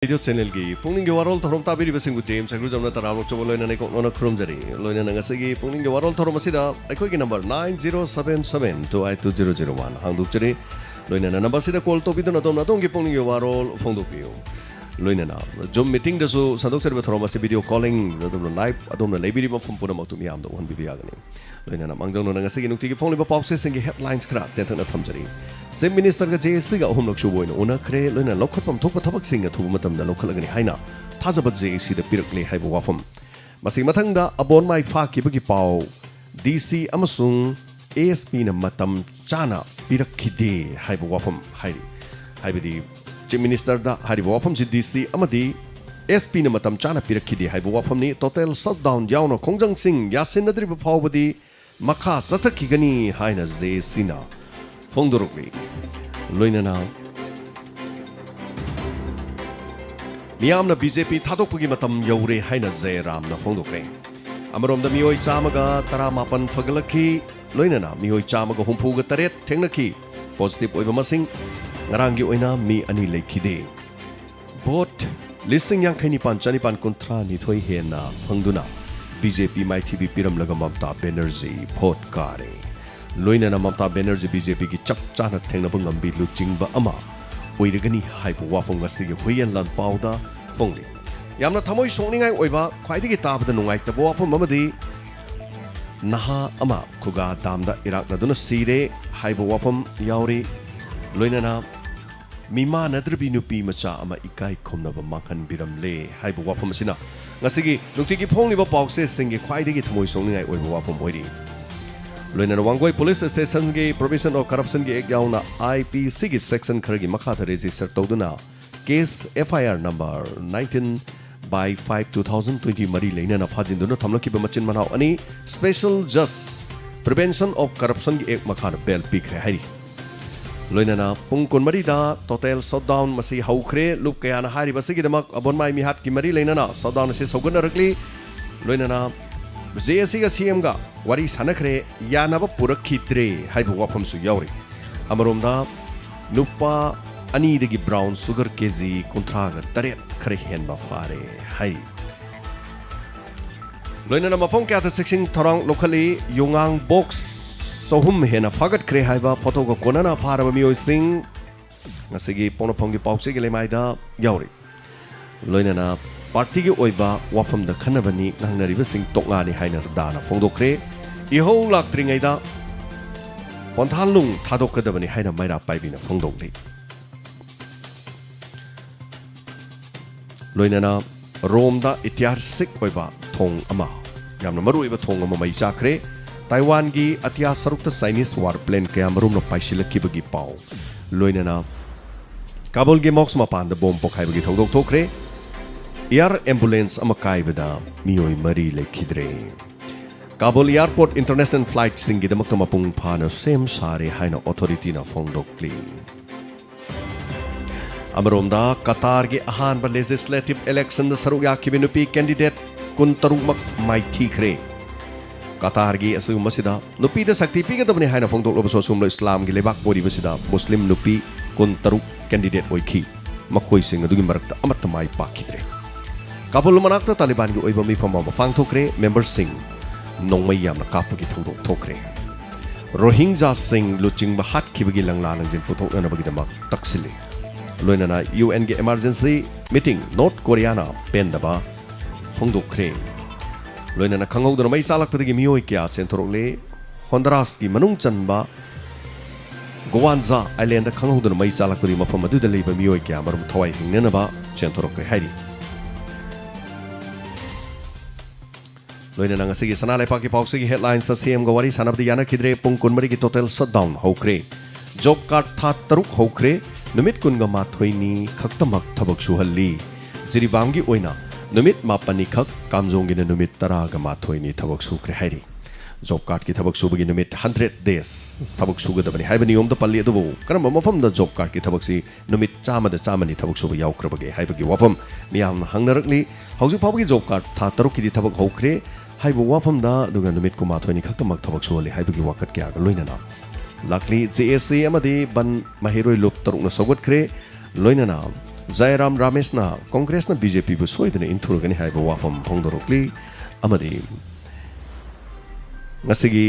Video ꯆꯦꯅꯦꯜꯒꯤ ꯄꯨꯛꯅꯤꯡꯒꯤ ꯋꯥꯔꯣꯜ ꯊꯧꯔꯝ ꯇꯥꯕꯤꯔꯤꯕꯁꯤꯡꯕꯨ James ꯍꯦꯒ꯭ꯔꯨꯖꯝꯅ ꯇꯔꯥꯝꯅ ꯆꯨꯝꯕ ꯂꯣꯏꯅꯅ ꯀꯣꯛꯅꯅ ꯈꯨꯔꯨꯝꯖꯔꯤ ꯂꯣꯏꯅꯅ ꯉꯁꯤꯒꯤ ꯄꯨꯛꯅꯤꯡꯒꯤ ꯋꯥꯔꯣꯜ ꯊꯧꯔꯝ ꯑꯁꯤꯗ ꯑꯩꯈꯣꯏꯒꯤ ꯅꯝꯕꯔ 9077282001 ꯍꯥꯡꯗꯣꯛꯆꯔꯤ ꯂꯣꯏꯅꯅ ꯅꯝꯕꯔ ꯑꯁꯤꯗ ꯀꯣꯜ ꯇꯧꯕꯤꯗꯨꯅ ꯑꯗꯣꯝꯒꯤ ꯄꯨꯛꯅꯤꯡꯒꯤ ꯋꯥꯔꯣꯜ ꯐꯣꯡꯗꯣꯛꯄꯤꯌꯨ loinana Zoom meeting da su sadokserba thoromasi video calling adumna live adumna leibiri mafum pudamatu miyam da wanbi biyagani loinana mangjongno na ngasi nukti gi phongliba pawse singi headlines khara tenthana thamjari sim minister ga JSC ga ahum lakshu boina una khre loina lokhotpam thokpa thabak singa thubu matam da lokhalagani haina thajaba JSC da pirakle haiba wafam masi mathang da abon mai fa ki bagi paw DC amasung ASP na matam chana pirakhide haiba wafam hairi haibidi Chief Minister da haribo wafam si DC amadi SP na matam chana pirakhidi haibo wafam ni total shutdown yauna khongjang sing yasin nadriba phawbadi makha sathakigani haina JSC na phongdorukli loinana miyamna BJP thadokpagi matam yaure haina Jairam na phongdokre amarom da mioi chamaga 18 fagalakhi loinana mioi chamaga humpuga taret thengnakhi positive oiba masing ngarangi oina mi ani lekhide bot lising yang khaini panchani pan kontra ni thoi hena phangduna BJP mai thibi piram laga Mamta Banerjee vote kare loina na Mamta Banerjee BJP ki chap chana thengna bangam bi luchingba ama oiragani haibu wafong ngasi gi huyan lan pauda phongli yamna thamoi songningai oiba khwaidigi tabada nungai tabo wafom amadi naha ama khuga damda irakna duna sire haibu wafam yauri loinana Mima nadrabi nupi macha ama ikai khomnaba manghan biramle haibu wafam asina ngasigi nukti phongliba pawse singi khwaidigi thamoi songningai oiba wafam oiri loinana wangoi police station gi provision of corruption gi ek yauna IPC gi section khargi makhata register tawduna case FIR number 19/5/2020 mari leinana phajinduna thamlakiba machin manau ani special just prevention of corruption gi ek makhana bail pikre hairi loinana pungkon mari da total shutdown masi haukhre lup kaya na hari basigi damak abon mai mi hat ki mari leinana shutdown se sogana rakli loinana JSC ga CM ga wari sanakhre yanaba purakhitre haibu wafam su yauri amarom da nupa ani degi brown sugar kg kontra ga tare khre hen ba fare hai loinana mafong kya ta section thorang locally yongang box sohum hena fagat kre haiba photo ko konana faraba mioi sing ngasigi pona phongi pawse ge lemaida yauri loinana party gi oiba wafam da khanabani nangnariba sing toknga ni haina dana phongdokre iho laktringai da ponthalung thadokadabani haina maira paibina phongdokli loinana romda itiharsic oiba thong ama yamna maru oiba thong ama mai chakre Taiwan gi atia sarukta Chinese warplane kaya marum no paisilaki bagi pau loinana Kabul gi mox mapan da bom pokhai bagi thodok thokre air ambulance amakai bada mioi mari lekhidre Kabul airport international flight singi da makta mapung phana sem sare haina authority na phongdokli amarom da Qatar gi ahan ba legislative election da saruk yakhibi nupi candidate kun tarumak mai thikre Qatar gi asum masida nupi da sakti pi gadabni haina phongdok lob so sumlo Islam gi lebak bodi basida Muslim nupi kun taruk candidate oikhi makhoi sing adugi marakta amat mai pakidre Kabul manakta Taliban gi oiba mi phama mafang thokre member sing nongmai yamna kapagi thodok thokre Rohingya sing luching ba hat khibagi langla langjin puthok na bagi damak taksili loinana UN gi emergency meeting North Korea na pendaba phongdokre loinana khanghaudana mai salakpadagi mioi kya centrokle Honduras ki manung chanba Gowanza island da khanghaudana mai salakpadi mafam adu da leiba mioi kya marum thawai hingnana ba centrokre hairi loinana ngasigi sanalai paki pausigi headlines ta CM ga wari sanabdi yana khidre pungkun mari ki total shutdown hokre job card tha taruk hokre numit kunga ma thoini khaktamak thabak suhalli jiribamgi oina numit mapani khak kamjonggi na numit tara ga ma thoini thabak sukre hairi job card ki thabak subagi numit 100 days thabak sugadabani haibani yom da palli adubu karamba mafam da job card ki thabak si numit chama da chamani thabak suba yaukrabage haibagi wafam miyam hangnarakli hauju phabagi job card tha taruk ki thabak hokre haibu wafam da duga numit kuma thoini khaktamak thabak suali haibagi wakat kya ga loinana lakli JSC amadi ban mahiroi lup taruk na sogot kre loinana Jairam Rameshna Congressna BJP bu soidana inthurgani haiba wafam phongdorokli amadi ngasigi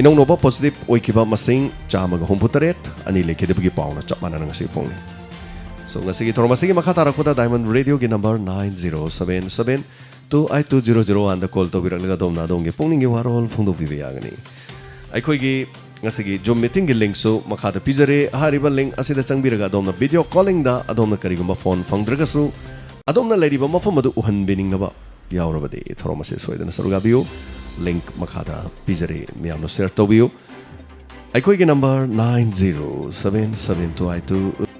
inong noba positive oikiba masing chamaga humputaret ani lekidebgi pauna chapmana ngasi phongni so ngasigi thormasigi makhatara khoda Diamond Radio gi number 9077 28200 anda call to biraglaga domna donge pongningi warol phongdobibe yagani aikhoi ngasigi Zoom meeting gi link so makhada pizare hariba link asida changbiraga domna video calling da adomna karigumba phone phangdraga su adomna leriba mafam adu uhan beningaba yaurabadi thoromase soidana sarugabiyo link makhada pizare miyamno share tobiyo aikhoi gi number 90772282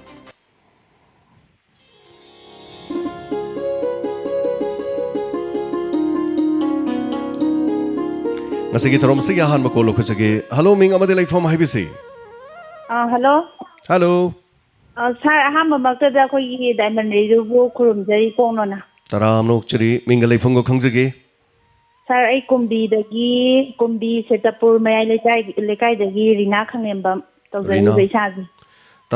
Masigi thorom sige han makolo khujage hello ming amade like from haibisi hello hello sir aham makta da koi Diamond Radio bu kurum jari pongno na taram nok chiri minga like phongo khangjage sir ai kumbi setapur mayai lekai dagi rina khangembam tawjari besaji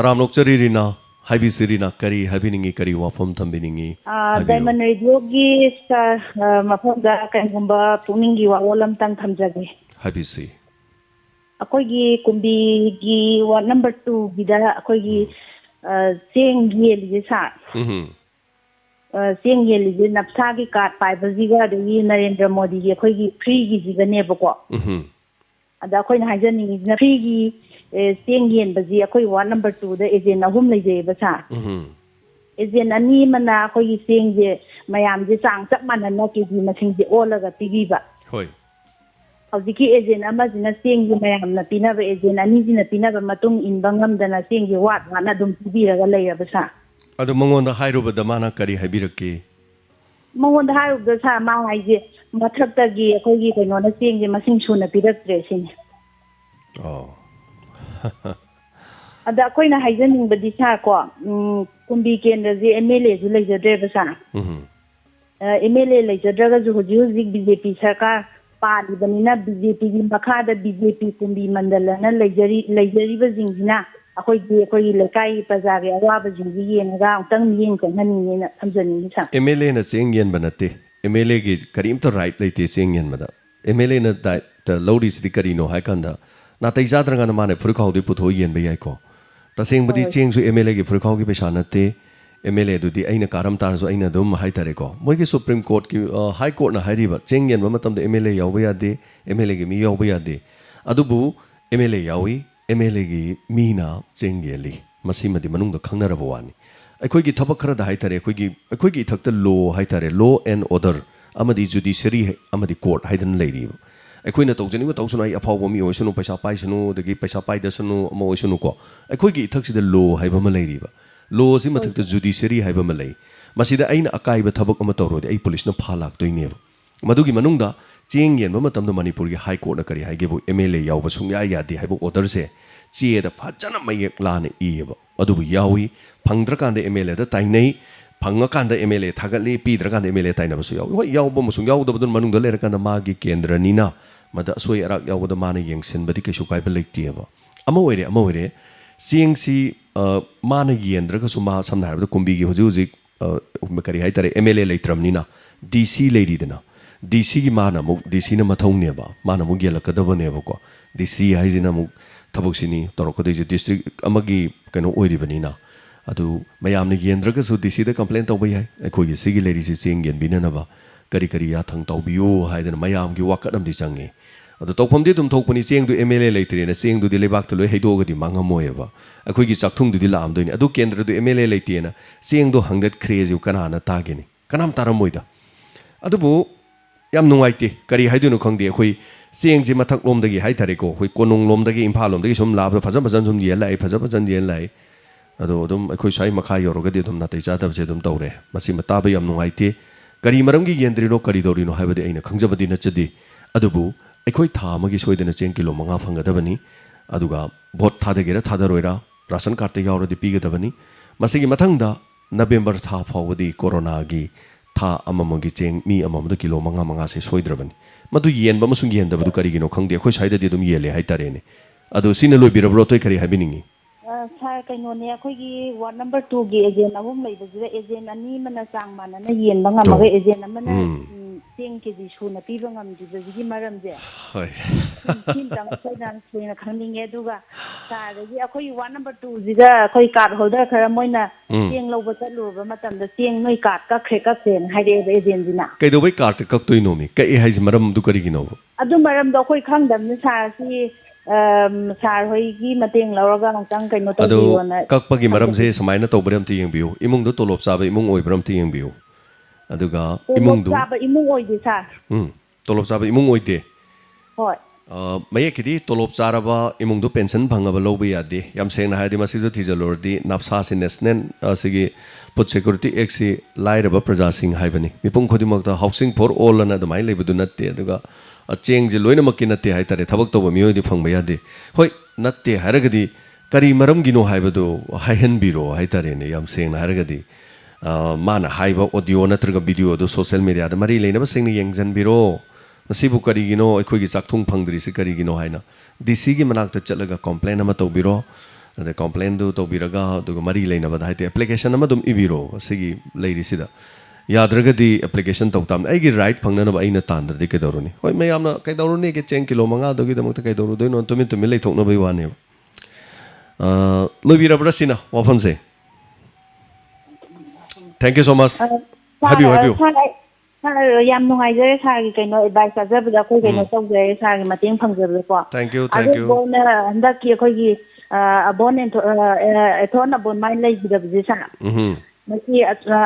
taram nok chiri rina haibisi rina kari habiningi kari wafam thambiningi Diamond Radio gi sir mafam da kangumba puningi wa olam tang thamjage haibisi akoi gi kumbi gi wa number 2 gi da akoi gi seng gi li sa seng gi li napsa gi card pai baji ga de Narendra Modi gi akoi gi free gi ji ga ne ba ko ada akoi na hajani na free gi seng yen baji akoi wa number 2 da agent ahum lai je ba sa agent ani mana akoi gi seng je mayam je sang chap man na ki di masing je ola ga pigi ba hoi hojiki agent ama jina seng gi mayam na pina ba agent ani jina pina ba matung in bangam dana seng gi wat na dum pibira ga lai ba sa adu mangon da hairu ba da mana kari haibirake mangon da hairu da sa ma hai je mathak ta gi akoi gi kaino na seng gi masing su na pirak tre sin oh ada koi na haijaning badi sa ko kumbi kendra je MLA ju lai jadre ba sa MLA lai jadra ga ju hoji BJP sarkar Pali बनीना BJP की मखादा BJP कुंभी मंडल ना लेजरी बजिंगना अखोई लेकाई प्रजागे अवाब जिंगी येनगा उतंग मियें कननी ना समझनी सा MLA ना Cheng येन बनते MLA की करीम तो राइट लेते चेंग येन बदा MLA ना द लौडी सिदी करीनो हाय कंदा ना तई जादरंगा ना माने फुरखाउ दि पुथो येन बयाई को तसेंग बदी चेंग सु MLA की फुरखाउ की पैसा नते MLA दुदी अइना कारम तारसो अइना दुम हाई तारेको मोइगी सुप्रीम कोर्ट की हाई कोर्ट ना हाइरिबा चेंगयन मतम MLA यावबा यादे MLA की मी यावबा यादे अदुबु MLA यावी MLA की मीना चेंगयली मसीमदि मनुंग द खंगनरबा वानी अखोइगी थबक खरा द हाई तारे अखोइगी इथक्ता लो हाई तारे लो एंड ऑर्डर अमदि जुडिशरी अमदि कोर्ट हाइदन लेरिबा अखोइना तौजनिबा तौसुना आई अफावबा मी ओइसनु पैसा पाइसनु दगी पैसा पाइदसनु अमा ओइसनु को अखोइगी इथक्सिदा लो हाइबा म लेरिबा लो से मथक जुडिशरी है मसीदा अइना अकाइब थबक अमा तौरोदे अइ पुलिस न फा लाक्तोइनेब मदुगी मनुंगदा चेंग येनबा मतमदा मणिपुर की हाई कोर्ट न करी हाइगेबु MLA यावबा सुंया यादे हाइबो ऑर्डर से चेदा फजन मयक लाने इयब अदुबु यावी फंगद्रकांदे MLA दा ताइनै फंगकांदे MLA थागली पीद्रकांदे MLA ताइनबसु याव होय यावबा मुसुंग यावदबदुन मनुंगदा लेरकांदा मागी केंद्रनिना मदा सोय अराक यावदा माने यंगसेनबदि कैसु काइबा लेक्तियब अमा ओइरे चेंगसी माना येंद्रगसु मा समना हाबदा कुंबीगी हुजुजिक करी हाइतारे MLA लेत्रमनिना DC लेरिदना DC की माना मुक DC न मथौनेबा माना मुक येलकदबनेबको DC हाइजिना मुक थबकसिनी तोरकदे डिस्ट्रिक्ट अमगी कनो ओइरिबनिना अदु मयामने येंद्रगसु DC द कंप्लेंट तौबा याय अखोगी सिगी लेरिसि चेंग येनबिननबा करी याथंग तौबियो हाइदना मयामगी वाकदमदि चंगे अदु तौफमदि तुम थोकपनि चेंग दु MLA लेतरेना चेंग दु लेबाक तो लोय हैदोगदि मांगमोयबा अखोगी चाकथुंग दुदि लामदोइनि अदु केंद्र दु MLA लेतेना चेंग दु हंगदत क्रेजु कनाना तागेनि कनाम तारमोइदा अदुबु याम नुंगाइते करी हाइदुनु खंगदि अखोई चेंग जि मथक लोमदगी हाइतारेको अखोई कोनुंग लोमदगी इम्फाल लोमदगी सुम लाब फजन सुम येलाय फजन येलाय अदु अदुम अखोई साइ मखा योरगदि अदुम नातै चादबसे अदुम तौरे मसि मताबा याम नुंगाइते करी मरमगी येंद्रिनो करी दोरिनो हाइबदि अइना खंगजबदि नचदि अदुबु अखोई था मगी सोइदना चेंग किलो 5 फंगदबनी अदुगा भोट थादगेरा थादरोइरा राशन कार्ड यावरदि पीगदबनी मसिगी मथंगदा नवेंबर था फावदि कोरोना की था अममगी चेंग मी अममद किलो 5 से सोइद्रबनी मदु येनबा मसुंग येनदबदु करिगिनो खंगदे अखोई साइददि दुम येले हाइतारेने अदु सिना लोइबिरब्रो तोय करी हाबिनिंगी ꯁꯥꯔ ꯀꯩꯅꯣꯅꯦ ꯑꯩꯈꯣꯏꯒꯤ ꯋꯥꯔꯗ ꯅꯝꯕꯔ 2ꯒꯤ ꯑꯦꯖꯦꯟ ꯑꯍꯨꯝ ꯂꯩꯕꯁꯤꯗ ꯑꯦꯖꯦꯟ ꯑꯅꯤ ꯑꯃꯅ ꯆꯥꯡ ꯃꯥꯟꯅꯅ ꯌꯦꯟꯕ ꯉꯝꯃꯒ ꯑꯦꯖꯦꯟ ꯑꯃꯅ ꯆꯦꯡ ꯀꯦꯖꯤ ꯁꯨꯅ ꯄꯤꯕ ꯉꯝꯗ꯭ꯔꯤꯕꯁꯤꯒꯤ ꯃꯔꯝꯁꯦ ꯍꯣꯏ ꯁꯤꯝꯇꯪ ꯑꯩꯈꯣꯏꯅ ꯁꯣꯏꯅ ꯈꯪꯅꯤꯡꯉꯦ ꯑꯗꯨꯒ ꯁꯥꯔꯗꯒꯤ ꯑꯩꯈꯣꯏꯒꯤ ꯋꯥꯔꯗ ꯅꯝꯕꯔ 2ꯁꯤꯗ ꯑꯩꯈꯣꯏ ꯀꯥꯔꯗ ꯍꯣꯜꯗꯔ ꯈꯔ ꯃꯣꯏꯅ ꯆꯦꯡ ꯂꯧꯕ ꯆꯠꯂꯨꯔꯕ ꯃꯇꯝꯗ ꯆꯦꯡ ꯅꯣꯏ ꯀꯥꯔꯗ ꯀꯛꯈ꯭ꯔꯦꯅ ꯍꯥꯏꯔꯛꯑꯦꯕ ꯑꯦꯖꯦꯟꯁꯤꯅ ꯀꯩꯗꯧꯕꯩ ꯀꯥꯔꯠꯇ ꯀꯛꯇꯣꯏꯅꯣꯃꯤ ꯀꯛꯑꯦ ꯍꯥꯏꯁꯦ ꯃꯔꯝꯗꯨ ꯀꯔꯤꯒꯤꯅꯣꯕ ꯑꯗꯨ ꯃꯔꯝꯗꯣ ꯑꯩꯈꯣꯏ ꯈꯪꯗꯕꯅꯤ ꯁꯥꯔꯁꯤ ꯁꯥꯔ ꯍꯣꯏꯒꯤ ꯃꯇꯦꯡ ꯂꯧꯔꯒ ꯑꯃꯨꯛꯇꯪ ꯀꯩꯅꯣ ꯑꯗꯣ ꯇꯧꯕꯤꯌꯣꯅ ꯀꯛꯄꯒꯤ ꯃꯔꯝꯁꯦ ꯍꯪꯖꯔꯤꯅꯤ ꯁꯨꯃꯥꯏꯅ ꯇꯧꯕꯔ ꯑꯝꯇ ꯌꯦꯡꯕꯤꯌꯨ ꯏꯃꯨꯡꯗꯣ ꯇꯣꯂꯣꯞ ꯆꯥꯕ ꯏꯃꯨꯡ ꯑꯣꯏꯕ꯭ꯔꯥ ꯑꯝꯇ ꯌꯦꯡꯕꯤꯌꯨ ꯑꯗꯨꯒ ꯇꯣꯂꯣꯞ ꯏꯃꯨꯡꯗꯨ ꯆꯥꯕ ꯏꯃꯨꯡ ꯑꯣꯏꯗꯦ ꯁꯥꯔ ꯇꯣꯂꯣꯞ ꯆꯥꯕ ꯏꯃꯨꯡ ꯑꯣꯏꯗꯦ ꯍꯣꯏ ꯃꯌꯦꯛꯀꯤꯗꯤ ꯇꯣꯂꯣꯞ ꯆꯥꯔꯕ ꯏꯃꯨꯡꯗꯣ ꯄꯦꯟꯁꯟ ꯐꯪꯉꯕ ꯂꯧꯕ ꯌꯥꯗꯦ ꯌꯥꯝ ꯁꯦꯡꯅ ꯍꯥꯏꯔꯗꯤ ꯃꯁꯤꯁꯨ ꯊꯤꯖꯤꯜꯂꯨꯔꯗꯤ ꯅꯥꯞꯁꯥꯁꯤ ꯅꯦꯁꯅꯦꯜ ꯑꯁꯤꯒꯤ ꯐꯨꯗ ꯁꯦꯀꯨꯔꯤꯇꯤ ꯑꯦꯛꯁꯤ ꯂꯥꯏꯔꯕ प्रजाꯁꯤꯡ ꯍꯥꯏꯕꯅꯤ ꯃꯤꯄꯨꯝ ꯈꯨꯗꯤꯡꯃꯛꯇ ꯍꯥꯎꯁꯤꯡ ꯐꯣꯔ ꯑꯣꯜ ꯑꯅ ꯑꯗꯨꯃꯥꯏꯅ ꯂꯩꯕꯗꯨ ꯅꯠꯇꯦ ꯑꯗꯨꯒ ꯆꯦꯡꯁꯦ ꯂꯣꯏꯅꯃꯛꯀꯤ ꯅꯠꯇꯦ ꯍꯥꯏꯇꯥꯔꯦ ꯊꯕꯛ ꯇꯧꯕ ꯃꯤꯑꯣꯏꯗꯤ ꯐꯪꯕ ꯌꯥꯗꯦ ꯍꯣꯏ ꯅꯠꯇꯦ ꯍꯥꯏꯔꯒꯗꯤ ꯀꯔꯤ ꯃꯔꯝꯒꯤꯅꯣ ꯍꯥꯏꯕꯗꯨ ꯍꯥꯏꯍꯟꯕꯤꯔꯣ ꯍꯥꯏꯇꯥꯔꯦꯅꯦ ꯌꯥꯝ ꯁꯦꯡꯅ ꯍꯥꯏꯔꯒꯗꯤ ꯃꯥꯅ ꯍꯥꯏꯕ ꯑꯣꯗꯤꯑꯣ ꯅꯠꯇ꯭ꯔꯒ ꯚꯤꯗꯤꯑꯣꯗꯨ ꯁꯣꯁꯤꯌꯦꯜ ꯃꯤडियाꯗ ꯃꯔꯤ ꯂꯩꯅꯕꯁꯤꯡꯅ ꯌꯦꯡꯖꯟꯕꯤꯔꯣ ꯃꯁꯤꯕꯨ ꯀꯔꯤꯒꯤꯅꯣ ꯑꯩꯈꯣꯏꯒꯤ ꯆꯥꯛꯊꯨꯡ ꯐꯪꯗ꯭ꯔꯤꯁꯤ ꯀꯔꯤꯒꯤꯅꯣ ꯍꯥꯏꯅ ꯗꯤꯁꯤꯒꯤ ꯃꯅꯥꯛꯇ ꯆꯠꯂꯒ ꯀꯣꯝꯄ꯭ꯂꯦꯟ ꯑꯃ ꯇꯧꯕꯤꯔꯣ ꯑꯗ ꯀꯣꯝꯄ꯭ꯂꯦꯟꯗꯨ ꯇꯧꯕꯤꯔꯒ ꯑꯗꯨꯒ ꯃꯔꯤ ꯂꯩꯅꯕꯗ ꯍꯥꯏꯗꯤ ꯑꯦꯄ꯭ꯂꯤꯀꯦꯁꯟ ꯑꯃ ꯑꯗꯨꯝ ꯏꯕꯤꯔꯣ ꯑꯁꯤꯒꯤ ꯂꯩꯔꯤꯁꯤꯗ ꯌꯥꯗ꯭ꯔꯒꯗꯤ ꯑꯦꯄ꯭ꯂꯤꯀꯦꯁꯟ ꯇꯧ ꯇꯥꯕꯅꯤ ꯑꯩꯒꯤ ꯔꯥꯏꯠ ꯐꯪꯅꯅꯕ ꯑꯩꯅ ꯇꯥꯟꯗ꯭ꯔꯗꯤ ꯀꯩꯗꯧꯔꯨꯅꯤ ꯍꯣꯏ ꯃꯌꯥꯝꯅ ꯀꯩꯗꯧꯔꯨꯅꯤꯒꯦ ꯆꯦꯡ ꯀꯤꯂꯣ 5ꯗꯨꯒꯤꯗꯃꯛꯇ ꯀꯩꯗꯧꯔꯨꯗꯣꯏꯅꯣ ꯇꯨꯃꯤꯟ ꯂꯩꯊꯣꯛꯅꯕꯒꯤ ꯋꯥꯅꯦꯕ ꯂꯣꯏꯕꯤꯔꯕ꯭ꯔꯥ ꯁꯤꯅ ꯋꯥꯐꯝꯁꯦ ꯊꯦꯡꯛ ꯌꯨ ꯁꯣ ꯃꯆ ꯍꯥꯏꯕꯤꯌꯨ ꯍꯥꯏꯕꯤꯌꯨ ꯁꯥꯔ ꯌꯥꯝ ꯅꯨꯡꯉꯥꯏꯖꯔꯦ ꯁꯥꯔꯒꯤ ꯀꯩꯅꯣ ꯑꯦꯗꯚꯥꯏꯁ ꯇꯥꯖꯕꯗ ꯑꯩꯈꯣꯏ ꯀꯩꯅꯣ ꯇꯧꯖꯔꯦ ꯁꯥꯔꯒꯤ ꯃꯇꯦꯡ ꯐꯪꯖꯕꯗꯀꯣ ꯊꯦꯡꯛ ꯌꯨ ꯑꯗꯨꯕꯨꯅ ꯍꯟꯗꯛꯀꯤ ꯑꯩꯈꯣꯏꯒꯤ ꯑꯕꯣꯟ ꯑꯦꯊꯣꯟ ꯑꯕꯣꯟ ꯃꯥꯏ ꯂꯩꯈꯤꯗꯕꯁꯦ ꯁꯥꯔ ꯃꯁꯤ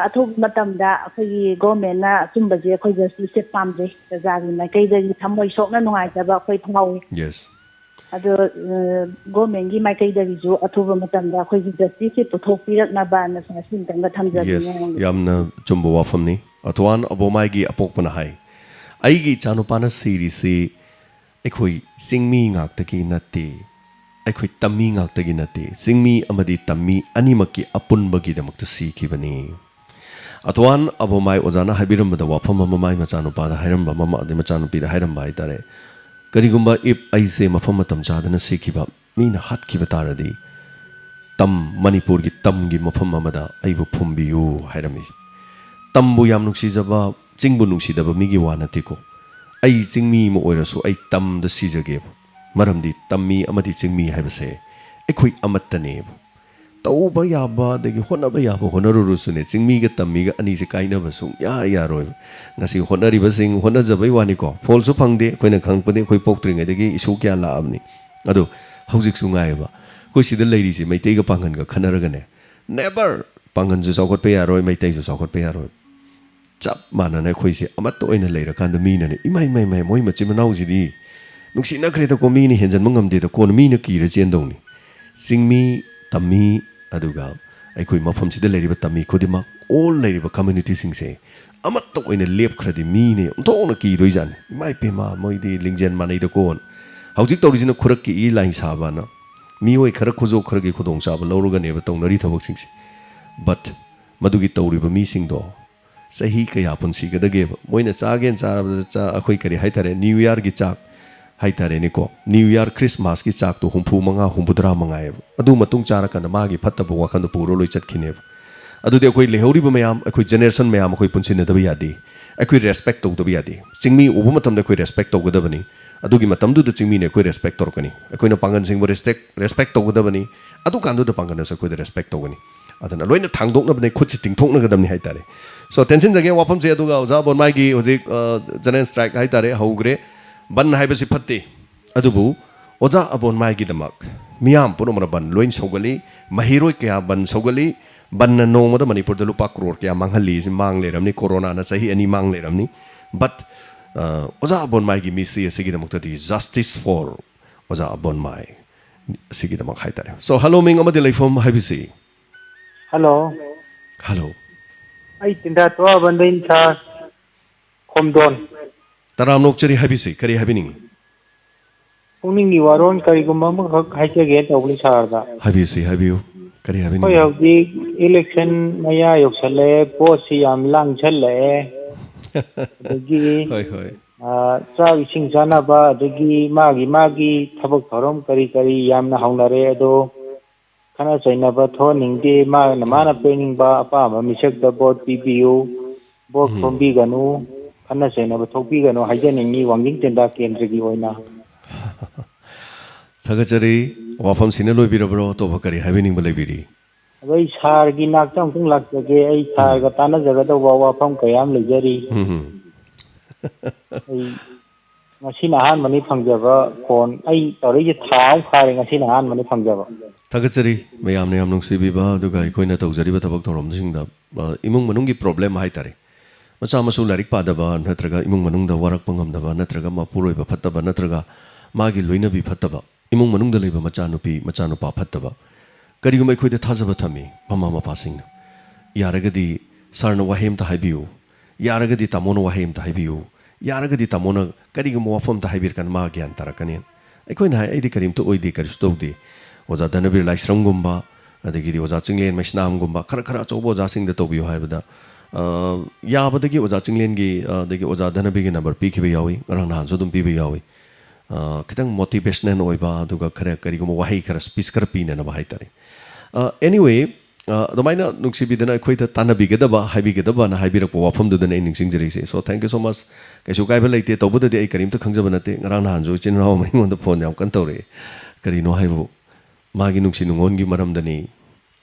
ꯑꯊꯨꯕ ꯃꯇꯝꯗ ꯑꯩꯈꯣꯏꯒꯤ ꯒꯣꯔꯃꯦꯟꯅ ꯑꯆꯨꯝꯕꯁꯦ ꯑꯩꯈꯣꯏ ꯖꯁꯇꯤꯁꯁꯦ ꯄꯥꯝꯖꯩ ꯄ꯭ꯔꯖꯥꯒꯤ ꯃꯥꯏꯀꯩꯗꯒꯤ ꯊꯃꯣꯏ ꯁꯣꯛꯅ ꯅꯨꯡꯉꯥꯏꯇꯕ ꯑꯩꯈꯣꯏ ꯐꯥꯎꯏ ꯌꯦꯁ ꯑꯗꯣ ꯒꯣꯔꯃꯦꯟꯒꯤ ꯃꯥꯏꯀꯩꯗꯒꯤꯁꯨ ꯑꯊꯨꯕ ꯃꯇꯝꯗ ꯑꯩꯈꯣꯏꯒꯤ ꯖꯁꯇꯤꯁꯁꯦ ꯄꯨꯊꯣꯛꯄꯤꯔꯛꯅꯕꯅ ꯁꯤꯝꯇꯪꯒ ꯊꯝꯖꯒꯦꯅꯦ ꯌꯦꯁ ꯌꯥꯝꯅ ꯆꯨꯝꯕ ꯋꯥꯐꯝꯅꯤ ꯑꯊꯋꯥꯟ ꯑꯕꯣꯃꯥꯏꯒꯤ ꯑꯄꯣꯛꯄꯅ ꯍꯥꯏ ꯑꯩꯒꯤ ꯏꯆꯥꯅꯨꯄꯥꯅ ꯁꯤꯔꯤꯁꯤ ꯑꯩꯈꯣꯏ ꯆꯤꯡꯃꯤ ꯉꯥꯛꯇꯒꯤ ꯅꯠꯇꯦ ꯑꯩꯈꯣꯏ ꯇꯝꯃꯤ ꯉꯥꯛꯇꯒꯤ ꯅꯠꯇꯦ ꯆꯤꯡꯃꯤ ꯑꯃꯗꯤ ꯇꯝꯃꯤ ꯑꯅꯤꯃꯛꯀꯤ ꯑꯄꯨꯟꯕꯒꯤꯗꯃꯛꯇ ꯁꯤꯈꯤꯕꯅꯤ ꯑꯊꯋꯥꯟ ꯑꯕꯣꯃꯥꯏ ꯑꯣꯖꯥꯅ ꯍꯥꯏꯕꯤꯔꯝꯕꯗ ꯋꯥꯐꯝ ꯑꯃ ꯃꯥꯏ ꯃꯆꯥꯅꯨꯄꯥꯗ ꯍꯥꯏꯔꯝꯕ ꯃꯆꯥꯅꯨꯄꯤꯗ ꯍꯥꯏꯔꯝꯕ ꯍꯥꯏꯇꯥꯔꯦ ꯀꯔꯤꯒꯨꯝꯕ ꯏꯞ ꯑꯩꯁꯦ ꯃꯐꯝ ꯃꯇꯝ ꯆꯥꯗꯅ ꯁꯤꯈꯤꯕ ꯃꯤꯅ ꯍꯥꯠꯈꯤꯕ ꯇꯥꯔꯗꯤ ꯃꯅꯤꯄꯨꯔꯒꯤ ꯇꯝꯒꯤ ꯃꯐꯝ ꯑꯃꯗ ꯑꯩꯕꯨ ꯐꯨꯝꯕꯤꯌꯨ ꯍꯥꯏꯔꯝꯃꯤ ꯇꯝꯕꯨ ꯌꯥꯝ ꯅꯨꯡꯁꯤꯖꯕ ꯆꯤꯡꯕꯨ ꯅꯨꯡꯁꯤꯗꯕ ꯃꯤꯒꯤ ꯋꯥ ꯅꯠꯇꯦꯀꯣ ꯑꯩ ꯆꯤꯡꯃꯤ ꯑꯃ ꯑꯣꯏꯔꯁꯨ ꯑꯩ ꯇꯝꯗ ꯁꯤꯖꯒꯦꯕ ꯃꯔꯝꯗꯤ ꯇꯝꯃꯤ ꯑꯃꯗꯤ ꯆꯤꯡꯃꯤ ꯍꯥꯏꯕꯁꯦ ꯑꯩꯈꯣꯏ ꯑꯃꯠꯇꯅꯦꯕ ꯇꯧꯕ ꯌꯥꯕ ꯑꯗꯒꯤ ꯍꯣꯠꯅꯕ ꯌꯥꯕ ꯍꯣꯠꯅꯔꯨꯔꯁꯨꯅꯦ ꯆꯤꯡꯃꯤꯒ ꯇꯝꯃꯤꯒ ꯑꯅꯤꯁꯦ ꯀꯥꯏꯅꯕ ꯁꯨꯡꯌꯥ ꯌꯥꯔꯣꯏꯕ ꯉꯁꯤ ꯍꯣꯠꯅꯔꯤꯕꯁꯤꯡ ꯍꯣꯠꯅꯖꯕꯩ ꯋꯥꯅꯤꯀꯣ ꯐꯣꯜꯁꯨ ꯐꯪꯗꯦ ꯑꯩꯈꯣꯏꯅ ꯈꯪꯉꯛꯄꯗꯤ ꯑꯩꯈꯣই ꯄꯣꯛꯇ꯭ꯔꯤꯉꯩꯗꯒꯤ ꯏꯁꯨ ꯀꯌꯥ ꯂꯥꯛꯑꯕꯅꯤ ꯑꯗꯣ ꯍꯧꯖꯤꯛꯁꯨ ꯉꯥꯏꯌꯦꯕ ꯑꯩꯈꯣꯏ ꯁꯤꯗ ꯂꯩꯔꯤꯁꯦ ꯃꯩꯇꯩꯒ ꯄꯥꯡꯒꯟꯒ ꯈꯟꯅꯔꯒꯅꯦ ꯅꯦꯕꯔ ꯄꯥꯡꯒꯟꯁꯨ ꯆꯥꯎꯈꯠꯄ ꯌꯥꯔꯣꯏ ꯃꯩꯇꯩꯁꯨ ꯆꯥꯎꯈꯠꯄ ꯌꯥꯔꯣꯏ ꯆꯞ ꯃꯥꯟꯅꯅ ꯑꯩꯈꯣꯏꯁꯦ ꯑꯃꯠꯇ ꯑꯣꯏꯅ ꯂꯩꯔꯀꯥꯟꯗ ꯃꯤꯅꯅꯦ ꯏꯃꯥꯏ ꯃꯣꯏ ꯃꯆꯤꯟ ꯃꯅꯥꯎꯁꯤꯗꯤ ꯅꯨꯡꯁꯤꯅꯈ꯭ꯔꯦꯗꯀꯣ ꯃꯤꯅ ꯍꯦꯟꯖꯟꯕ ꯉꯝꯗꯦꯗ ꯀꯣꯟꯅ ꯃꯤꯅ ꯀꯤꯔ ꯆꯦꯟꯗꯧꯅꯤ ꯆꯤꯡꯃꯤ ꯇꯝꯃꯤ ꯑꯗꯨꯒ ꯑꯩꯈꯣꯏ ꯃꯐꯝꯁꯤꯗ ꯂꯩꯔꯤꯕ ꯇꯝꯃꯤ ꯈꯨꯗꯤꯡꯃꯛ ꯑꯣꯜ ꯂꯩꯔꯤꯕ ꯀꯝꯃ꯭ꯌꯨꯅꯤꯇꯤꯁꯤꯡꯁꯦ ꯑꯃꯠꯇ ꯑꯣꯏꯅ ꯂꯦꯞꯈ꯭ꯔꯗꯤ ꯃꯤꯅꯦ ꯑꯣꯟꯊꯣꯛꯅ ꯀꯤꯗꯣꯏꯖꯥꯠꯅꯤ ꯏꯃꯥ ꯏꯄꯦꯝꯃ ꯃꯣꯏꯗꯤ ꯂꯤꯡꯖꯦꯜ ꯃꯥꯟꯅꯩꯗꯀꯣ ꯍꯧꯖꯤꯛ ꯇꯧꯔꯤꯁꯤꯅ ꯈꯨꯔꯛꯀꯤ ꯏ ꯂꯥꯏ ꯁꯥꯕꯅ ꯃꯤꯑꯣꯏ ꯈꯔ ꯈꯨꯖꯣꯛ ꯈꯔꯒꯤ ꯈꯨꯗꯣꯡꯆꯥꯕ ꯂꯧꯔꯒꯅꯦꯕ ꯇꯧꯅꯔꯤ ꯊꯕꯛꯁꯤꯡꯁꯦ ꯕꯠ ꯃꯗꯨꯒꯤ ꯇꯧꯔꯤꯕ ꯃꯤꯁꯤꯡꯗꯣ ꯆꯍꯤ ꯀꯌꯥ ꯄꯨꯟꯁꯤꯒꯗꯒꯦꯕ ꯃꯣꯏꯅ ꯆꯥꯒꯦꯅ ꯆꯥꯔꯕꯗ ꯑꯩꯈꯣꯏ ꯀꯔꯤ ꯍꯥꯏꯇꯥꯔꯦ ꯅ꯭ꯌꯨ ꯏꯌꯥꯔꯒꯤ ꯆꯥꯛ ꯍꯥꯏꯇꯥꯔꯦꯅꯦꯀꯣ ꯅ꯭ꯌꯨ ꯏꯌꯥꯔ ꯈ꯭ꯔꯤꯁꯃꯥꯁꯀꯤ ꯆꯥꯛꯇꯣ 65-70 ꯃꯉꯥꯏꯑꯕ ꯑꯗꯨ ꯃꯇꯨꯡ ꯆꯥꯔꯀꯥꯟꯗ ꯃꯥꯒꯤ ꯐꯠꯇꯕ ꯋꯥꯈꯟꯗꯣ ꯄꯨꯔ ꯂꯣꯏ ꯆꯠꯈꯤꯅꯦꯕ ꯑꯗꯨꯗꯤ ꯑꯩꯈꯣꯏ ꯂꯩꯍꯧꯔꯤꯕ ꯃꯌꯥꯝ ꯑꯩꯈꯣꯏ ꯖꯦꯅꯦꯔꯦꯁꯟ ꯃꯌꯥꯝ ꯑꯩꯈꯣꯏ ꯄꯨꯟꯁꯤꯟꯅꯗꯕ ꯌꯥꯗꯦ ꯑꯩꯈꯣꯏ ꯔꯦꯁꯄꯦꯛ ꯇꯧꯗꯕ ꯌꯥꯗꯦ ꯆꯤꯡꯃꯤ ꯎꯕ ꯃꯇꯝꯗ ꯑꯩꯈꯣꯏ ꯔꯦꯁꯄꯦꯛ ꯇꯧꯒꯗꯕꯅꯤ ꯑꯗꯨꯒꯤ ꯃꯇꯝꯗꯨꯗ ꯆꯤꯡꯃꯤꯅ ꯑꯩꯈꯣꯏ ꯔꯦꯁꯄꯦꯛ ꯇꯧꯔꯛꯀꯅꯤ ꯑꯩꯈꯣꯏꯅ ꯄꯥꯡꯒꯟꯁꯤꯡꯕꯨ ꯔꯦꯁꯄꯦꯛ ꯇꯧꯒꯗꯕꯅꯤ ꯑꯗꯨꯀꯥꯟꯗꯨꯗ ꯄꯥꯡꯒꯟꯅꯁꯨ ꯑꯩꯈꯣꯏꯗ ꯔꯦꯁꯄꯦꯛ ꯇꯧꯒꯅꯤ ꯑꯗꯨꯅ ꯂꯣꯏꯅ ꯊꯥꯡꯗꯣꯛꯅꯕꯅꯦ ꯈꯨꯠꯁꯤ ꯇꯤꯡꯊꯣꯛꯅꯒꯗꯕꯅꯤ ꯍꯥꯏꯇꯥꯔꯦ ꯁꯣ ꯇꯦꯟꯁꯤꯟꯖꯒꯦ ꯋꯥꯐꯝꯁꯦ ꯑꯗꯨꯒ ꯑꯣꯖꯥ ꯕꯣꯟꯃꯥꯏꯒꯤ ꯍꯧꯖꯤꯛ ꯖꯦꯅꯔꯦꯜ ꯁ꯭ꯇ꯭ꯔꯥꯏꯛ ꯍꯥꯏꯇꯥꯔꯦ ꯍꯧꯈ꯭ꯔꯦ ꯕꯟ ꯍꯥꯏꯕꯁꯤ ꯐꯠꯇꯦ ꯑꯗꯨꯕꯨ ꯑꯣꯖꯥ ꯑꯕꯣꯟꯃꯥꯏꯒꯤꯗꯃꯛ ꯃꯤꯌꯥꯝ ꯄꯨꯝꯅꯃꯛꯅ ꯕꯟ ꯂꯣꯏ ꯁꯧꯒꯠꯂꯤ ꯃꯍꯩꯔꯣꯏ ꯀꯌꯥ ꯕꯟ ꯁꯧꯒꯠꯂꯤ ꯕꯟꯅ ꯅꯣꯡꯃꯗ ꯃꯅꯤꯄꯨꯔꯗ ꯂꯨꯄꯥ ꯀ꯭ꯔꯣꯔ ꯀꯌꯥ ꯃꯥꯡꯍꯜꯂꯤ ꯁꯤ ꯃꯥꯡ ꯂꯩꯔꯝꯅꯤ ꯀꯣꯔꯣꯅꯥꯅ ꯆꯍꯤ 2 ꯃꯥꯡ ꯂꯩꯔꯝꯅꯤ ꯕꯠ ꯑꯣꯖꯥ ꯑꯕꯣꯟꯃꯥꯏꯒꯤ ꯃꯤꯁꯤ ꯑꯁꯤꯒꯤꯗꯃꯛꯇꯗꯤ ꯖꯁꯇꯤꯁ ꯐꯣꯔ ꯑꯣꯖꯥ ꯑꯕꯣꯟꯃꯥꯏ ꯑꯁꯤꯒꯤꯗꯃꯛ ꯍꯥꯏꯇꯥꯔꯦ ꯁꯣ ꯍꯜꯂꯣ ꯃꯤꯡ ꯑꯃꯗꯤ ꯂꯩꯐꯝ ꯍꯥꯏꯕꯤꯁꯤ ꯍꯜꯂꯣ ꯍꯜꯂꯣ ꯑꯩ ꯇꯤꯟꯗꯥ ꯇꯣꯑꯥꯕꯟꯗꯩꯅꯤ ꯁꯥꯔ ꯈꯣꯝꯗꯣꯟ ꯇꯔꯥꯝꯅꯣꯛꯆꯔꯤ ꯍꯥꯏꯕꯤꯁꯤ ꯀꯔꯤ ꯍꯥꯏꯕꯤꯅꯤꯡꯉꯤ ꯄꯨꯛꯅꯤꯡꯒꯤ ꯋꯥꯔꯣꯜ ꯀꯔꯤꯒꯨꯝꯕ ꯑꯃꯈꯛ ꯍꯥꯏꯖꯒꯦ ꯇꯧꯕꯅꯤ ꯁꯥꯔꯗ ꯍꯥꯏꯕꯤꯁꯤ ꯍꯥꯏꯕꯤꯌꯨ ꯀꯔꯤ ꯑꯩꯈꯣꯏ ꯍꯥꯏꯕꯤꯅꯤꯡꯕꯅꯣ ꯍꯧꯖꯤꯛ ꯏꯂꯦꯛꯁꯟ ꯃꯌꯥ ꯌꯧꯁꯜꯂꯛꯑꯦ ꯄꯣꯠꯁꯤ ꯌꯥꯝ ꯂꯥꯡꯁꯜꯂꯛꯑꯦ ꯑꯗꯒꯤ ꯍꯣꯏ ꯍꯣꯏ ꯆꯥꯛ ꯏꯁꯤꯡ ꯆꯥꯅꯕ ꯑꯗꯒꯤ ꯃꯥꯒꯤ ꯊꯕꯛ ꯊꯧꯔꯝ ꯀꯔꯤ ꯀꯔꯤ ꯌꯥꯝꯅ ꯍꯧꯅꯔꯦ ꯑꯗꯣ khana chainaba thoningde mana peningba apama misakta bot pipiu bot khombi ganu khana chainaba thokpi ganu haijaningi wanging tenda kendragi oina thagachari wafam sine loibirabro to bakari habining balibiri ai sargi naktam tung laksage ai sarga tana jaga da wafam kayam lejari ai ngasina han mani phangjaba phone ai tori thau khare ngasina han mani phangjaba thagachari mayamne yam nungsibiba duga ikoina tawjariba thabak thorom singda imung manungi problem hai tare macha masu larik padaba natraga imung manungda warak pangamdaba natraga mapuroiba phattaba natraga magi loinabi phattaba imung manungda leiba macha nupa phattaba karigum ikoida thajaba thami mama mapa singna yaragadi sarna wahem ta haibiu yaragadi tamono wahem ta haibiu yaragadi tamona karigum wafam ta haibir kan ma gyan tarakani aikoina hai aidi karim to oidi karistodi oza danabir laisram gumba adagidi oza chinglen masnam gumba khara chobo oza sing da tobiyo haibada yabadagi oza chinglen gi dagi oza danabir gi number pi khibe yawi rang han so dum pi be yawi kitang motivational oiba aduga khara karigum wahi khara speech kar pi na ba haitare anyway domaina nuksibidana khoida tanabigedaba haibigedaba na haibirakpo wafam du dana ning singjari se so thank you so much kaisu kaiba leite tobуда de ai karim ta khangjaba nate ngarang na hanjo chinraw mai ngon da phone yam kan tawre karino haibu magi nungsi nungon gi maram dani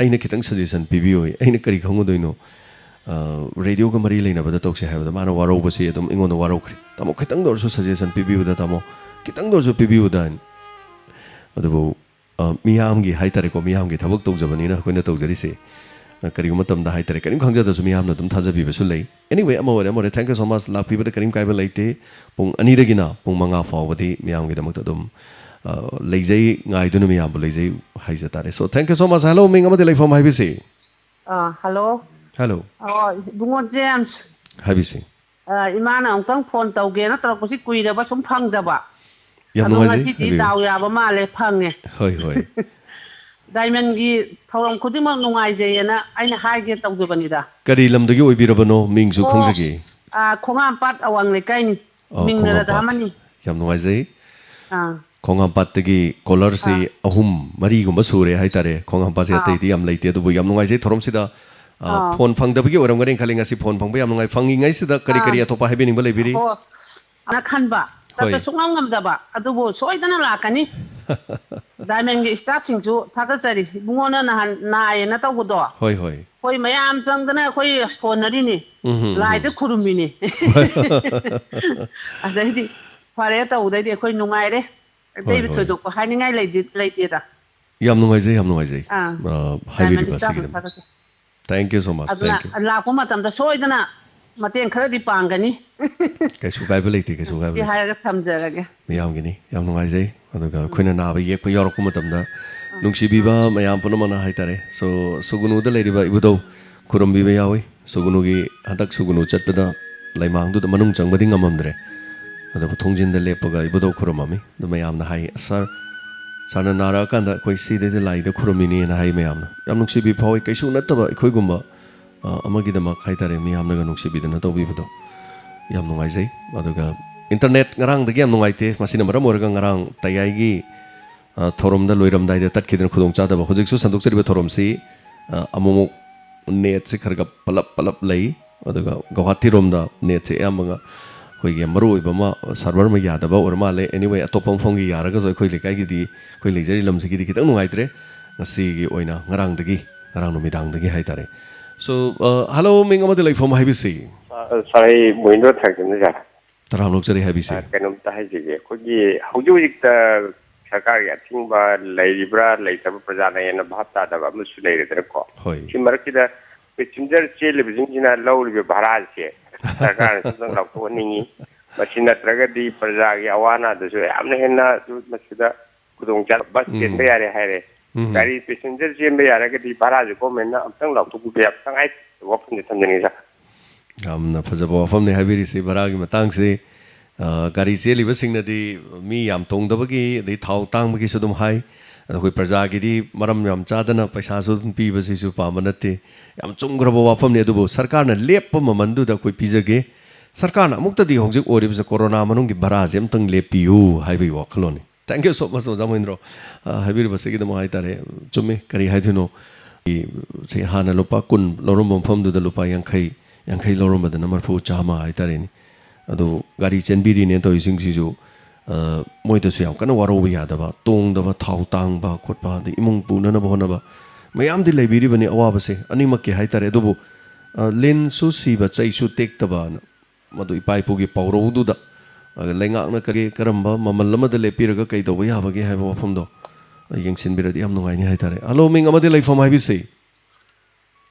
aina kitang suggestion pibiyo aina kari khangodoino radio ga mari leina bada tokse haibada mana waro basi adum ingon waro khri tamo kitang dor so suggestion pibiyo da tamo kitang dor so pibiyo dan adubo miyam gi haitare ko miyam gi thabak tawjabani na koina tawjari se karigum matam da haitare karim khangjada su miyam na dum thajabi besu lei anyway amore thank you so much la piba da karim kaiba leite pung ani dagina pung manga fawbadi miyam gi damak dum leijai ngai dunu miyam bu leijai haija tare so thank you so much hello ming amade lei form haibisi hello bungo James haibisi imana ongtang phone tawge na tarakosi kuiraba sum phangdaba yam nungasi ti daw yaba male phange hoi diamond gi thorom khudimang nungai jeyena aina haige tawjubanida kari lamdagi oibirabano mingsu khangjagi khongam pat awang le kaini mingna da mani yam nungai jei khongam pat tagi color se ahum mari gumba sure haitare khongam pat se tai yam leite du yam nungai jei thorom sida phone phangdabagi oram garing khalinga si phone phangba yam nungai phangi ngai sida kari atopa habening ba leibiri ana khanba Tapi sungam ngam daba, adubo soy dana lakani. Diamond gi staff singju thakachari bungona na ay na taw godo. Hoi. Koi mayam chang dana koi sponari ni. Lai de khurumi ni. Adai fare ta udai de koi nungai re. Dei bi thodo ko haningai lai da. Yam nungai jai. Haibiri basigi. Thank you so much. Thank you. La ko matam da soy dana mateng khara di pangani. Kaisu kaiba leite kaisu kaiba. Bi hayaga thamjaraga. Miyam gini yam nungai jai aduga khoina na ba yek pa yorok matamda nungsibiba mayam punamana haitare so sugunu da leiriba ibudo kurumbi ba yawi sugunu gi hadak sugunu chatpada laimang du da manung changbadi ngamamdre adu thongjin da lepaga ibudo kurumami da mayam na hai sir sana nara kanda koi si de lai da kurumini na hai mayam yam nungsibi phawi kaisu nataba khoi gumba amagi da mak haitare miyam na nungsibi da na tobibudo yam nungai jai aduga internet ngarang dagi am nungai te masina maram orga ngarang tayai gi thorom da loiram dai da tat kidin khudong cha da ba hojik su sanduk chari ba thorom si amomok net se kharga palap lei aduga Guwahati rom da net se amanga khoi gi maru ba ma server ma ya da ba or ma le anyway atopam phong gi yaraga zo khoi le kai gi di khoi le jari lam se gi di kitang nungai tre ngasi gi oina ngarang numidang dagi hai tare so hello ming amade lai form haibisi sarai moino thakne ja taram lok jari haibisi kanum ta haije khogi hujujik ta sarkar ya thingba laibra laitaba prajana yana bhatta da ba musu leire ko chimarki da passenger chele bijingina lawri bhara che sarkar sang la ko ningi masina traga di praja gi awana da so amne henna du masida kudong cha bas ken be yare haire gari passenger chembe yare ga di bhara ko menna amsang la tu be sang ai wapun de thamjani ja amna phajaba wafam ne habiri se baragi matang se gari se liba singna di mi yam tongdabagi dei thau tangbagi sudum hai adoi praja gi di maram yam chadana paisa su pi basi su pamanate yam chungraba wafam ne adubo sarkar na leppa mamandu da koi pijage sarkar na mukta di hojik oribsa corona manung gi bara jem tang lepiu haibi wakhloni Thank you so much, Jamindro. Happy birthday to my tare. Chumi, Kari Haduno. Say Hana Lupa Kun, Lorumum from the Lupa Yankay Lorumba, the number 4 Chama, Itarin. Ado Gari Chenbiri Nento using Sizu. Moito Siam, Kana Waro we had about Tong, the Tau Tang, Ba, Kotpa, the Imung Punana Bonaba. Mayam de Libiri Bani Awabase, Animaki Haitare Dubu. Lin Susi, but say should take the ban. Madu Paipugi Pauro Duda. Lenga Kari Karamba, Mamalama de Lepiraga, Kaito, we have a gay have a fondo. A young Sinbira, the Amno Haitare. Hello, Ming Amadele from Habisi.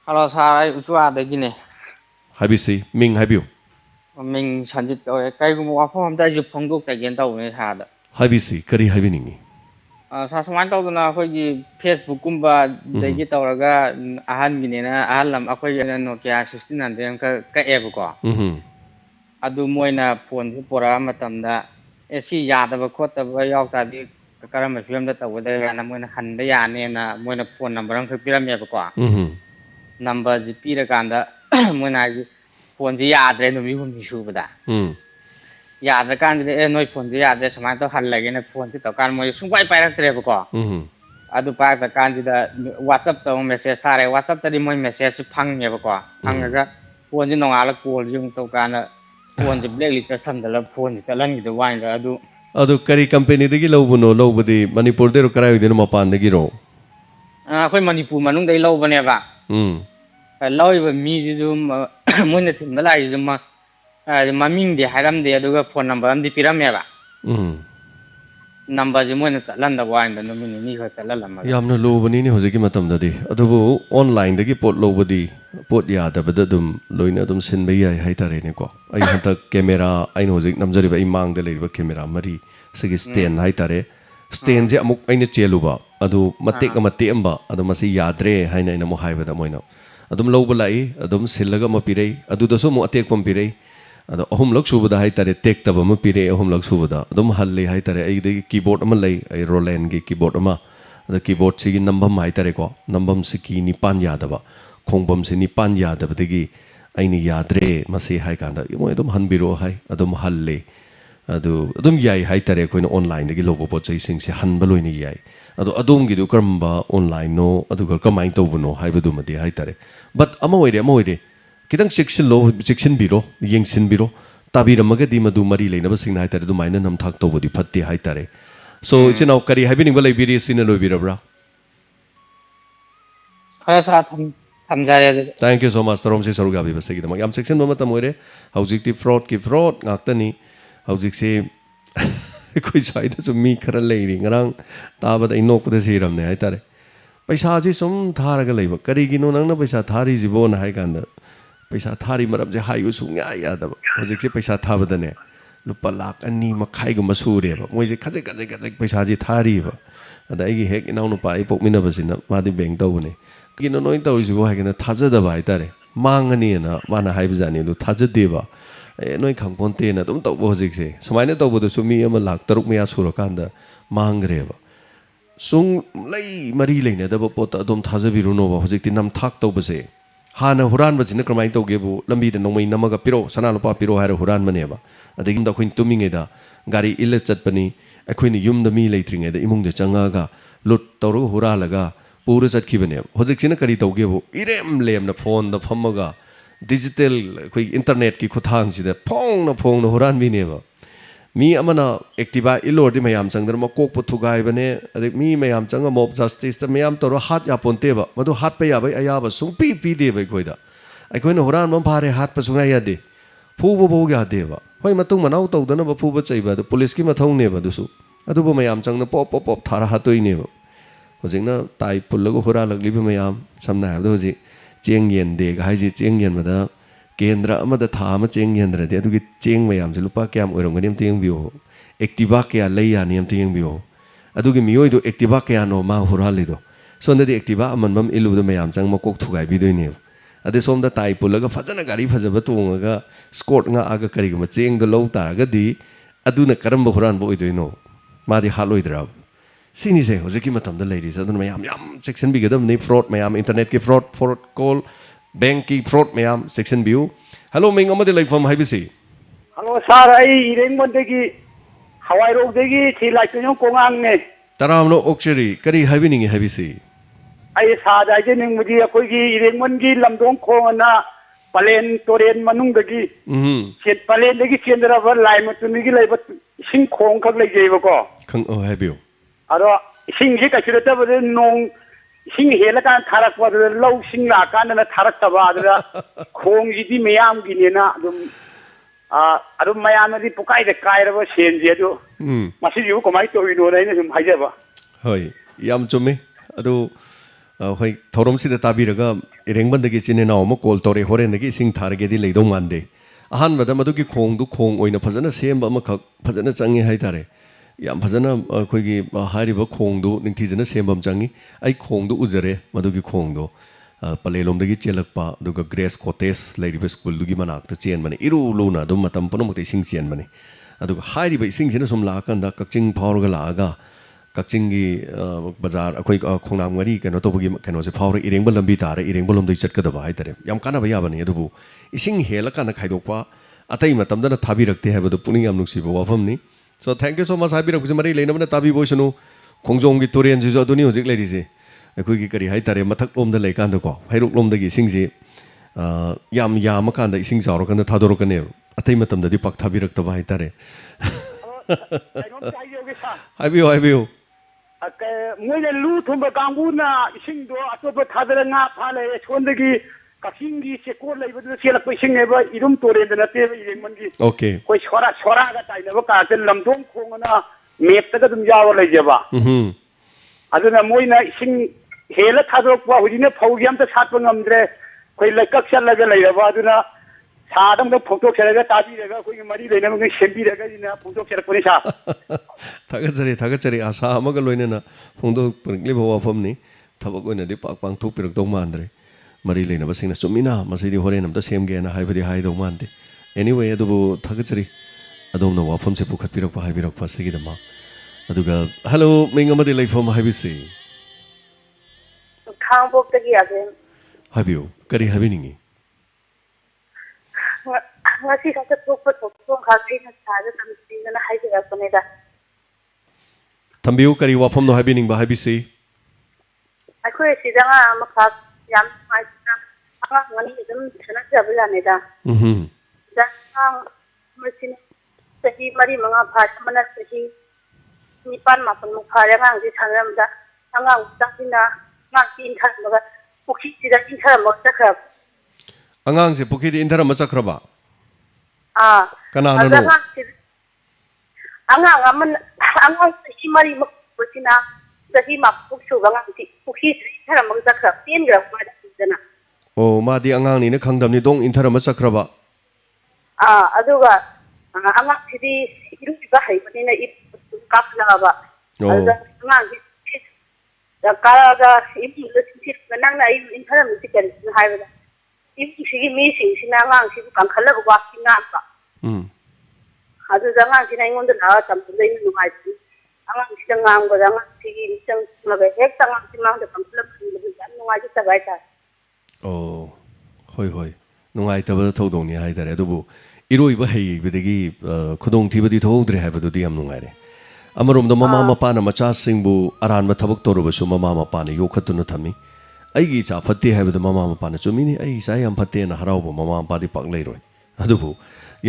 Hello, Sara, the Guinea. Habisi, Ming have you? Ming Sanjit, Kai from the Pongo again, down had. Habisi, Kari Havini. Sasmanto na ako'y Facebook kumba dahil tawaga ahan ginina alam ako'y Nokia 1600 ka-ebo ko. Adu mo na phone pura matamda si yadaba khotaba yautadi karama film da tawda yana mo na handa yani na mo na phone number ang piramya ko. Number ji pira kanda mo na phone ji yadre no mi hum hisu bada. Yadra kan de noi phone ji yadre samai to hal lagi na phone ti to kan mo sungpai pai rak tre ko. Adu pa ta kan ji da WhatsApp to message thare WhatsApp ta di mo message phang ne ko. Phang ga phone ji nongala call yung to kan phone ji blacklist ta samdala phone ji talan gi do wain ga adu Adu kari company dagi lobuno lobudi Manipur dero karai dino mapan dagi ro. Ako'y Manipur manung dai lo bane ba. Lo iba mi ju mo na tim la ju ma maming de haram de aduga phone number am di piramya ba. Number ji mo na chalan da wain da no mi ni ko chalan ma. Yamna lobani ni hojiki matam dadi. Adubu online dagi pot lobudi pot ya da bada dum loina dum sin bai ai hai tare ne ko. Ai hanta camera ai no hojik namjari ba imang de leiba camera mari sagi stand hai tare. Stand je amuk aina chelu ba. Adu matek amate amba adu masi yadre hai na mo hai bada moina. Adum loba lai adum sillaga ma pirei adu daso mo atek pam pirei. Ado ahum lak subada hai tare tek taba ma pirei ahum lak subada. Adum halle hai tare ai de keyboard ama lai ai Roland gi keyboard ama. Adu keyboard sigi nambam hai tare ko. Nambam siki nipan yadaba. Khongbam se nipan yadaba degi aini yadre masi hai kanda. Mo adum hanbiro hai adum halle. Adum yai hai tare ko online degi lobo po chai sing se hanbalo ni yai. Adum gi du karamba online no adu gar kamai to buno hai badu madi hai tare. But ama oire kitang section biro yengsin biro tabiramaga di madu mari leina ba sing hai tare du maina nam thak to bodi phatti hai tare. So it's now kari have been balai biri sin lo birabra. Thank you so much. Tarom se saruga bi basagi dama. Am section mama tamoire haujik ti fraud ngaktani haujik se koi saida so mi khara leiri ngarang taba da inok da siram ne hai tare. Paisa ji sum tharaga leiba kari gino nangna paisa thari jibo na hai kanda. Paisa thari marab je hayu su nga ya da haujik se paisa thaba da ne. Lupa lak ani makai gum masure ba. Moi je khajai paisa ji thari ba. Ada igi hek inau no pa ipok mina basina madi beng taw ne. Kino noin taw jibo hai kana thaja da ba hai tare. Mangani na mana hai bjani lu thaja de ba. Noi khangponte na dum taw bo hojik se. Sumaina taw bo do sumi ama lak taruk meya surakanda mangre ba. Sung lei mari leina da ba pot adom thaja biru no ba hojik ti nam thak taw ba se. Hana huran ba jina kramai taw gebu lambi da nomai namaga piro sana lopa piro hai huran mane ba. Adagin da khoin tuminge da gari illa chatpani akhoi ni yum da mi leitringe da imung de changa ga lut tawru hura laga pura chatki bane hojik sina kari taw gebu irem lem na phone da phamaga digital khoi internet ki khuthang si da phong na huran bi ne ba mi amana activa ilor di mayam changdar ma kok pu thugai bane adik mi mayam changa mob justice ta mayam tawru hat ya ponte ba madu hat pe ya bai aya ba sung pi de bai khoi da ai khoi na huran mam phare hat pa sunga ya de phu bo ya de ba hoi matung manau taw dana ba phu ba chai ba police ki mathong ne ba du su adu bo mayam changna pop thara hatoi ne ba hojingna tai pullago hura lagli ba mayam samna ha do ji cheng yen de ga hai ji cheng yen ma da kendra ama da tha ma cheng yen dra de adu gi cheng mayam ji lupa kyam oirom ganem teng bio activa kya lei ya niam teng bio adu gi mioi do activa kya no ma hura li do so na de activa aman bam ilu do mayam chang ma kok thugai bi doi ne ade som da tai pullaga fajana gari fajaba tonga Scott nga aga kari ma cheng do lo ta ga di aduna karamba huran bo idoi no ma di haloi dra sini se hojiki matam da ladies adun mayam section bi gadam ni fraud mayam internet ki fraud call bank ki fraud mayam section view hello ming amade like from hibc hello sir ai ireng mon de ki हवाईरोगदगी थी लाइटों कोंगांग ने तरामनो ओक्चरी करी हाइबिनिंग हाइबिसी आई सादाइजे निंगमुदी अखोगी इरेंगमनगी लमदोंग खोंगना पलेन तोरेन मनुंगदगी set पलेनदगी सेंदरब लाइमतुनिगी लेब इसिंग खोंग खक लेजेबको खंग ओ हाइबियो अरो इसिंग जे कसिरतबदे नोंग इसिंग हेलकान थारकपदे लौ सिंग लाकानना थारकतबा अदरा खोंगजिदी मयामगिनेना अदुम अदुम मयामदी पुकाइदे कायरब सेनजे अदु मसिजु कमाइ तोइनो नैना सुम हाइजबा होय याम चुमे अदु होय थौरमसिदा ताबिरगा इरेंगबनदगी चिनेनाव म कॉल तोरे होरेनदगी सिंग थारगेदी लेदों मानदे अहानबदा मदुगी खोंगदु खोंग ओइना फजना सेमबा अमखक फजना चंगी हाइतारे याम फजना अखोइगी हारिबा खोंगदु निंगथिजना सेमबम चंगी आई खोंगदु उजरे मदुगी खोंगदु पलेलोमदगी चेलकपा दुगा ग्रेस कॉटेज लेरिबा स्कूलदुगी मनाकता चेनबने इरु लुना दुम मतम पुनमते इसिंग चेनबने अदुगा हारिबा इसिंगसिना सुम लाकंदा कक्चिंग फावरगा लागा कक्चिंगी बाजार अखोइ खोंनामगरी कनो तोबगी कनोसे फावर इरेंगबा लंबी तारे इरेंगबा लोमदई चटकदबा हाइतारे याम कानाबा याबने अदुबु इसिंग हेलकाना खाइदोकपा अतै मतमदना थाबिरक्ते हाइबदु पुनिंग याम नुक्सिबो वाफमनी so thank you so much हाबिरक्से मरि लेनबना ताबि बोइसनु खोंजोंगी तोरेन जिजो अदुनि होजिक लेरिसे अखोइगी करी हाइतारे मथक लोमदा लेकांदको हैरुक लोमदगी इसिंगजे याम याम कांदा इसिंग जावरकांदा थादोरकने अतै मतमददि पाक थाबिरक्तबा हाइतारे हाइबियो हाइबियो मोइने लू थुंबा कांगुना इसिंगदो अतोबा थादरा nga फाले सोंदगी कसिंगी सेकोर लेबदु सेलक इसिंगनेबा इरुम तोरेंद नते इरेंगमनगी ओके कोई छोरा छोरा गा ताइनबा काते लमदोंग खोंगना मेपतगा दुम जाव लेजेबा अदुना मोइना इसिंग हेला थादोकवा हुजिने फौगी अमता सातपा ngамद्रे कोई लकक चलगा लेबा अदुना सादम दो फोटो खेलगा ताबिरगा कोई मरी लेनबा सेंबिरगा इना फोटो खेलकपनि सा थागचरी आशा अमगा लोइनेना फोंदो परगले वाफमनी थबक ओइनादि पाक पांग थोपिरकदौ मानद्रे मरी लेनबा सिंगना चुमिना मसिदि होरेन अमता सेमगेना हाइबदि हाइदौ मानदे एनीवे अदुबु थागचरी अदोमना वाफमसे पुखतपिरकपा हाइबिरकपा सिगिदमा अदुगा हेलो मिंगमदि लेफम हाइबिसि खांगबोक्तगी आगे हाइबियो करी हाइबिनिंगी ngasi khata thokpa thokpa khagi na saja tamsina haijira paneda tambiu kari wafam no habining ba habisi akhoi sidanga makha yam maisna anga ngani idum chana jabla neda da masin sahi mari manga phat mana sahi nipan mapan mukhare ngang ji thanam da anga utakina ngaki inthan maga pukhi sida inthan mo takha angang se pukhi di inthan ma chakraba kana no angang aman angang sahi mari makusina sahi mapuk su ngang ti pukhi inthan mo takha tin gra ma dana o ma di angang ni na khangdam ni dong inthan ma chakraba aduga angang sidi iru ba hai panina I kapla ba angang da karaga ibu lesit nang na inthan mo tikari hai ba ibu sigi mi sing angang sibu kan khala ba singa ba adu angang sina ingonda na tamdai nu hai angang sida ngang go angang sigi chang maga hek angang simang da kamplap nu hai ta bai ta hoi hoi nungai tabada thodong ni hai dare adubu iroi ba hei bidagi khudong thibadi thodre hai badu di am nungai re amarom da mama mapa na macha singbu aran ba thabak toru basu mama mapa ne yokhatunu thami aigi cha phatte hai badu mama mapa na chumini ai sa yam phatte na harau ba mama mapa di pak leiroi adubu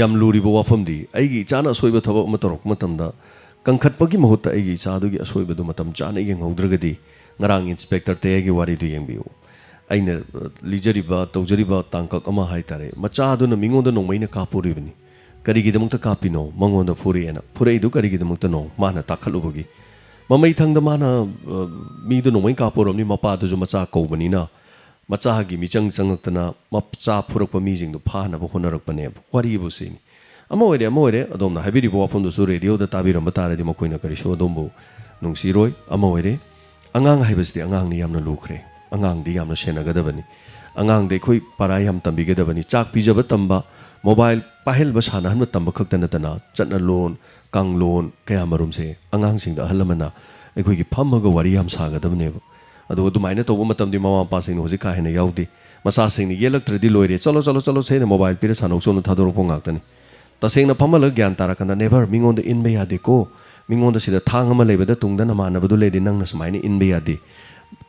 yam luri bo wafam di aigi cha na soiba thabak ma torok matam da kangkhat pagi mahutta aigi cha du gi asoi badu matam cha na yeng haudragadi ngarang inspector te gi wari du yeng biu aina lijariba tawjariba tangkak ama hai tare macha adu na mingonda nongmaina kapuribani karigi damukta kapino mangonda furiena furei du karigi damukta no mana takhalubugi mamai thangda mana mi du nongmai kapuromni mapa du ju macha kobani na macha gi michang changaktana macha furakpa mi jing du phana bo honarakpane wari bu sini amore adom na habiri bo apon du su radio da tabiram batare di makoina kari sho dombu nungsiroi amore angang haibasti angang ni yamna lukre angang di yamna senagadabani angang de khoi parai ham tambigadabani chak pijaba tamba mobile pahel ba sana han tamba khaktana tana chatna loan kang loan kaya marum se angang sing da halamana ekhoi gi phamaga wari ham sagadabne adu dumaina tobu matam di mama pa sing hoji ka hena yaudi masa sing ni yelaktradi loire chalo se ne mobile pire sanok chon thador pongak tani तसेंगना Famal ज्ञान तारकंदा neighbour मिंगोंद इनबे यादे को मिंगोंद सिदा थांग अमा लेबदा तुंगदा नमानबदु लेदि नंगना समाइने इनबे यादे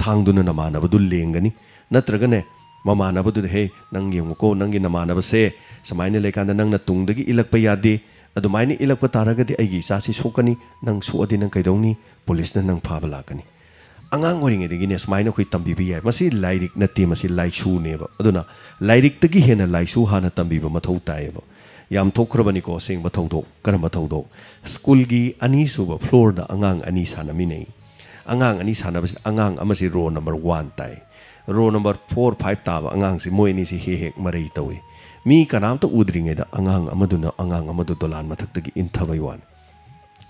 थांगदुना नमानबदु लेंगनी नत्रगने ममानबदु हे नंग येंगको नंगी नमानबसे समाइने लेकांदा नंगना तुंगदगी इलकपा यादे अदुमाइने इलकपा तारगदि अइगी इसासी सोकनी नंग सोअदि नंग कैदौनी पुलिसना नंग फाबा लाकनी angang oringedigine smaina khoi tambibi yai masi lairik natti masi laisu neba aduna lairik tagi hena laisu hana tambiba mathau taeba yam thokrabani ko sing mathau do karama thau do school gi ani suba floor da angang ani sanami nei angang ani sanaba angang amasi row number 1 tai row number 4 5 taba angang si moi ni si he hek marai tawi mi kanam ta udringe da angang amadu dolan mathak tagi inthabai wan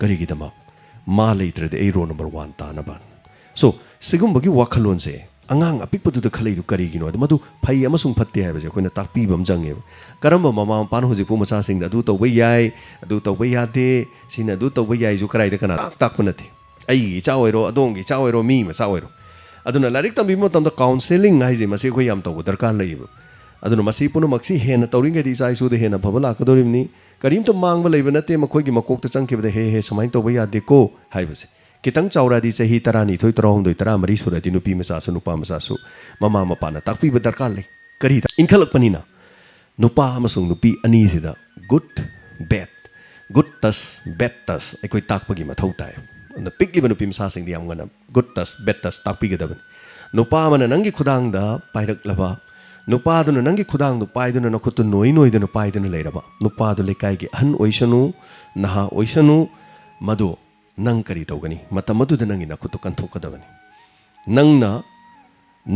kari gi dama ma leitre de row number 1 ta na ban so sigumba gi wakhalon se angang apikpadu da khalai du kari gi no da madu phai amasung phatte ha ba je koina takpi bam jange karamba mama pan hoji pu masa sing da du to bai yai adu to bai ya de sina du to bai yai ju karai da kana tak panati ai gi chawairo adong gi chawairo mi ma chawairo aduna larik tambi mo tam da counseling ngai je masi khoi yam to darkar lai ba aduna masi punu maksi hena tawring ge di sai su de hena bhabala kadorim ni karim to mangba leiba nate makhoi gi makok ta changke ba he samain to bai ya de ko hai ba se kitang chauradi chahi tarani thoi tarahum doi tara mari suradi nupi masa su nupa masa su mama mapana takpi ba darkar le kari ta inkhalak panina nupa amasung nupi ani sida good tas bad tas ekoi takpagi mathau tai na pikli ba nupi masa sing di amgana good tas bad tas takpi ga daban nupa mana nangi khudang da pairak laba nupa duna nangi khudang du pai duna nakhutu noi duna pai duna leiraba nupa du lekai gi han oisanu naha oisanu madu nang kari tawgani matamadu da nangi nakhutu kanthokadabani nangna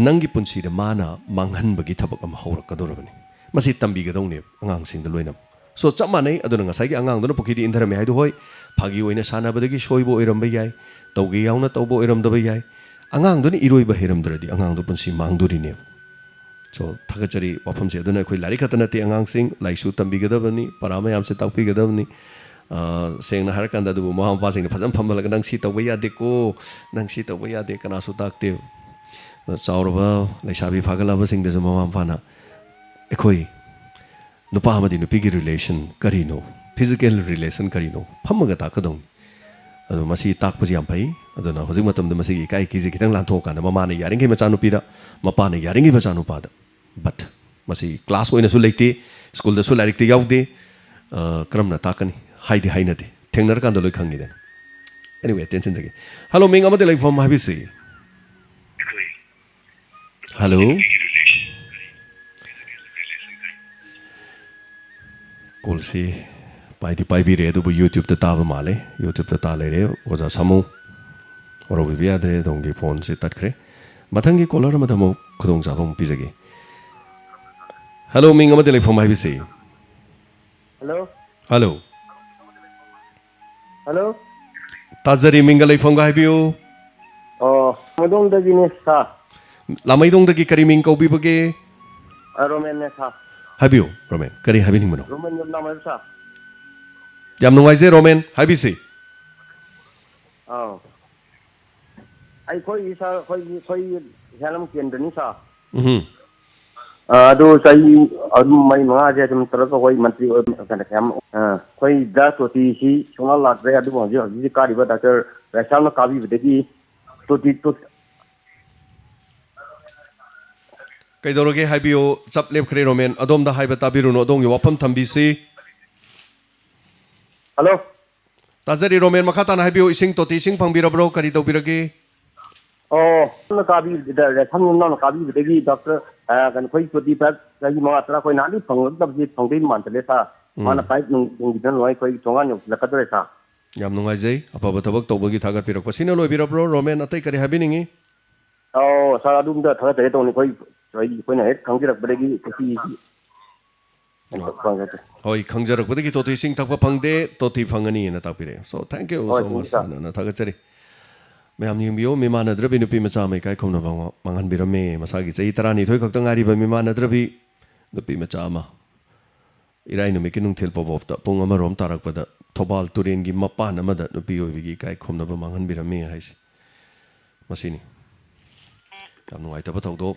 nangi punsi da mana manghan bagi thabak am haurakadorabani masi tambi gadawne angang sing da loinam so chamane aduna ngasai gi angang duna pokidi indharame haidu hoi phagi oina sana badagi soibo oiram bai yai tawgi yauna tawbo oiram da bai yai angang duni iroi ba heram dradi angang du punsi mangduri ne so thagachari wafam se aduna khoi lari khatana te angang sing laisu tambi gadabani parama yam se takpi gadabani sengna har kan da du ma pa sing phajam phamala nang si tawbai ya de ko nang si tawbai ya de kana su takte chaurba laisabi phagala ba sing de ma pa na ekhoi nupa amadi nupi gi relation karino physical relation karino phamaga ta kadong adu masi takpa ji am pai aduna hojik matam da masi gi kai ki ji kitang lan thok kana mama na yaring gi macha nupi da mapa na yaring gi macha nupa da but masi class oina su leite school da su larik te yaude kram na takani haidi hainade thengnar kan da loi khangi den anyway attention jagi hello ming amade lai form habi se hello call se pai bi re du youtube ta ta ba male youtube ta ta le re oja samu oro bi ya de dong gi phone se tat kre mathang gi caller ma da mo khudong sa bam pi jagi hello ming amade lai form habi se hello Hello? Tazari Mingalai Fonga Habiu. Oh, Madong da Ginesa. Lamaidong da Kari Ming Kobi Bage. Roman Nesa. Habiu, Roman. Kari Habini Mono. Roman Yam Namasa. Yam no Wise Roman, Habisi. Oh. I call you, sir, for you, Halam Kendanisa. Ado sai mai ma je tum tara ko koi mantri kan kam koi da to ti si chunga la re adu bo ji ka ri ba doctor rasal na kabi de ki to ti to kai doroge haibio chap lep khre romen adom da haiba tabiru no dong yo wapam thambi si hello tazari romen makhata na haibio ising to ti sing phangbira bro kari to birage oh na kabi da tham na kabi de ki doctor kan khoi to ti pa ji ma tra khoi na ni phang da ji phang din man tele sa mana pai nung gidan loi khoi chonga nyok la ka dore sa yam nungai jai apa bathabak to bagi thagat pirak pasina loi bira bro romen atai kari habiningi oh sa adum da thaga te to ni khoi na het khang ji rak bade gi ki hoi khangjarak badagi to ti sing thakpa phangde to ti phangani na tapire so thank you so much na thagat chari ma'am नियो मिमानद्रबी नुपी मचा मै काय खौना मंगन बिरमे मसागी चई तरानी थोय खक्तंग आरी बा मिमानद्रबी नुपी मचा मा इराई नुमे कि नुंथेल पबोप त पुंग अमरोम तारक पद थोबाल तुरेन गी मपान अमद नुपी ओबिगी काय खौना बा मंगन बिरमे हाइसि मसिनी याम नुवाई तब थौदो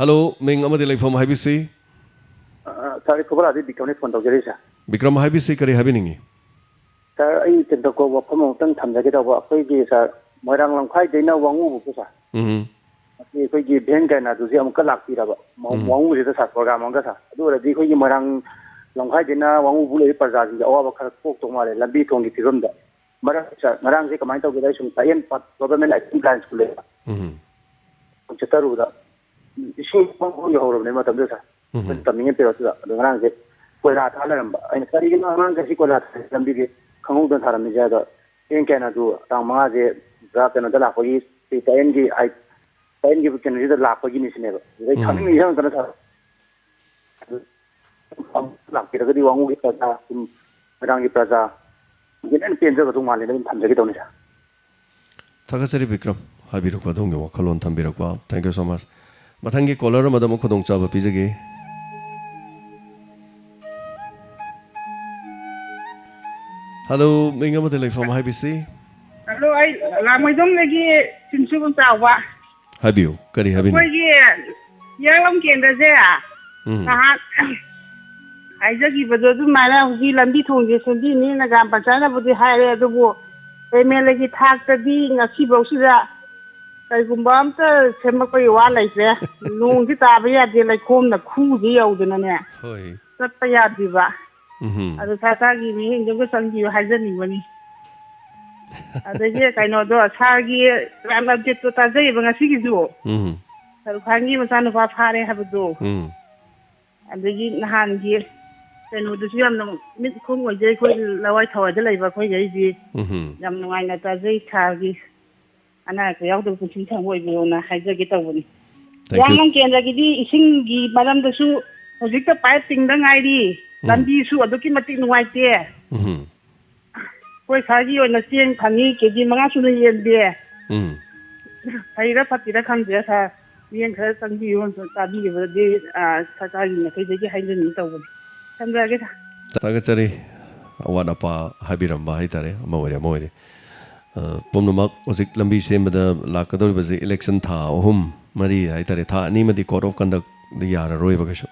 हेलो मिंग अमदे लाइफम हाइबिसि सारी खबर आदि दिकमने फोन तौजरी सा Bikram haibisi kari habiningi. Sir, I can talk about Pomoton Tamjaka, Fiji, sir, Morang Lankai, they know Wangu, sir. If we give Bengan to Ziam Kalaki, Wangu is a program on Gasa. Do the Diko Morang Lankai, they know Wangu Pazaz, the Overcar Tomare, Labito, the Tirunda. Marang take a mind of relation, Tayan, but government like plans to live. Chetaruda. She won't go over the Matabisa. Coming in the Range. Kuala Talam, and studying among the Sikola, Lambigi, Kamudan Taramizada, in Canada, Tamaze, Zap and Adala for East, the NG, I can read the lap for Guinness never. They coming in young Canada. Lucky the Wangi Plaza, Rangi Plaza, get pains of the one in Tamzakitonia. Takasari Bikram, Habiruka Dunga, Kalon Tambirakwa. Thank you so much. Matangi Kolara Madamo Kodong Chava Pizagi. Hello, Minga Madele from HBC. Hello, I Lamadong lagi Sinsuban Tawa. Habiu, Kari Habin. Yang Kenda there. I just give a do mana who Lambi Tongi, Sundi, Nagam, Pachana, but the higher the war. They may like it has the being a Sibo Suda. I come bomb to Semakoya like there. No, the Tabia, they like home the cool deal than an air. Not Payat Diva. Ada sagi ni juga sangi hajar ni bani. Ada je kaino do sagi ramai je tu taja ibu ngasi gitu. Kalau kangi macam apa hari habis tu. Ada je nahan je. Kaino tu siam nam mit kong wajah kau lawai thawai je lagi kau jadi je. Jam nungai na taja sagi. Anak kau tu kucing thawai ibu na hajar kita bani. Yang mungkin lagi di ising malam tu su ojek payah tinggal ngai Lambi su aduki mati nuai te. Koi sagi ona siang khangi keji manga su ne yen de. Thaira patira khang de sa yen khar tangbi yon ta bi de sa ni kai de hai ni taw. Samra ge ta ga chari awad apa habiram ba hai tare moire. Pomnomak ojik lambi semada lakador baje election tha ohum mari hai tare tha ani madi code of conduct de yara roi ba gasho.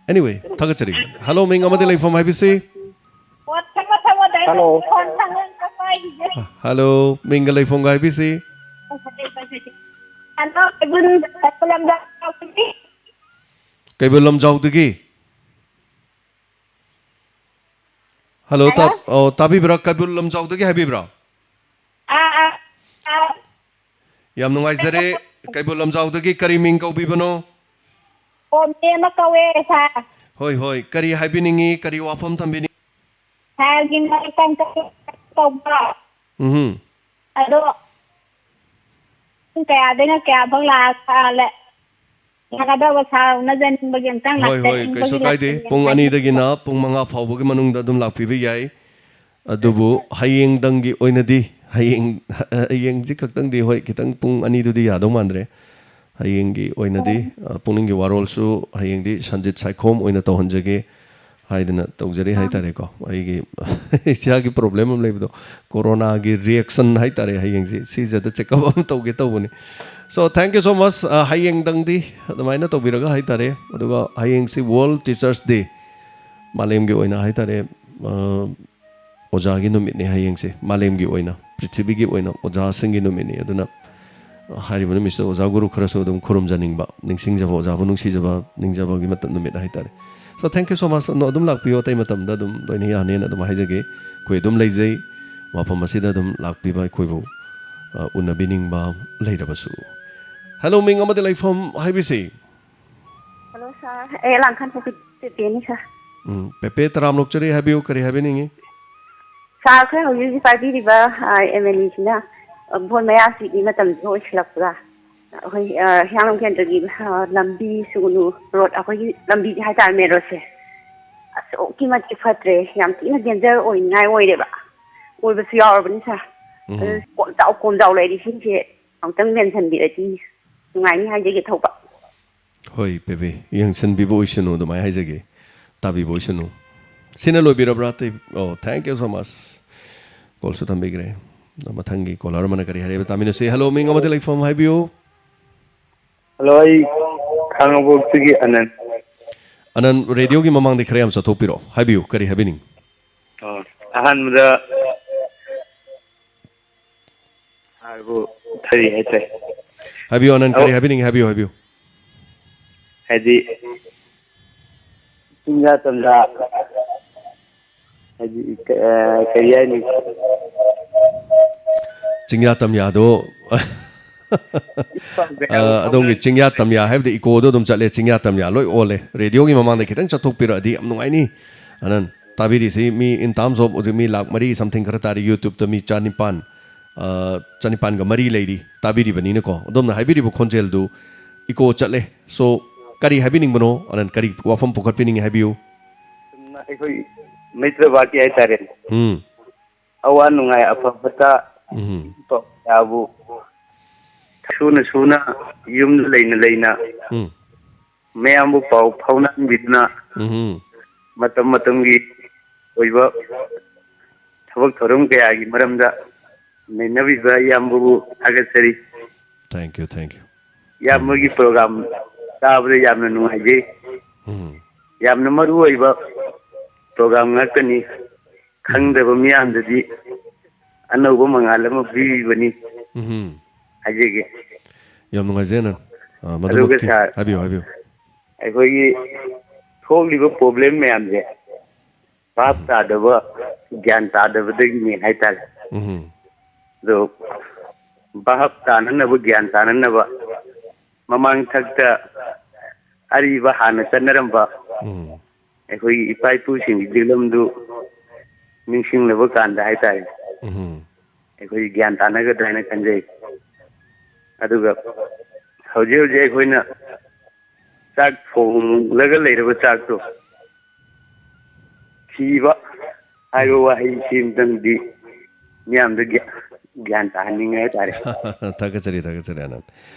Anyway, Tagachari. Hello, Ming Amadilai from IBC. Hello. Hello, Mingalai from IBC. Kabulam Jaudigi. Hello, Tabibra Kabulam Jaudigi Habibra. Yamnung Isere, Kabulam Jaudigi, Kariming Bibano. Hoi, Kari Habiningi, Kari Wafam Tambini. Having my contact. I don't think I didn't care about last. Nakada was how Nazan Bagan Tang. Hoi, Kaisokadi, Pung Ani the Gina, Pung Manga Fabugamanung Dadum Lapivi, Adubu, Haying Dangi Oinadi, Haying Zikatang de Hoi Kitang Pung Ani to the Yadomandre. Hayengi oinadi puningi warolsu hayengi sanjit saikom oina to honjage haidena tawjari haitare ko aigi chagi problem am lebdo corona gi reaction haitare hayengi si jada check up am tawge tawbuni so thank you so much hayeng dangdi adamaina tawbiraga haitare aduga hayeng si world teachers day malem gi oina haitare oja gi numit ne hayeng si malem gi oina prithvi gi oina oja singi numit ne aduna Haribun Mr. Ozaguru Krasodum Kurum Janingba, Ningsing Java, Javunung Sijava, Ninjava Gimatam Haitare. So thank you so much. No dum lak Pio Tamatam, Dadum, Donia, Nana, the Mahajagi, Quedum Lazy, Wapamasida lak Piba Quivo, Una Bining Ba, later Basu. Hello, Ming Amadilai from IBC. Hello, sir. Elang kan Pepe, sir. Pepe Tramlokchari, have you carry having it? Sir, can you use 5 river? I am Elisa. Bon Mayasi, Matam, no Slapra. Yang can give Lambi Sunu wrote a Lambi Hata Merose. So, Kimati Fatre, Yam again there or in Naiway. With the 3 hours, sir. What thou come down, lady, since it. On some men and be at ease. I get over. Hoi, Pepe, young son devotion of my Hizage. Tabi Boshano. Sinalo Birabrati. Oh, thank you so much. Also, Tambigre. Namatangi, Kolarman Kari, Tamino say hello, Ming Amadilai from Hibio. Hello, I can't go to get an ꯑꯅꯟ ꯔꯦꯗꯤꯑꯣꯒꯤ ꯃꯃꯥꯡꯗ ꯈꯔ ꯌꯥꯝ ꯆꯠꯊꯣꯛꯄꯤꯔꯣ ꯍꯥꯏꯕꯤꯌꯨ ꯀꯔꯤ ꯍꯥꯏꯕꯤꯅꯤꯡ ꯑꯍꯥꯟꯕꯗ ꯍꯥꯏꯕꯨ ꯀꯔꯤ ꯍꯥꯏꯇꯥꯔꯦ ꯍꯥꯏꯕꯤꯌꯨ ꯑꯅꯟ ꯀꯔꯤ ꯍꯥꯏꯕꯤꯅꯤꯡ ꯍꯥꯏꯕꯤꯌꯨ ꯍꯥꯏꯕꯤꯌꯨ ꯍꯥꯏꯗꯤ ꯆꯤꯡꯖꯥ ꯇꯝꯖꯥ ꯍꯥꯏꯗꯤ ꯀꯔꯤ ꯍꯥꯏꯅꯤ ꯆꯤꯡꯌꯥ ꯇꯝꯌꯥꯗꯣ ꯑꯗꯣꯝꯒꯤ ꯆꯤꯡꯌꯥ ꯇꯝꯌꯥ ꯍꯥꯏꯕꯗꯤ ꯏꯀꯣꯗꯣ ꯑꯗꯨꯝ ꯆꯠꯂꯦ ꯆꯤꯡꯌꯥ ꯇꯝꯌꯥ ꯂꯣꯏ ꯑꯣꯜꯂꯦ ꯔꯦꯗꯤꯑꯣꯒꯤ ꯃꯃꯥꯡꯗ ꯈꯤꯇꯪ ꯆꯠꯊꯣꯛꯄꯤꯔꯛꯑꯗꯤ ꯌꯥꯝ ꯅꯨꯡꯉꯥꯏꯅꯤ ꯑꯅꯟ ꯇꯥꯕꯤꯔꯤꯁꯤ ꯃꯤ ꯏꯟ ꯇꯥꯔꯝꯁ ꯑꯣꯐ ꯍꯧꯖꯤꯛ ꯃꯤ ꯂꯥꯛ 4 ꯁꯝꯊꯤꯡ ꯈꯔ ꯇꯥꯔꯤ ꯌꯨꯇ꯭ꯌꯨꯕꯇ ꯃꯤ 4,900 ꯂꯩꯔꯤ ꯇꯥꯕꯤꯔꯤꯕꯅꯤꯅꯀꯣ ꯑꯗꯣꯝꯅ ꯍꯥꯏꯕꯤꯔꯤꯕ ꯈꯣꯟꯖꯦꯜꯗꯨ ꯏꯀꯣ ꯆꯠꯂꯦ ꯁꯣ ꯀꯔꯤ ꯍꯥꯏꯕꯤꯅꯤꯡꯕꯅꯣ ꯑꯅꯟ ꯀꯔꯤ ꯋꯥꯐꯝ ꯄꯨꯈꯠꯄꯤꯅꯤꯡꯉꯤ ꯍꯥꯏꯕꯤꯌꯨ ꯑꯩꯈꯣꯏ ꯃꯩꯇ꯭ꯔꯚꯥꯇꯤ ꯍꯥꯏꯇꯥꯔꯦ ꯑꯋꯥ ꯅꯨꯡꯉꯥꯏ ꯑꯐꯕꯇ ꯌꯥꯕꯨ ꯁꯨꯅ ꯁꯨꯅ ꯌꯨꯝꯗ ꯂꯩꯅ ꯂꯩꯅ ꯃꯌꯥꯝꯕꯨ ꯄꯥꯎ ꯐꯥꯎꯅꯍꯟꯕꯤꯗꯨꯅ ꯃꯇꯝ ꯃꯇꯝꯒꯤ ꯑꯣꯏꯕ ꯊꯕꯛ ꯊꯧꯔꯝ ꯀꯌꯥꯒꯤ ꯃꯔꯝꯗ ꯅꯩꯅꯕꯤꯕ ꯏꯌꯥꯝꯕꯕꯨ ꯊꯥꯒꯠꯆꯔꯤ ꯊꯦꯡꯛ ꯌꯨ ꯏꯌꯥꯝꯕꯒꯤ ꯄ꯭ꯔꯣꯒ꯭ꯔꯥꯝ ꯇꯥꯕꯗ ꯌꯥꯝꯅ ꯅꯨꯡꯉꯥꯏꯖꯩ ꯌꯥꯝꯅ ꯃꯔꯨ ꯑꯣꯏꯕ ꯄ꯭ꯔꯣꯒ꯭ꯔꯥꯝ ꯉꯥꯛꯇꯅꯤ ꯈꯪꯗꯕ ꯃꯤꯌꯥꯝꯗꯗꯤ ꯑꯅꯧꯕ ꯃꯉꯥꯜ ꯑꯃ ꯄꯤꯕꯤꯕꯅꯤ ꯍꯥꯏꯖꯒꯦ ꯌꯥꯝ ꯅꯨꯡꯉꯥꯏꯖꯩ ꯑꯅꯟ ꯑꯗꯨꯒ ꯁꯥꯔ ꯍꯥꯏꯕꯤꯌꯨ ꯍꯥꯏꯕꯤꯌꯨ ꯑꯩꯈꯣꯏꯒꯤ ꯊꯣꯛꯂꯤꯕ ꯄ꯭ꯔꯣꯕ꯭ꯂꯦꯝ ꯃꯌꯥꯝꯁꯦ ꯚꯥꯞ ꯇꯥꯗꯕ ꯒ꯭ꯌꯥꯟ ꯇꯥꯗꯕꯗꯒꯤꯅꯤ ꯍꯥꯏꯇꯥꯔꯦ ꯑꯗꯣ ꯚꯥꯞ ꯇꯥꯅꯅꯕ ꯒ꯭ꯌꯥꯟ ꯇꯥꯅꯅꯕ ꯃꯃꯥꯡ ꯊꯛꯇ ꯑꯔꯤꯕ ꯍꯥꯟꯅ ꯆꯠꯅꯔꯝꯕ ꯑꯩꯈꯣꯏꯒꯤ ꯏꯄꯥ ꯏꯄꯨꯁꯤꯡꯒꯤ ꯂꯤꯛꯂꯝꯗꯨ ꯅꯤꯡꯁꯤꯡꯅꯕ ꯀꯥꯟꯗ ꯍꯥꯏꯇꯥꯔꯦ ꯑꯩꯈꯣꯏ ꯒ꯭ꯌꯥꯟ ꯇꯥꯅꯒꯗ꯭ꯔꯥ ꯍꯥꯏꯅ ꯈꯟꯖꯩ ꯑꯗꯨꯒ ꯍꯧꯖꯤꯛ ꯍꯧꯖꯤꯛ ꯑꯩꯈꯣꯏꯅ ꯆꯥꯛ ꯊꯣꯡꯂꯒ ꯂꯩꯔꯕ ꯆꯥꯛꯇꯣ ꯊꯤꯕ ꯍꯥꯏꯕ ꯋꯥꯍꯩꯁꯤꯃꯇꯪꯗꯤ ꯃꯤꯌꯥꯝꯗ ꯒ꯭ꯌꯥꯟ ꯇꯥꯍꯟꯅꯤꯡꯉꯦ ꯍꯥꯏꯇꯥꯔꯦ ꯊꯥꯒꯠꯆꯔꯤ ꯑꯅꯟ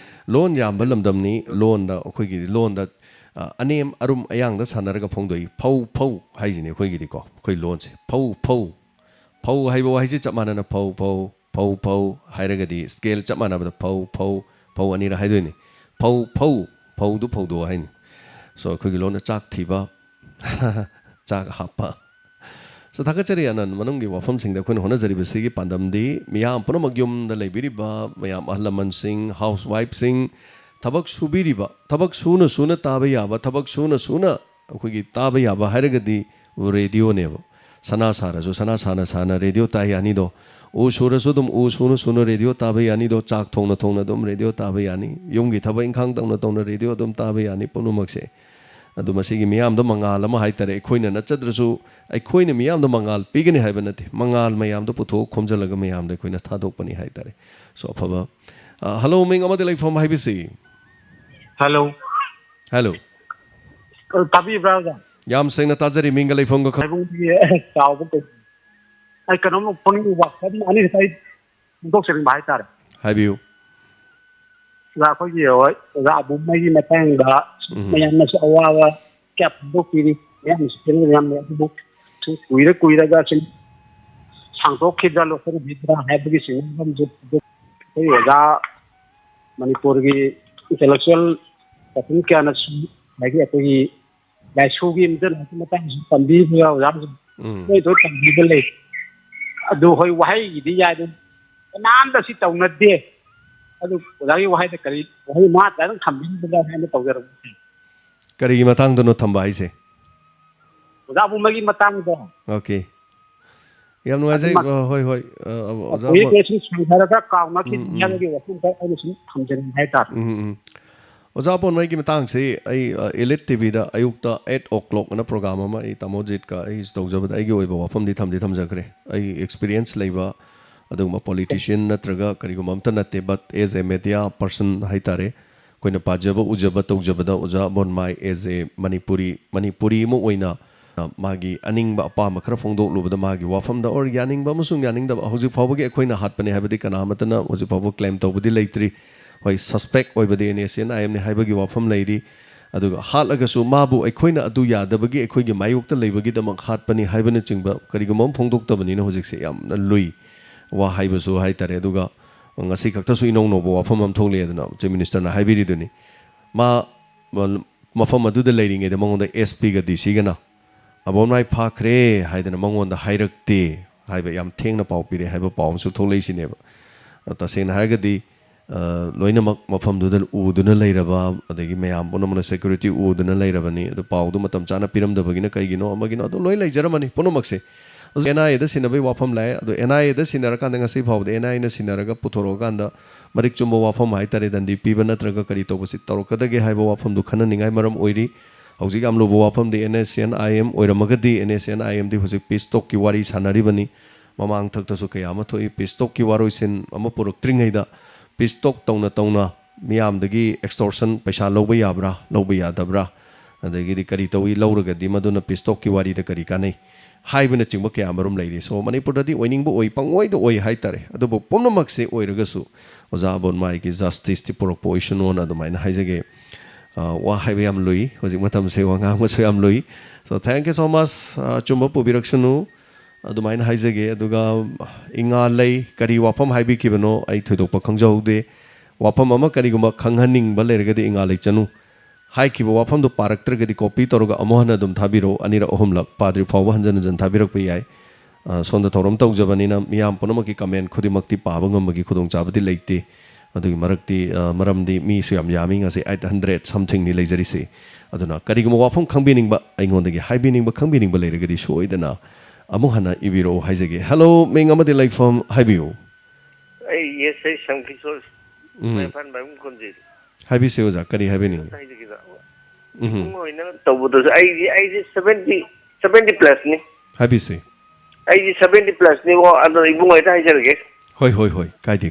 ꯂꯣꯟ ꯌꯥꯝꯕ ꯂꯝꯗꯝꯅꯤ ꯂꯣꯟꯗ ꯑꯩꯈꯣꯏꯒꯤꯗꯤ ꯂꯣꯟꯗ ꯑꯅꯦꯝ ꯑꯔꯨꯝ ꯑꯌꯥꯡꯗ ꯁꯥꯟꯅꯔꯒ ꯐꯣꯡꯗꯣꯛꯏ ꯐꯧ ꯍꯥꯏꯁꯤꯅꯤ ꯑꯩꯈꯣꯏꯒꯤꯗꯤꯀꯣ ꯑꯩꯈꯣꯏ ꯂꯣꯟꯁꯦ ꯐꯧ ꯍꯥꯏꯕ ꯋꯥꯍꯩꯁꯤ ꯆꯞ ꯃꯥꯟꯅꯅ ꯐꯧ ꯍꯥꯏꯔꯒꯗꯤ ꯁ꯭ꯀꯦꯜ ꯆꯞ ꯃꯥꯟꯅꯕꯗ ꯐꯧ ꯑꯅꯤꯔ ꯍꯥꯏꯗꯣꯏꯅꯤ ꯐꯧꯗꯨ ꯐꯧꯗꯣꯛ ꯍꯥꯏꯅꯤ ꯁꯣ ꯑꯩꯈꯣꯏꯒꯤ ꯂꯣꯟꯗ ꯆꯥꯛ ꯊꯤꯕ ꯆꯥꯛ ꯍꯥꯞꯄ ꯁꯣ ꯊꯥꯒꯠꯆꯔꯤ ꯑꯅꯟ ꯃꯅꯨꯡꯒꯤ ꯋꯥꯐꯝꯁꯤꯡꯗ ꯑꯩꯈꯣꯏꯅ ꯍꯣꯠꯅꯖꯔꯤꯕꯁꯤꯒꯤ ꯄꯥꯟꯗꯝꯗꯤ ꯃꯤꯌꯥꯝ ꯄꯨꯝꯅꯃꯛ ꯌꯨꯝꯗ ꯂꯩꯕꯤꯔꯤꯕ ꯃꯌꯥꯝ ꯑꯍꯜ ꯂꯃꯟꯁꯤꯡ ꯍꯥꯎꯁ ꯋꯥꯏꯐꯁꯤꯡ ꯊꯕꯛ ꯁꯨꯕꯤꯔꯤꯕ ꯊꯕꯛ ꯁꯨꯅ ꯇꯥꯕ ꯌꯥꯕ ꯊꯕꯛ ꯁꯨꯅ ꯑꯩꯈꯣꯏꯒꯤ ꯇꯥꯕ ꯌꯥꯕ ꯍꯥꯏꯔꯒꯗꯤ ꯔꯦꯗꯤꯑꯣꯅꯦꯕ ꯁꯅꯥ ꯁꯥꯔꯁꯨ ꯁꯅꯥ ꯁꯥꯅ ꯔꯦꯗꯤꯑꯣ ꯇꯥ ꯌꯥꯅꯤꯗꯣ ꯎ ꯁꯨꯔꯁꯨ ꯑꯗꯨꯝ ꯎ ꯁꯨꯅ ꯔꯦꯗꯤꯑꯣ ꯇꯥꯕ ꯌꯥꯅꯤꯗꯣ ꯆꯥꯛ ꯊꯣꯡꯅ ꯑꯗꯨꯝ ꯔꯦꯗꯤꯑꯣ ꯇꯥꯕ ꯌꯥꯅꯤ ꯌꯨꯝꯒꯤ ꯊꯕꯛ ꯏꯪꯈꯥꯡ ꯇꯧꯅ ꯔꯦꯗꯤꯑꯣ ꯑꯗꯨꯝ ꯇꯥꯕ ꯌꯥꯅꯤ ꯄꯨꯝꯅꯃꯛꯁꯦ ꯑꯗꯨ ꯃꯁꯤꯒꯤ ꯃꯤꯌꯥꯝꯗ ꯃꯉꯥꯜ ꯑꯃ ꯍꯥꯏꯇꯥꯔꯦ ꯑꯩꯈꯣꯏꯅ ꯅꯠꯆꯗ꯭ꯔꯁꯨ ꯑꯩꯈꯣꯏꯅ ꯃꯤꯌꯥꯝꯗ ꯃꯉꯥꯜ ꯄꯤꯒꯅꯤ ꯍꯥꯏꯕ ꯅꯠꯇꯦ ꯃꯉꯥꯜ ꯃꯌꯥꯝꯗꯣ ꯄꯨꯊꯣꯛ ꯈꯣꯝꯖꯤꯜꯂꯒ ꯃꯌꯥꯝꯗ ꯑꯩꯈꯣꯏꯅ ꯊꯥꯗꯣꯛꯄꯅꯤ ꯍꯥꯏꯇꯥꯔꯦ ꯁꯣ ꯑꯐꯕ ꯍꯜꯂꯣ ꯃꯤꯡ ꯑꯃꯗ ꯂꯩꯐꯝ ꯍꯥꯏꯕꯁꯤ ꯍꯜꯂꯣ ꯇꯥꯕꯤꯕ꯭ꯔꯥ ꯑꯣꯖꯥ ꯌꯥꯝ ꯁꯦꯡꯅ ꯇꯥꯖꯔꯤ ꯃꯤꯡꯒ ꯂꯩꯐꯝꯒ ꯆꯥꯎꯕ ꯑꯩ ꯀꯩꯅꯣꯝ ꯐꯣꯡꯅꯤꯡꯕ ꯑꯅꯤ ꯈꯛꯇ ꯑꯩ ꯐꯣꯡꯗꯣꯛꯆꯅꯤꯡꯕ ꯍꯥꯏꯇꯥꯔꯦ ꯍꯥꯏꯕꯤꯌꯨ ꯑꯣꯖꯥ ꯑꯩꯈꯣꯏꯒꯤ ꯑꯣꯖꯥ ꯑꯕꯨꯝꯉꯩꯒꯤ ꯃꯇꯥꯡꯗ ꯃꯌꯥꯝꯅꯁꯨ ꯑꯋꯥꯕ ꯀꯌꯥ ꯐꯣꯡꯗꯣꯛꯄꯤꯔꯤ ꯃꯌꯥꯝꯅꯁꯨ ꯌꯥꯝꯅ ꯑꯗꯨꯕꯨ ꯀꯨꯏꯔꯒ ꯁꯨꯝ ꯁꯥꯡꯗꯣꯛꯈꯤꯗ꯭ꯔꯥ ꯂꯣꯠꯁꯤꯟꯈꯤꯗ꯭ꯔꯥ ꯍꯥꯏꯕꯒꯤ ꯆꯤꯡꯅꯐꯝꯁꯨ ꯑꯩꯈꯣꯏ ꯑꯣꯖꯥ ꯃꯅꯤꯄꯨꯔꯒꯤ ꯏꯟꯇꯦꯂꯦꯛꯆꯨꯋꯦꯜ ꯄꯔꯁꯟ ꯀꯌꯥꯅꯁꯨ ꯍꯥꯏꯗꯤ ꯑꯩꯈꯣꯏꯒꯤ ꯂꯥꯏꯁꯨꯒꯤ ꯃꯇꯥꯡꯗꯁꯨ ꯇꯝꯕꯤꯕ ꯑꯣꯖꯥꯁꯨ ꯂꯣꯏ ꯇꯝꯕꯤꯕ ꯂꯩ ꯑꯗꯨ ꯍꯣꯏ ꯋꯥꯍꯩꯒꯤꯗꯤ ꯌꯥꯏ ꯑꯗꯨ ꯀꯅꯥꯝꯇ ꯁꯤ ꯇꯧꯅꯗꯦ ꯑꯗꯨ ꯑꯣꯖꯥꯒꯤ ꯋꯥꯍꯩꯗ ꯀꯔꯤ ꯋꯥꯍꯩ ꯃꯉꯥ ꯊꯝꯕꯤꯕꯗ ꯍꯥꯏꯅ ꯇꯧꯖꯔꯛꯄ ꯀꯔꯤꯒꯤ ꯃꯇꯥꯡꯗꯅꯣ ꯊꯝꯕ ꯍꯥꯏꯁꯦ ꯑꯣꯖꯥ ꯑꯕꯨꯡꯉꯩꯒꯤ ꯃꯇꯥꯡꯗ ꯑꯣꯀꯦ ꯌꯥꯝ ꯅꯨꯡꯉꯥꯏꯖꯩ ꯍꯣꯏ ꯑꯣꯖꯥ ꯁꯨꯝ ꯁꯥꯡꯊꯔꯒ ꯀꯥꯎꯅꯈꯤꯕ ꯍꯥꯏꯕꯒꯤ ꯋꯥꯐꯝꯗ ꯑꯩꯅ ꯁꯨꯝ ꯊꯝꯖꯅꯤꯡꯉꯤ ꯍꯥꯏꯇꯥꯔꯦ ꯑꯣꯖꯥ ꯄꯣꯟꯃꯩꯒꯤ ꯃꯇꯥꯡꯁꯤ ꯑꯩ ꯏꯂꯤꯠ ꯇꯤꯚꯤꯗ ꯑꯌꯨꯛꯇ 8 o'clock ꯑꯅ ꯄ꯭ꯔꯣꯒ꯭ꯔꯥꯝ ꯑꯃ ꯑꯩ ꯇꯥꯃꯣꯖꯤꯠꯀ ꯑꯩ ꯇꯧꯖꯕꯗ ꯑꯩꯒꯤ ꯑꯣꯏꯕ ꯋꯥꯐꯝꯗꯤ ꯊꯝꯖꯈ꯭ꯔꯦ ꯑꯩ ꯑꯦꯛꯁꯄꯤꯔꯤꯌꯦꯟꯁ ꯂꯩꯕ ꯑꯗꯨꯒꯨꯝꯕ ꯄꯣꯂꯤꯇꯤಷಿಯꯟ ꯅꯠꯇ꯭ꯔꯒ ꯀꯔꯤꯒꯨꯝꯕ ꯑꯝꯇ ꯅꯠꯇꯦ but as a media person ꯍꯥꯏꯇꯥꯔꯦ ꯑꯩꯈꯣꯏꯅ ꯄꯥꯖꯕ ꯎꯖꯕ ꯇꯧꯖꯕꯗ ꯑꯣꯖꯥ ꯕꯣꯟꯃꯥꯏ ꯑꯦꯖ ꯑꯦ ꯃꯅꯤꯄꯨꯔꯤ ꯑꯃ ꯑꯣꯏꯅ ꯃꯥꯒꯤ ꯑꯅꯤꯡꯕ ꯑꯄꯥꯝꯕ ꯈꯔ ꯐꯣꯡꯗꯣꯛꯂꯨꯕꯗ ꯃꯥꯒꯤ ꯋꯥꯐꯝꯗ ꯑꯣꯔ ꯌꯥꯅꯤꯡꯕ ꯑꯃꯁꯨꯡ ꯌꯥꯅꯤꯡꯗꯕ ꯍꯧꯖꯤꯛ ꯐꯥꯎꯕꯒꯤ ꯑꯩꯈꯣꯏꯅ ꯍꯥꯠꯄꯅꯤ ꯍꯥꯏꯕꯗꯤ ꯀꯅꯥꯃꯠꯇꯅ ꯍꯧꯖꯤꯛ ꯐꯥꯎꯕ ꯀ꯭ꯂꯦꯝ ꯇꯧꯕꯗꯤ ꯂꯩꯇ꯭ꯔꯤ ꯍꯣꯏ ꯁꯁꯄꯦꯛ ꯑꯣꯏꯕꯗꯤ NSCN-IM ꯍꯥꯏꯕꯒꯤ ꯋꯥꯐꯝ ꯂꯩꯔꯤ ꯑꯗꯨꯒ ꯍꯥꯠꯂꯒꯁꯨ ꯃꯥꯕꯨ ꯑꯩꯈꯣꯏꯅ ꯑꯗꯨ ꯌꯥꯗꯕꯒꯤ ꯑꯩꯈꯣꯏꯒꯤ ꯃꯥꯌꯣꯛꯇ ꯂꯩꯕꯒꯤꯗꯃꯛ ꯍꯥꯠꯄꯅꯤ ꯍꯥꯏꯕꯅꯆꯤꯡꯕ ꯀꯔꯤꯒꯨꯝꯕ ꯑꯃ ꯐꯣꯡꯗꯣꯛꯇꯕꯅꯤꯅ ꯍꯧꯖꯤꯛꯁꯦ ꯌꯥꯝꯅ ꯂꯨꯏ ꯋꯥ ꯍꯥꯏꯕꯁꯨ ꯍꯥꯏꯇꯥꯔꯦ ꯑꯗꯨꯒ ꯉꯁꯤ ꯈꯛꯇꯁꯨ ꯏꯅꯧ ꯅꯧꯕ ꯋꯥꯐꯝ ꯑꯃ ꯊꯣꯛꯂꯛꯑꯦꯗꯅ ꯆꯤꯐ ꯃꯤꯅꯤꯁꯇꯔꯅ ꯍꯥꯏꯕꯤꯔꯤꯗꯨꯅꯤ ꯃꯥ mafam adu da leiring eda mangonda SP ga DC ga na abon mai pha khre haidana mangonda hairakte haiba yam thengna pau pire haiba pau su tholei sine ba ta sen haiga di loina mafam du da uduna leiraba adagi mayam ponamana security uduna leirabani adu pau du matam chana piram da bagina kaigino amagino adu loi leijaramani ponomakse NIA da sinabai wafam lai adu NIA da sinaraka ngasi phawde NIA na sinaraga puthoroganda marik chumbo wafam haitare dandi piba natraga kari tobasi torokadage haiba wafam du khana ningai maram oiri hauji am lo wafam de NSN IM oiramagadi NSN IM di hoji pistok ki wari sanari bani mamang thak ta su kaya ma thoi pistok ki waroi sin ama puruk tringai da pistok tawna miyam dagi extortion paisa loba yabra loba yadabra adagi di kari tawi lauraga di maduna pistok ki wari da kari kanai haibana chingba kaya marum lairi so manipur dadi oining bo oi pangoi do oi haitare adubo pomnamak se oiragasu oza bon mai ki justice ti proposition on adumaina haijage wa haibe am lui hoji matam se wanga mo se am lui so thank you so much chumba pubiraksunu adumaina haijage aduga inga lei kari wafam haibi kibano ai thoidokpa khangjaude wafam ama kari guma khanghaning ba lergadi inga lei chanu hai ki wafam do paraktragadi copy toroga amohana dum thabiro anira ohumlak padri phawba hanjan jan thabirak pe yai sonda thorom tawjabani na miyam ponamaki comment khudimakti paba ngambagi khudong chabadi leite adugi marakti maramdi mi suyam yami ngase 800 something ni leijari se aduna kari guma wafam khangbining ba aingondagi haibining ba khangbining ba lergadi soidana amuhana ibiro haijage hello ming amadi like from haibiu yes I Shankishore my fan by Munkonji haibi se oja kari haibini tawbudu I 70 plus ni haibi se I 70 plus ni wo ado ibungo ita hajarage hoi kai di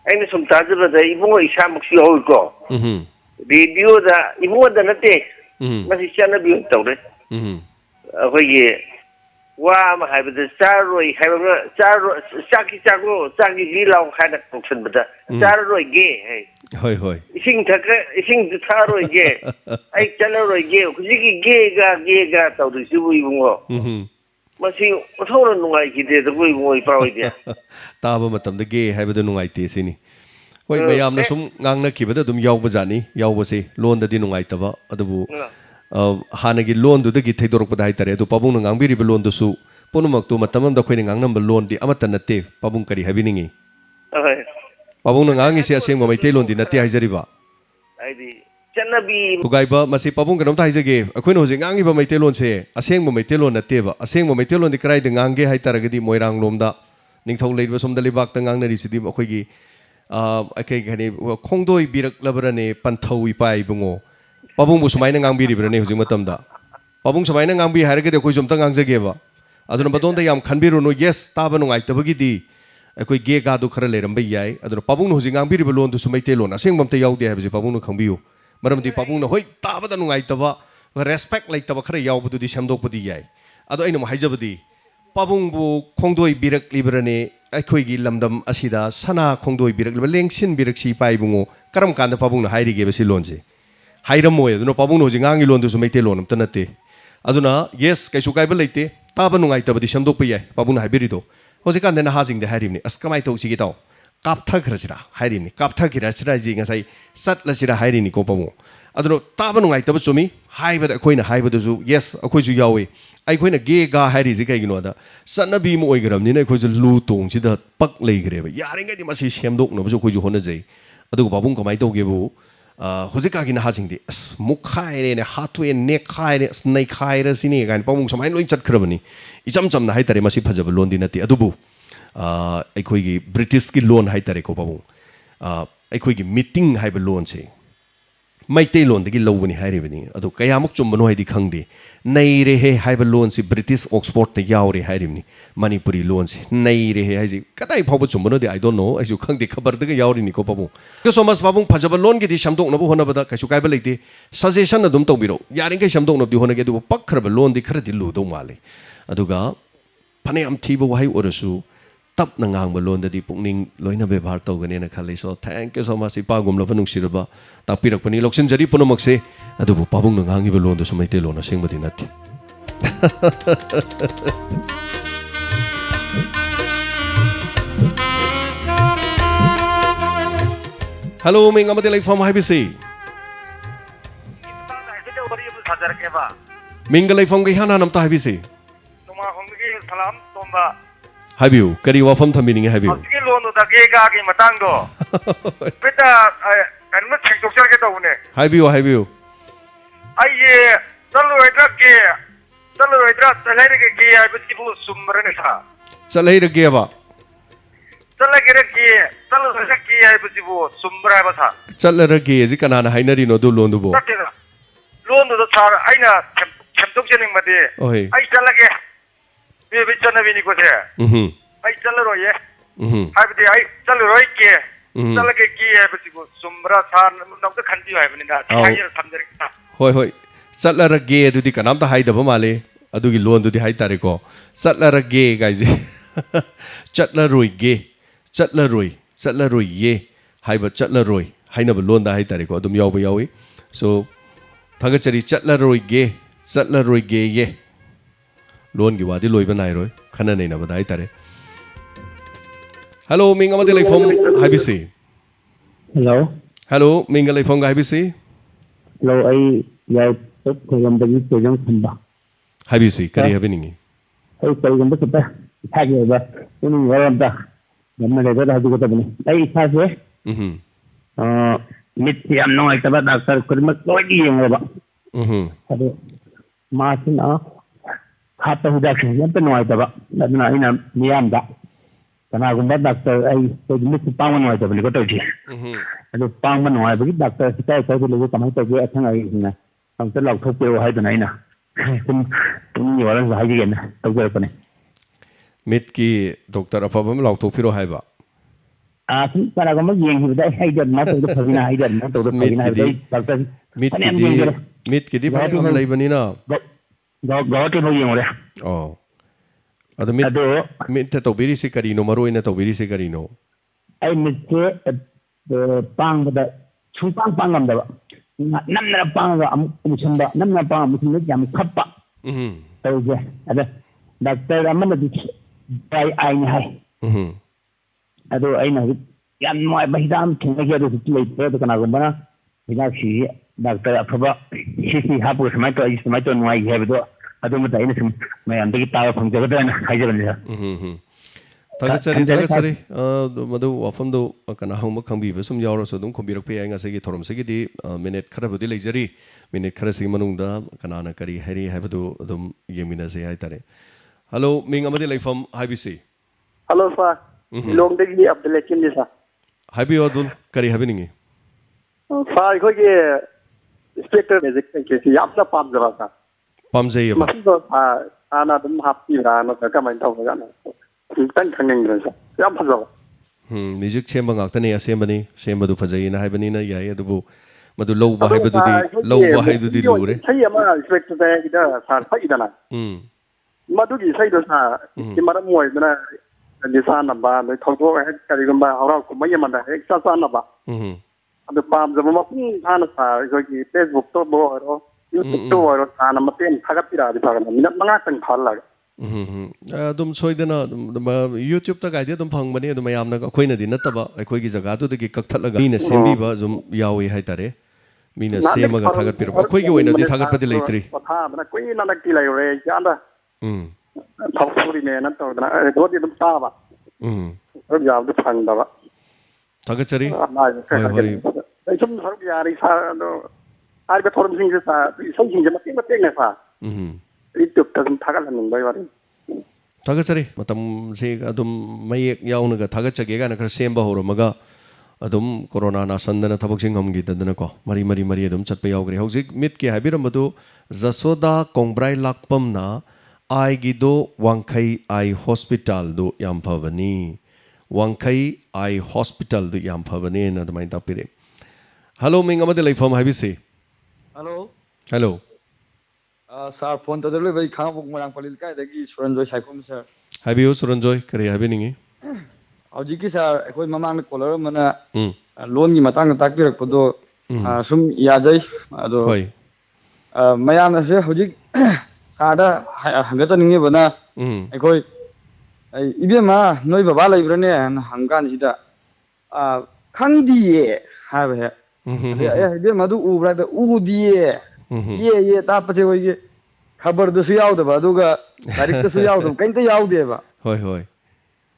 I sum tajaba da ibungo isa muksi hoi ko radio da ibungo da nate masi chana bi tawre hoye wa ma haibada charoi haibada charo chaki hilaw khana function bada charoi ge hoi ising charoi ge ai charoi ge kujiki ge ga tawdu sibu ibungo masi othora nungai kide da bui moi pawai dia taba matam da ge haibada nungai te sini hoi mayam na sum ngangna kibada dum yawba jani yawba se lon da di nungai taba adabu hanagi loan du dagi theidorok pada haitare du pabung na ngangbiri be loan du su ponumak tu matamam da khoini ngangnam be loan di amata natte pabung kari habiningi pabung na ngangi se aseng mamai te loan di natte haijari ba aidi chanabi tugai ba masi pabung kanam ta haijage akhoina hoje ngangi ba mai te loan se aseng mamai te loan natte ba aseng mamai te loan di krai de ngange haitaragadi moirang lomda ningthau leiba somda libak ta ngangna risidi akhoi akai gani khongdoi birak labrane panthawi pai bungo pabung bu sumaina ngangbiri brane hujing matamda pabung sumaina ngangbi harage de koi jomta ngangjage ba aduna badonda yam khanbiru no yes taba nungai tabagi di koi ge ga du khara leram bai yai aduna pabung no hujing ngangbiri be lon du sumai te lon aseng bamta yaudi ha bi pabung no khangbiu maramdi pabung no hoi taba da nungai taba respect like taba khara yaw bu di samdok bu di yai ado ainu haijabadi pabung bu khongdoi birak librane akhoi gi lamdam asida sana khongdoi birak liba lengsin birak si pai bungo karam kanda pabung no hairi ge be si lonje hairamoi aduna pabung no jingangi lon du sumai te lon amta nate aduna yes kaisu kaiba leite taba nungai tabadi samdok pe yai pabung haibiri do hoje kan dena hajing de hairimni askamai to sigi taw kaptha khrasira hairimni kaptha kirasira ji ngasai sat lasira hairini ko pabung aduna taba nungai taba chumi haibada khoina haibada ju yes akhoi ju yawe ai khoina ge ga hairi ji kai gino da sanabi mo oigram ni na khoi ju lu tong si da pak leigre ba yaringa di masi semdok no ju khoi ju hona jai adu babung kamai to ge bu hojikagi na hajing di mukhai ne hatu e ne khai ne snai khai ra sini gan pamung samai loi chat khrabani icham cham na haitare masi phajab lon di nati adubu aikhoi gi british ki loan haitare ko pamung aikhoi gi meeting haiba loan se maitei lon dagi lobani hairibani adu kayamuk chumbano haidi khangde nei re he haiba loan si british oxford te yaure hairibni manipuri loan si nei re he haiji kadai phawba chumbano de I don't know aisu khangde khabar daga yauri ni ko pabung ko somas pabung phajaba loan gi di samdok nabu hona bada kaisu kaiba leite suggestion adum tawbiro yaring kai samdok nabu hona ge du pakhraba loan di khara di lu do male aduga phane am thiba wahai orasu tap na ngang lon da di pukning loina bebhar tawgane na khali so thank you so much ipa gumla panung sirba tapirak pani loksin jari punomak se adu pabung na ngangi be lon do sumai te lon aseng badi nati hello ming amate like from hibc wari amu sajarake ba Minga leifam ga hana namta habisi tuma homgi salam tomba habiu kari wafam thambininge habiu asiki lonu da ge ga gi matang do beta kanma chengtok jarke to une habiu ai ye chalu edra talai ge ai bisi bu sumrane tha chalai rage ba chalage ge chalu ge ai bisi bu sumra ba tha chalrage ji kanana hainari no du londu bo lonu da char aina chemtok jening mate ai chalage be chana bini ko the ai chalro ye hai bidi ai chalro ke chalage ge ai bisi bu sumra tha nam da khandi hai bani da ai samjare ta hoi chalrage adudi kanam ta haidaba male adugi londu di haitare ko chalrage gaiji chatlaroi ye haiba chatlaroi hainaba londa haitare ko adum yawba yawi so thagachari chatlaroi ge ye lon gi wadi loiba nai roi khana nei na badai tare hello minga mate leifom habisi hello minga leifom ga habisi hello ai yai tok kolam bagi tojang thamba habisi kari habiningi ai kai gamba sapa thage ba ini waram da namma le da hadu ko tabni ai thage mit yam no ai taba doctor kurma loi yeng ba ado masina khata huda ke yam pe no ai taba aduna ina niyam da kana gamba doctor ai to mit pang no ai taba ko to ji ado pang no ai bagi doctor sitai ko le kamai to ge athang ai na ang te lok thok pe hai da nai na tum ni wala hai ji na to ge ko ne mit ki doctor apabam lok thok piro hai ba tum para gamba yeng hi da hai da na to phagina hai da na to phagina hai doctor mit ki di ba am lai bani na go te no yeng ore oh ado mit te to biri se kari no maro ina to biri se kari no ai mit ke pang da chung pang ngam da namna pang ga amucham da namna pang amucham da jam khappa to je ada doctor amana di bai ai ni hai ado ai na yan moi bai dam thing ga do tu lei pe kana gamba na ina shi doctor aphaba shi hapu samai to noi he do ado mata ina sim mai andagi ta phang jaga da na khai jaga ni Tagachari madu wafam do kana homa khangbi besum yawra so dum khombirak pe nga segi thorom segi di minute khara budi leijari minute khara segi manungda kana na kari hari haibadu dum yemina se hai tare hello ming amadi leifam haibisi hello sir long degi Abdul Hakim ni sir haibi odul kari habiningi sir ko ge inspector music ke si yapna pam jara sir pam jai ba masu ha ana dum happy ra no ka mai tau ga na tan khangeng ra yam phajaba music chemba ngakta ne asembani sembadu phajai na haibani na yai adubu madu lowba haibadu di lowba haidu di lure sai ama inspector da ida sar fa idana madu gi sai do sa ki mara moy na ni sa na ba ne thogo ha kari gamba aura ko mai man da ek sa na ba adu pam jaba ma pung thana sa ko gi Facebook to bo ro YouTube to ro thana ma ten thagat pira di pa na minat manga tang thal la adum soidana YouTube ta gaide adum phang bani adum yamna akhoi na di nataba akhoi gi jaga tu de gi kakthatlaga mina sembi ba zum yawi hai tare mina semaga thagat pira akhoi gi oina di thagat padi leitri ha bana koi na nakti lai re janda thapuri ne na to na do di dum ta ba ro ya du phang da ba tagachari hoi sum saruk yari sa no ai ba thorum sing sa sai sing ma ting na sa YouTube ta thagat lan bai wari tagachari matam se adum mayek yauna ga thagachage ga na khar semba horomaga adum corona na sandana thabak sing hamgi tadana ko mari adum chatpa yaugre hojik mit ke habiram badu Jasoda Kongbrai lakpam na ai gido wangkhai ai hospital do yam phavani wangkhai ai hospital do yam phavani na damai tapire hello ming amade leifam habisi hello sir phone to dele bai khang marang palil kai dagi Suranjoy Saikom sir habiu Suranjoy kare habiningi hauji ki sir ekoi mamang caller mana loan gi matang tak pirak podo sum yajai ado hoi mayam na se hauji sada hanga chaningi bana ekoi ibema noi baba laibrane hangkan sida khangdi ha ba he ibema du ubra da udiye ये तापसे होइगे खबर दसु यावदबा अदुगा तारीख दसु यावदब कइंता यावदेबा होय होय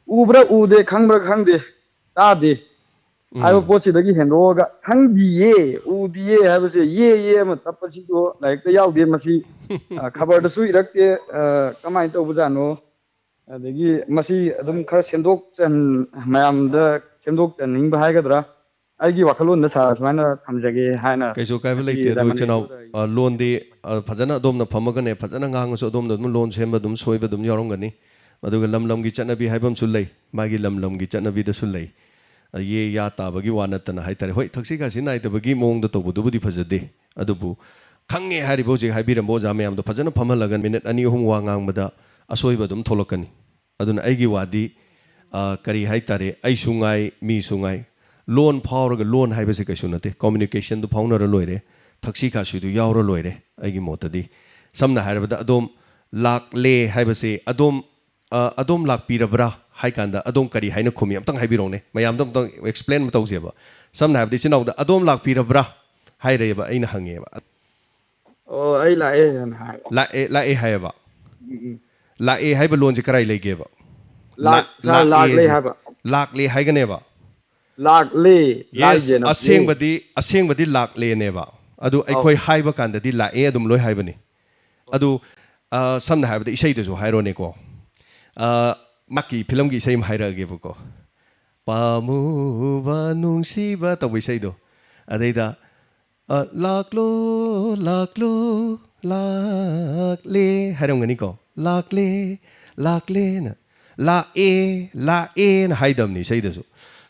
उब्रा उदे खंब्रा खंदे तादे आयो पोचिदगी हेंदोगा खंदिये उदिये हाबसे ये म तपसि दो लाइक त यावदे मसी खबर दसु इरक्ते कमाय तौबजानो अदगी मसी अदुम खर सेंदोक चन मयामदा सेंदोक निंग हायगद्रा आइगी वाखलोन सा सुमाना थमजगे हायना कैसो कायबा लेते दो चनाव loan they फजना अदोमना फमगने फजना ngang so adom dum loan semba dum soiba dum yorongani maduga lam gi chanabi haibam su lei magi lam gi chanabi da su lei ye ya ta bagi wanatana haitare hoi thaksi ka sinai da bagi mong da tobu du budi phajade adubu khange hari boje haibiram bo jame am do fajana phamalagan minute ani hum wa ngang bada asoiba dum tholokani aduna aigi wadi kari haitare ai sungai mi sungai loan phawraga loan haibase kaisu nate communication du phawnara loire thaksi ka su du yawra loire aigi motadi samna hairabada adom lak le haibase adom lak pirabra hai kanda adom kari haina khumi amtang haibirone mayam dom tang explain ma tawjeba samna haibadi chinau da adom lak pirabra haireba aina hangeba oh ai la e haiba la e haiba loan je karai legeba lak le haiba lak le haiganeba lak le yes aseng badi lak le neba adu aikoi haiba kanda di la e adum loi haibani adu samna haibada isai da jo hairone ko maki film gi isai haira ge ko pamu ba nungsiba to isai do adaida laklo lak le haram ngani ko lak le na la e na haidam ni sai da so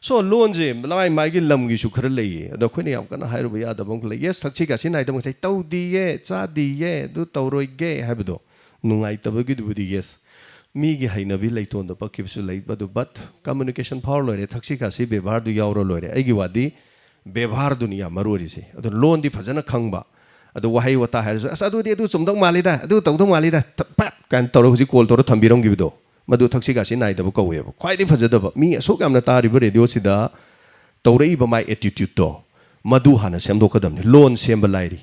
so loan je lai mai gi lam gi su khar lei ado khoi yam kana hairu ya da bang lei yes thakchi ka sin ai da bang sai tau di ye cha di ye du tau roi ge habdo nungai tab gi du di yes mi gi haina bi lei ton da pakip su lei badu but communication power loi thakchi ka si bebar du yauro loi ai gi wadi bebar dunia marori se ado loan di phajana khangba ado wahai wata hairu asa du di du chumdang mali da du tau dang mali da pat kan toro huji call toro thambirong gi do madu thakchi ka sin ai da ko we khwai di phajadaba mi asok amna tari ba radio sida tawrei ba mai attitude to madu hana semdo kadam ni loan semba lairi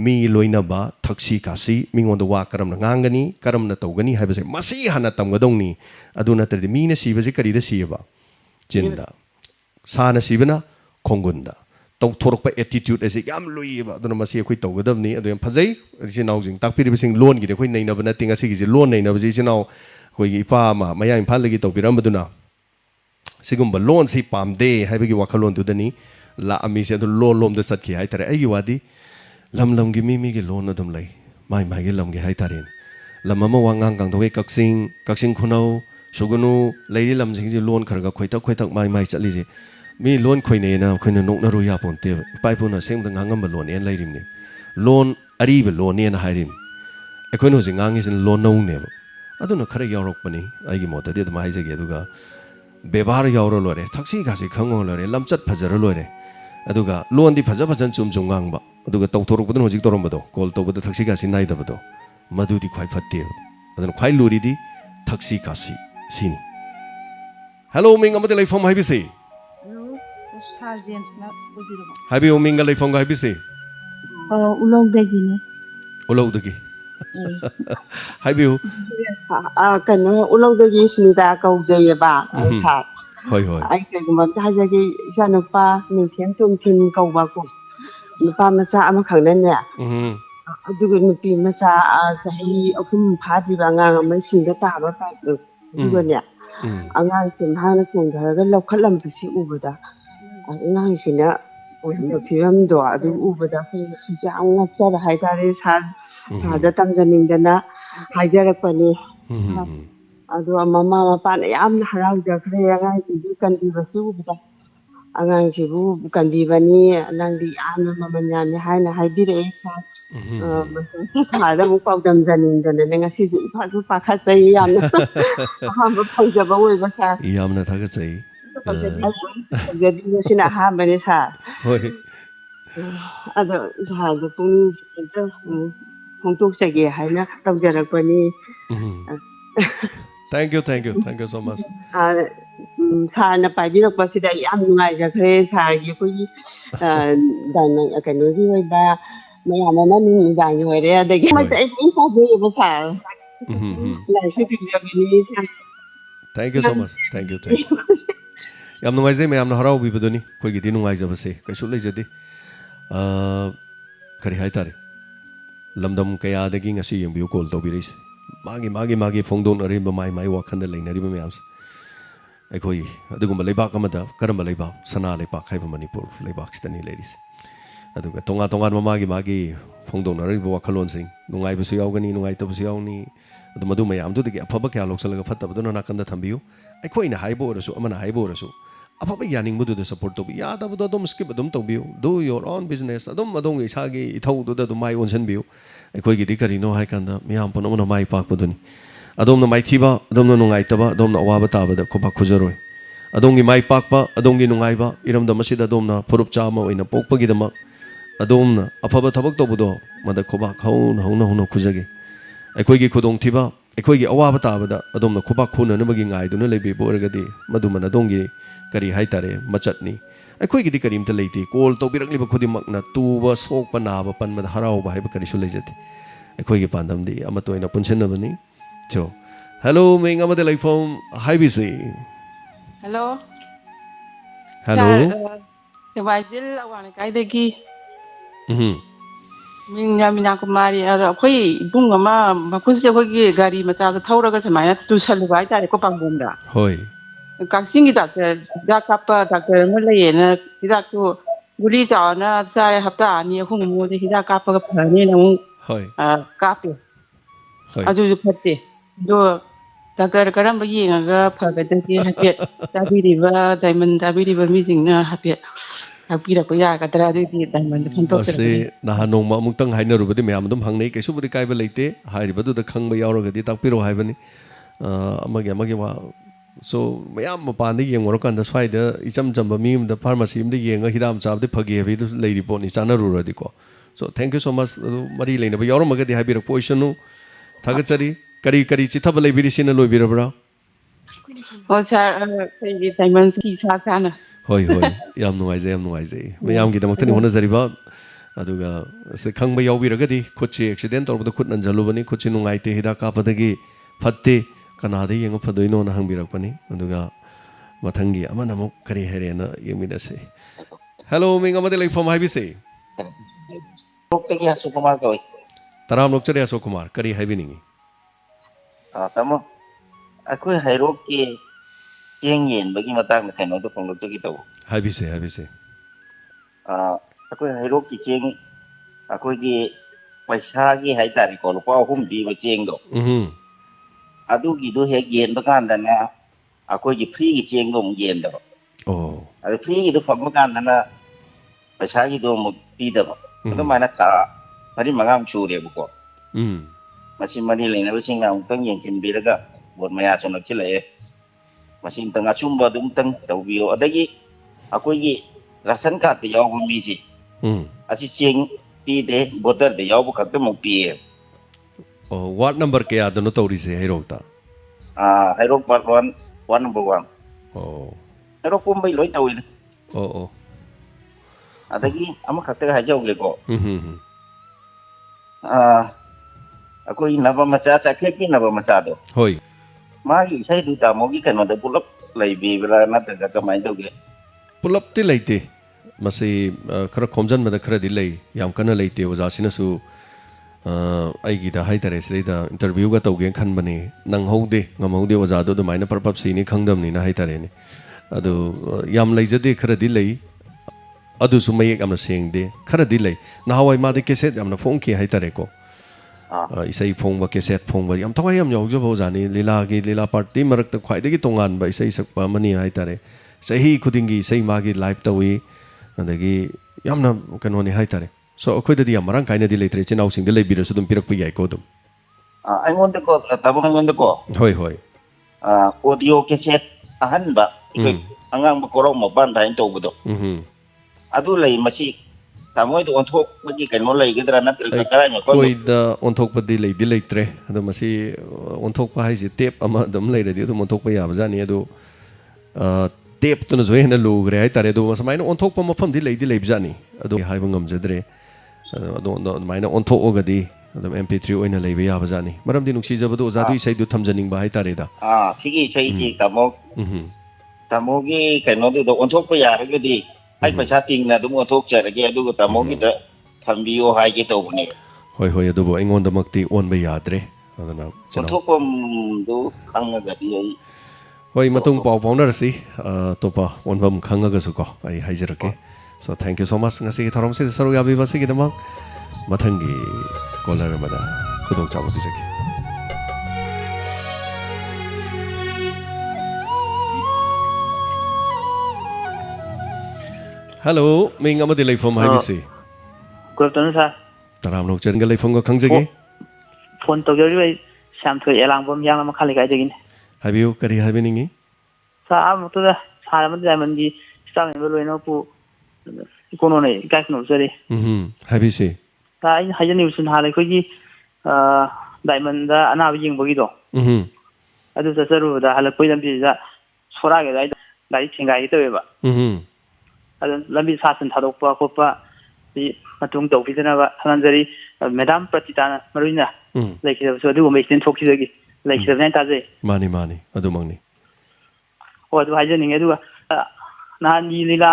mi loina ba thakchi ka si mingon da wa karam na ngangani karam na tawgani haibase masi hana tamgadong ni aduna tadi mi na siba je kari da siba jinda sana sibana khongunda tau thorok pa attitude ase yam loiba aduna masi khoi tawgadam ni adu yam phajai jinau jing takpiri bising loan gi de khoi nei na bana tinga si gi loan nei na bi jinau khoi gi pa ma maya imphal lagi tawbiram baduna sigumba loan si pamde haibagi wakhalon du dani la ami se du loan lom da satki hai tare ai gi wadi lam gi mi gi loan adum lai mai gi lam gi hai tare lam ma wangang kang thoi kaksing khunau sugunu leiri lam jing ji loan kharga khoitak mai chali je mi loan khoi ne na khoina nok na ru ya ponte pai puna sem da ngangam ba loan en leirim ni loan ari ba loan en hairim ekhoino jing ngangi sin loan no ne ba aduna khare yaurok pani ai gi mota de da mai jage aduga bebar yauro lore thakchi ga si khango lore lamchat phajara lore aduga loan di phajan chum ngang ba aduga tawthorok budun hojik torom bado call to bado thakchi ga si nai da bado madu di khwai phatte aduna khwai luri di thakchi ka si sini hello ming amade lai form hai bi se hai bi ming lai form ga hai bi se ulog dagi hai bi kano ulog dagi snida kaujaye ba sa hoi ai ke ma hajagi janapa ni thiam tum thin kau ba ko nupa macha ama khangnan ne adugu nupi macha sahi akum phadi ba ngang mai singa ta ba pa adugu ne angang sin hana sung ga lokhalam si ubada angang sina oyam phiram do adu ubada si ja ang cha da hai tare sa da tamjaning dana haijarakpani adu mama mapa na yamna haraujakre angang kan di basu ubada angang sibu bukan di bani nangdi yamna mamanyane haina haibire sa ada mu pawdam janin dana ngasi ju phasu pakha sai yamna hamba phajaba oi ba sa yamna thaga chai jadi sina ha bani sa hoi ada sa da pung enta hongtok sage haina tawjarakpani thank you so much sa na paibirakpasida yam nungai jakre sa gi ko dan kano gi ba ꯃꯌꯥꯝꯅ ꯅꯨꯃꯤꯗꯥꯡꯒꯤ ꯑꯣꯏꯔꯦ ꯑꯗꯒꯤ ꯃꯩꯇꯩ ꯂꯣꯏ ꯇꯥꯖꯩꯌꯦꯕ ꯁꯥꯔ ꯂꯥꯏꯔꯤꯛꯁꯨ ꯄꯤꯖꯕꯤꯅꯤ ꯁꯥꯔ Thank you so much. Thank you. Thank you. Yam nungaijai mayamna haraubibaduni khoigidi nungaijabase kaisu leijade kari haitare lamdam kayadagi ngasi yengbiu call tawbiris magi phongdon arimba mai wakhanda leinariba mayams aikhoi adugumba leibak amada karamba leibak sana leibak haiba manipur leibak stani ladies aduga tonga magi phongdon ariba wakhalon sing nungaibasu yaugani nungaitabsu yauni adu madu mayam du digi afaba kya loksalaga fattabaduna nakanda thambiu aikhoi na haibo orasu amana haibo orasu afaba yaning mudu support tobi yadabadu adum skip adum tobiu do your own business adum isagi ithau du da mai onsen biu aikhoi gi dikari no hai kanda miyam panamuna mai pak paduni adom na mai thiba adom na nungai taba adom na awaba tabada khoba khujaroi adom gi mai pakpa adom gi nungai ba iram da masida adom na purup chama oina pokpagi dama adom na afaba thabak tobudo mada khoba hauna khujage aikhoi gi khudong thiba aikhoi gi awaba tabada adom na khoba khuna nabagi ngai duna lebi boragadi madu mana dongi kari haitare machatni aikhoi gi di karimta leiti call tobirakliba khudimak na tuba sokpa naba panma harau ba haiba kari su leijate aikhoi gi pandam di amatoina punsenabani cho hello ming amade laifom haibisi hello Wajil awan kaidagi Mina Kumari akhoi ibung ama makhuse khoi gari macha da thauraga samaina tusalu bai tare ko pangbomda hoi kaksingi doctor da kapa doctor ma layena hidak tu guri chawana sare hapta ani khung mo de hidak kapa ga phani na hoi kape aju ju phatte do doctor karam ba yenga phaga de hapet tabiriba diamond tabiriba mi singna hapet Akira ko ya ka tara di diamond phontok se na hanong ma mungtang haina rubadi mayam dum hangnei kaisu budi kaiba leite hairi badu da khangba yauraga di takpiro haibani amagi wa so mayam mapandi yengoro kanda swaida icham chamba mi da pharmacy imda yenga hidam chabdi phagi hebi du leiri poni chana ruradi ko so thank you so much mari leina ba yauro magadi haibira poisonu thagachari kari chithaba leibiri sina loibirabra o sir kai diamond ki sa kana hoi yam nuaizai mayam gi damakta ni hona zariba aduga se khangba yaubiragadi khutchi accident torbada khut nanjalubani khutchi nungaite hida kapadagi fatte kanada yenga phadoino na hangbirakpani aduga mathangi amana muk kari herena yemina se hello ming amade laifom haibise Tokki Sukumar koi taram lokchare Sukumar kari haibiningi tamo akoi hairok ki cheng yen bagi matang na kaino to pong to kita habise akoi hairok ki cheng akoi ki paisa gi haitari ko lupa hum di ba cheng do adu gi do he yen ba kan da na akoi gi free gi cheng do yen do adu free gi do pong kan da na paisa gi do mo pi da adu mana ta pari mangam chu re bu ko masi mani le na sing na tang yen chin bi ga bot maya chon chile Masing tengah cumba dum teng tawbiyo adagi akoi rasan ka te yaw mi si asi ching pi de botar de yaw ka te mo pi what number ke adono tawri se hairok ta hairok part 1 number 1 hairok pum bai loi tawi adagi ama khate ha jaw ge ko akoi naba macha cha ke pi naba macha do hoi Magi saya du tamogi kan ada pulap laibi berana daga kamai doge pulap ti leite masi khara khomjan mada khara di lei yam kana leite oja sina su ai gi da hai tare sei da interview ga tawge khan bani nang haude ngam haude oja do maina parpap sini khangdam ni na hai tare ni adu yam leijade khara di lei adu su mai am seng de khara di lei na hawai ma de keset yam na phone ki hai tare ko isai phongba keset phongba yam thawai yam yawjo bojani lila party marak ta khwai degi tongan ba isai sakpa mani hai tare sahi khudingi sai magi live tawi adagi yamna kanoni hai tare so akhoi dadi amarang kaina di leitre chinau sing de leibira su dum pirak pi yai ko dum ai ngonde ko tabang ngonde ko hoi audio keset ahan ba angang ba korong mo ban dain to budo adu lei masi Tamoy do onthok magi kaino lei gedra na tel kara nya ko da onthok pa di leitre adu masi onthok pa hai si tape ama dum leire di adu onthok pa ya bajani adu tape to na joina lu gre hai tare do masamaino onthok pa mafam di bajani adu hai bangam jadre ꯑꯗꯨꯃꯥꯏꯅ ꯑꯣꯟꯊꯣꯛꯑꯒꯗꯤ ꯑꯗꯨꯝ MP3 ꯑꯣꯏꯅ ꯂꯩꯕ ꯌꯥꯕꯖꯥꯠꯅꯤ ꯃꯔꯝꯗꯤ ꯅꯨꯡꯁꯤꯖꯕꯗꯣ ꯑꯣꯖꯥꯗꯨ ꯏꯁꯩꯗꯨ ꯊꯝꯖꯅꯤꯡꯕ ꯍꯥꯏꯇꯥꯔꯦꯗ ꯁꯤꯒꯤ ꯏꯁꯩꯁꯤ ꯇꯥꯃꯣꯒꯤ ꯀꯩꯅꯣꯗꯨꯗ ꯑꯣꯟꯊꯣꯛꯄ ꯌꯥꯔꯒꯗꯤ ꯑꯩ ꯄꯩꯁꯥ ꯇꯤꯡꯅ ꯑꯗꯨꯝ ꯑꯣꯟꯊꯣꯛꯆꯔꯒꯦ ꯑꯗꯨꯒ ꯇꯥꯃꯣꯒꯤꯗ ꯊꯝꯕꯤꯌꯣ ꯍꯥꯏꯒꯦ ꯇꯧꯕꯅꯦ ꯍꯣꯏ ꯍꯣꯏ ꯑꯗꯨꯕꯨ ꯑꯩꯉꯣꯟꯗꯃꯛꯇꯤ ꯑꯣꯟꯕ ꯌꯥꯗ꯭ꯔꯦ ꯑꯗꯨꯅ ꯑꯣꯟꯊꯣꯛꯐꯝꯗꯨ ꯈꯪꯉꯒꯗꯤ ꯑꯩ ꯍꯣꯏ ꯃꯇꯨꯡ ꯄꯥꯎ ꯐꯥꯎꯅꯔꯁꯤ ꯑꯇꯣꯞꯄ ꯑꯣꯟꯐꯝ ꯈꯪꯉꯒꯁꯨꯀꯣ ꯑꯩ ꯍꯥꯏꯖꯔꯛꯀꯦ ꯁꯣ ꯊꯦꯡꯛ ꯌꯨ ꯁꯣ ꯃꯆ ꯉꯁꯤꯒꯤ ꯊꯧꯔꯝꯁꯤꯗ ꯁꯔꯨꯛ ꯌꯥꯕꯤꯕꯁꯤꯒꯤꯗꯃꯛ ꯃꯊꯪꯒꯤ ꯀꯣꯂꯔ ꯑꯃꯗ ꯈꯨꯗꯣꯡꯆꯥꯕ ꯄꯤꯖꯒꯦ ꯍꯜꯂꯣ ꯃꯤꯡ ꯑꯃꯗꯤ ꯂꯩꯐꯝ ꯍꯥꯏꯕꯤꯁꯤ ꯒꯨꯗ ꯑꯐꯇꯔꯅꯨꯟ ꯁꯥꯔ ꯇꯔꯥꯝꯅꯧ ꯆꯟꯒ ꯂꯩꯐꯝꯒ ꯈꯪꯖꯒꯦ ꯐꯣꯟ ꯇꯧꯖꯔꯤꯕ ꯑꯩ ꯁ꯭ꯌꯥꯝꯊꯣꯏ ꯑꯦꯂꯥꯡꯕꯝ ꯌꯥꯡꯂ ꯃꯈꯥ ꯂꯩꯀꯥꯏꯗꯒꯤꯅꯤ ꯍꯥꯏꯕꯤꯌꯨ ꯀꯔꯤ ꯍꯥꯏꯕꯤꯅꯤꯡꯉꯤ ꯁꯥꯔ ꯑꯃꯨꯛꯇꯗ ꯁꯥꯔ ꯑꯃꯗꯤ ꯗꯥꯏꯃꯟꯒꯤ ꯁ꯭ꯇꯥꯐ ꯃꯦꯝꯕꯔ ꯂꯣꯏꯅꯃꯛꯄꯨ ꯏꯀꯣꯅꯣꯅ ꯏꯀꯥꯏ ꯈꯨꯝꯅꯖꯔꯤ ꯍꯥꯏꯕꯤꯁꯤ ꯁꯥꯔ ꯑꯩꯅ ꯍꯥꯏꯖꯅꯤꯡꯕꯁꯤ ꯅꯍꯥꯟ ꯑꯩꯈꯣꯏꯒꯤ ꯗꯥꯏꯃꯟꯗ ꯑꯅꯥꯕ ꯌꯦꯡꯕꯒꯤꯗꯣ ꯑꯗꯨ ꯆꯠꯆꯔꯨꯕꯗ ꯍꯜꯂꯛꯄꯒꯤ ꯂꯝꯕꯤꯁꯤꯗ ꯁꯣꯔꯥꯒꯤ ꯑꯗꯨꯋꯥꯏꯗ ꯒꯥꯔꯤ ꯊꯦꯡꯒꯥꯏꯒꯦ ꯇꯧꯋꯦꯕ ꯑꯗꯨ ꯂꯝꯕꯤ ꯁꯥꯠꯇꯅ ꯊꯥꯗꯣꯛꯄ ꯈꯣꯠꯄ ꯃꯇꯨꯡ ꯇꯧꯕꯤꯗꯅꯕ ꯈꯪꯍꯟꯖꯔꯤ ꯃꯦꯗꯥꯝ ꯄ꯭ꯔꯇꯤꯇꯥꯅ ꯃꯔꯨꯑꯣꯏꯅ ꯂꯩꯈꯤꯗꯕꯁꯨ ꯑꯗꯨꯒꯨꯝꯕ ꯑꯦꯛꯁꯤꯗꯦꯟ ꯊꯣꯛꯈꯤꯕꯒꯤ ꯂꯩꯈꯤꯗꯕꯅꯤ ꯍꯥꯏꯅ ꯇꯥꯖꯩ ꯃꯥꯅꯤ ꯃꯥꯅꯤ ꯑꯗꯨꯃꯛꯅꯤ ꯍꯣꯏ ꯑꯗꯨ ꯍꯥꯏꯖꯅꯤꯡꯉꯦ ꯑꯗꯨꯒ ꯅꯍꯥꯟꯒꯤ ꯂꯤꯂꯥ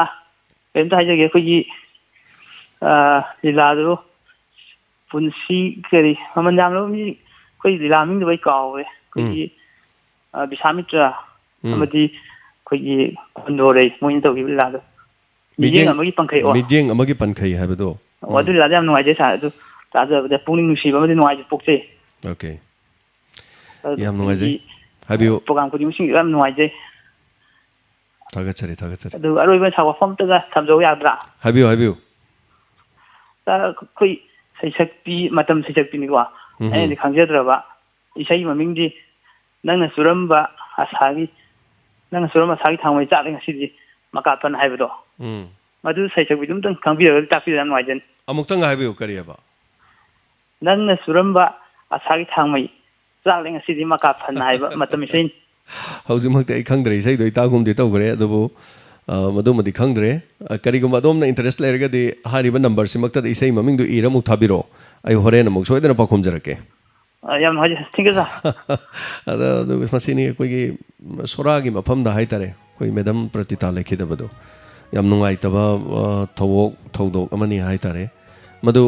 ꯀꯔꯤꯝꯇ ꯍꯥꯏꯖꯒꯦ ꯑꯩꯈꯣꯏꯒꯤ ꯂꯤꯂꯥꯗꯨ ꯄꯨꯟꯁꯤ ꯀꯔꯤ ꯃꯃꯜ ꯌꯥꯝꯂꯕ ꯃꯤ ꯑꯩꯈꯣꯏ ꯂꯤꯂꯥ ꯃꯃꯤꯡꯗꯨ ꯑꯩ ꯀꯥꯎꯔꯦ ꯑꯩꯈꯣꯏꯒꯤ ꯕꯤꯁꯥꯃꯤꯇ꯭ꯔ ꯑꯃꯗꯤ ꯑꯩꯈꯣꯏꯒꯤ ꯈꯨꯟꯗꯣꯔꯩ ꯃꯣꯏꯅ ꯇꯧꯈꯤꯕ ꯂꯤꯂꯥꯗꯣ ꯃꯤꯠꯌꯦꯡ ꯑꯃꯒꯤ ꯄꯟꯈꯩ ꯃꯤꯠꯌꯦꯡ ꯑꯃꯒꯤ ꯄꯟꯈꯩ ꯍꯥꯏꯕꯗꯣ ꯑꯗꯨ ꯂꯤꯂꯥꯗꯣ ꯌꯥꯝ ꯅꯨꯡꯉꯥꯏꯖꯩ ꯁꯥꯔ ꯑꯗꯨ ꯇꯥꯖꯕꯗ ꯄꯨꯛꯅꯤꯡ ꯅꯨꯡꯁꯤꯕ ꯑꯃꯗꯤ ꯅꯨꯡꯉꯥꯏꯖ ꯄꯣꯛꯆꯩ ꯑꯣꯀꯦ ꯌꯥꯝ ꯅꯨꯡꯉꯥꯏꯖꯩ ꯍꯥꯏꯕꯤꯌꯨ ꯄ꯭ꯔꯣꯒ꯭ꯔꯥꯝ ꯈꯨꯗꯤꯡꯃꯛꯁꯤꯡꯁꯨ ꯌꯥꯝ ꯅꯨꯡꯉꯥꯏꯖꯩ ꯊꯥꯒꯠꯆꯔꯤ ꯊꯥꯒꯠꯆꯔꯤ ꯑꯗꯨꯒ ꯑꯔꯣꯏꯕ ꯋꯥꯐꯝ ꯑꯝꯇꯒ ꯊꯝꯖꯧ ꯌꯥꯗ꯭ꯔꯥ ꯍꯥꯏꯕꯤꯌꯨ ꯍꯥꯏꯕꯤꯌꯨ ꯁꯥꯔ ꯑꯩꯈꯣꯏ ꯁꯩꯁꯛꯄꯤ ꯃꯇꯝ ꯁꯩꯁꯛꯄꯤꯅꯤꯀோ ꯑꯩꯅꯗꯤ ꯈꯪꯖꯗ꯭ꯔꯕ ꯏꯁꯩ ꯃꯃꯤꯡꯗꯤ ꯅꯪꯅ ꯆꯨꯔꯝꯕ ꯑꯁꯥꯒꯤ ꯊꯥꯡꯃꯩ ꯆꯥꯛꯂꯦ ꯉꯁꯤꯗꯤ ꯃꯀꯥꯐꯟ ꯍꯥꯏꯕꯗꯣ ꯃꯗꯨ ꯁꯩꯁꯛꯄꯤꯗꯨ ꯑꯝꯇꯪ ꯈꯪꯕꯤꯔꯒ ꯇꯥꯛꯄꯤꯔ ꯌꯥꯝ ꯅꯨꯡꯉꯥꯏꯖꯅꯤ ꯑꯃꯨꯛꯇꯪ ꯍꯥꯏꯕꯤꯌꯨ ꯀꯔꯤ ꯍꯥꯏꯕ ꯅꯪꯅ ꯆꯨꯔꯝꯕ ꯑꯁꯥꯒꯤ ꯊꯥꯡꯃꯩ ꯆꯥꯛꯂꯦ ꯉꯁꯤꯗꯤ ꯃꯀꯥꯐꯟ ꯍꯥꯏꯕ ꯃꯇꯝ ꯏꯁꯩ ꯍꯧꯖꯤꯛꯃꯛꯇꯤ ꯑꯩ ꯈꯪꯗ꯭ꯔꯦ ꯏꯁꯩꯗꯣ ꯏꯇꯥꯒꯨꯝꯗꯤ ꯇꯧꯈ꯭ꯔꯦ ꯑꯗꯨꯕꯨ ꯃꯗꯨꯃꯗꯤ ꯈꯪꯗ꯭रे ꯀꯔꯤꯒꯨꯝꯕ ꯑꯗꯣꯝꯅ ꯏꯟꯇꯔꯦꯁ ꯂꯩꯔꯒꯗꯤ ꯍꯥꯏꯔꯤꯕ ꯅꯝꯕꯔꯁꯤꯃꯛꯇꯗ ꯏꯁꯩ ꯃꯃꯤꯡꯗꯨ ꯏꯔ ꯑꯃꯨꯛ ꯊꯥꯕꯤꯔꯛꯑꯣ ꯑꯩ ꯍꯣꯔꯦꯟ ꯑꯃꯨꯛ ꯁꯣꯏꯗꯅ ꯄꯥꯎꯈꯨꯝꯖꯔꯛꯀꯦ ꯌꯥꯝ ꯅꯨꯡꯉꯥꯏꯖꯩ ꯊꯦꯡꯛ ꯌꯨ ꯁꯥꯔ ꯑꯗꯨ ꯃꯁꯤꯅꯤ ꯑꯩꯈꯣꯏꯒꯤ ꯁꯣꯔꯥꯒꯤ ꯃꯐꯝꯗ ꯍꯥꯏꯇꯥꯔꯦ ꯑꯩꯈꯣꯏ ꯃꯦꯗꯥꯝ ꯄ꯭ꯔꯇꯤꯇꯥ ꯂꯩꯈꯤꯗꯕꯗꯣ ꯌꯥꯝ ꯅꯨꯡꯉꯥꯏꯇꯕ ꯊꯧꯗꯣꯛ ꯑꯃꯅꯤ ꯍꯥꯏꯇꯥꯔꯦ ꯃꯗꯨ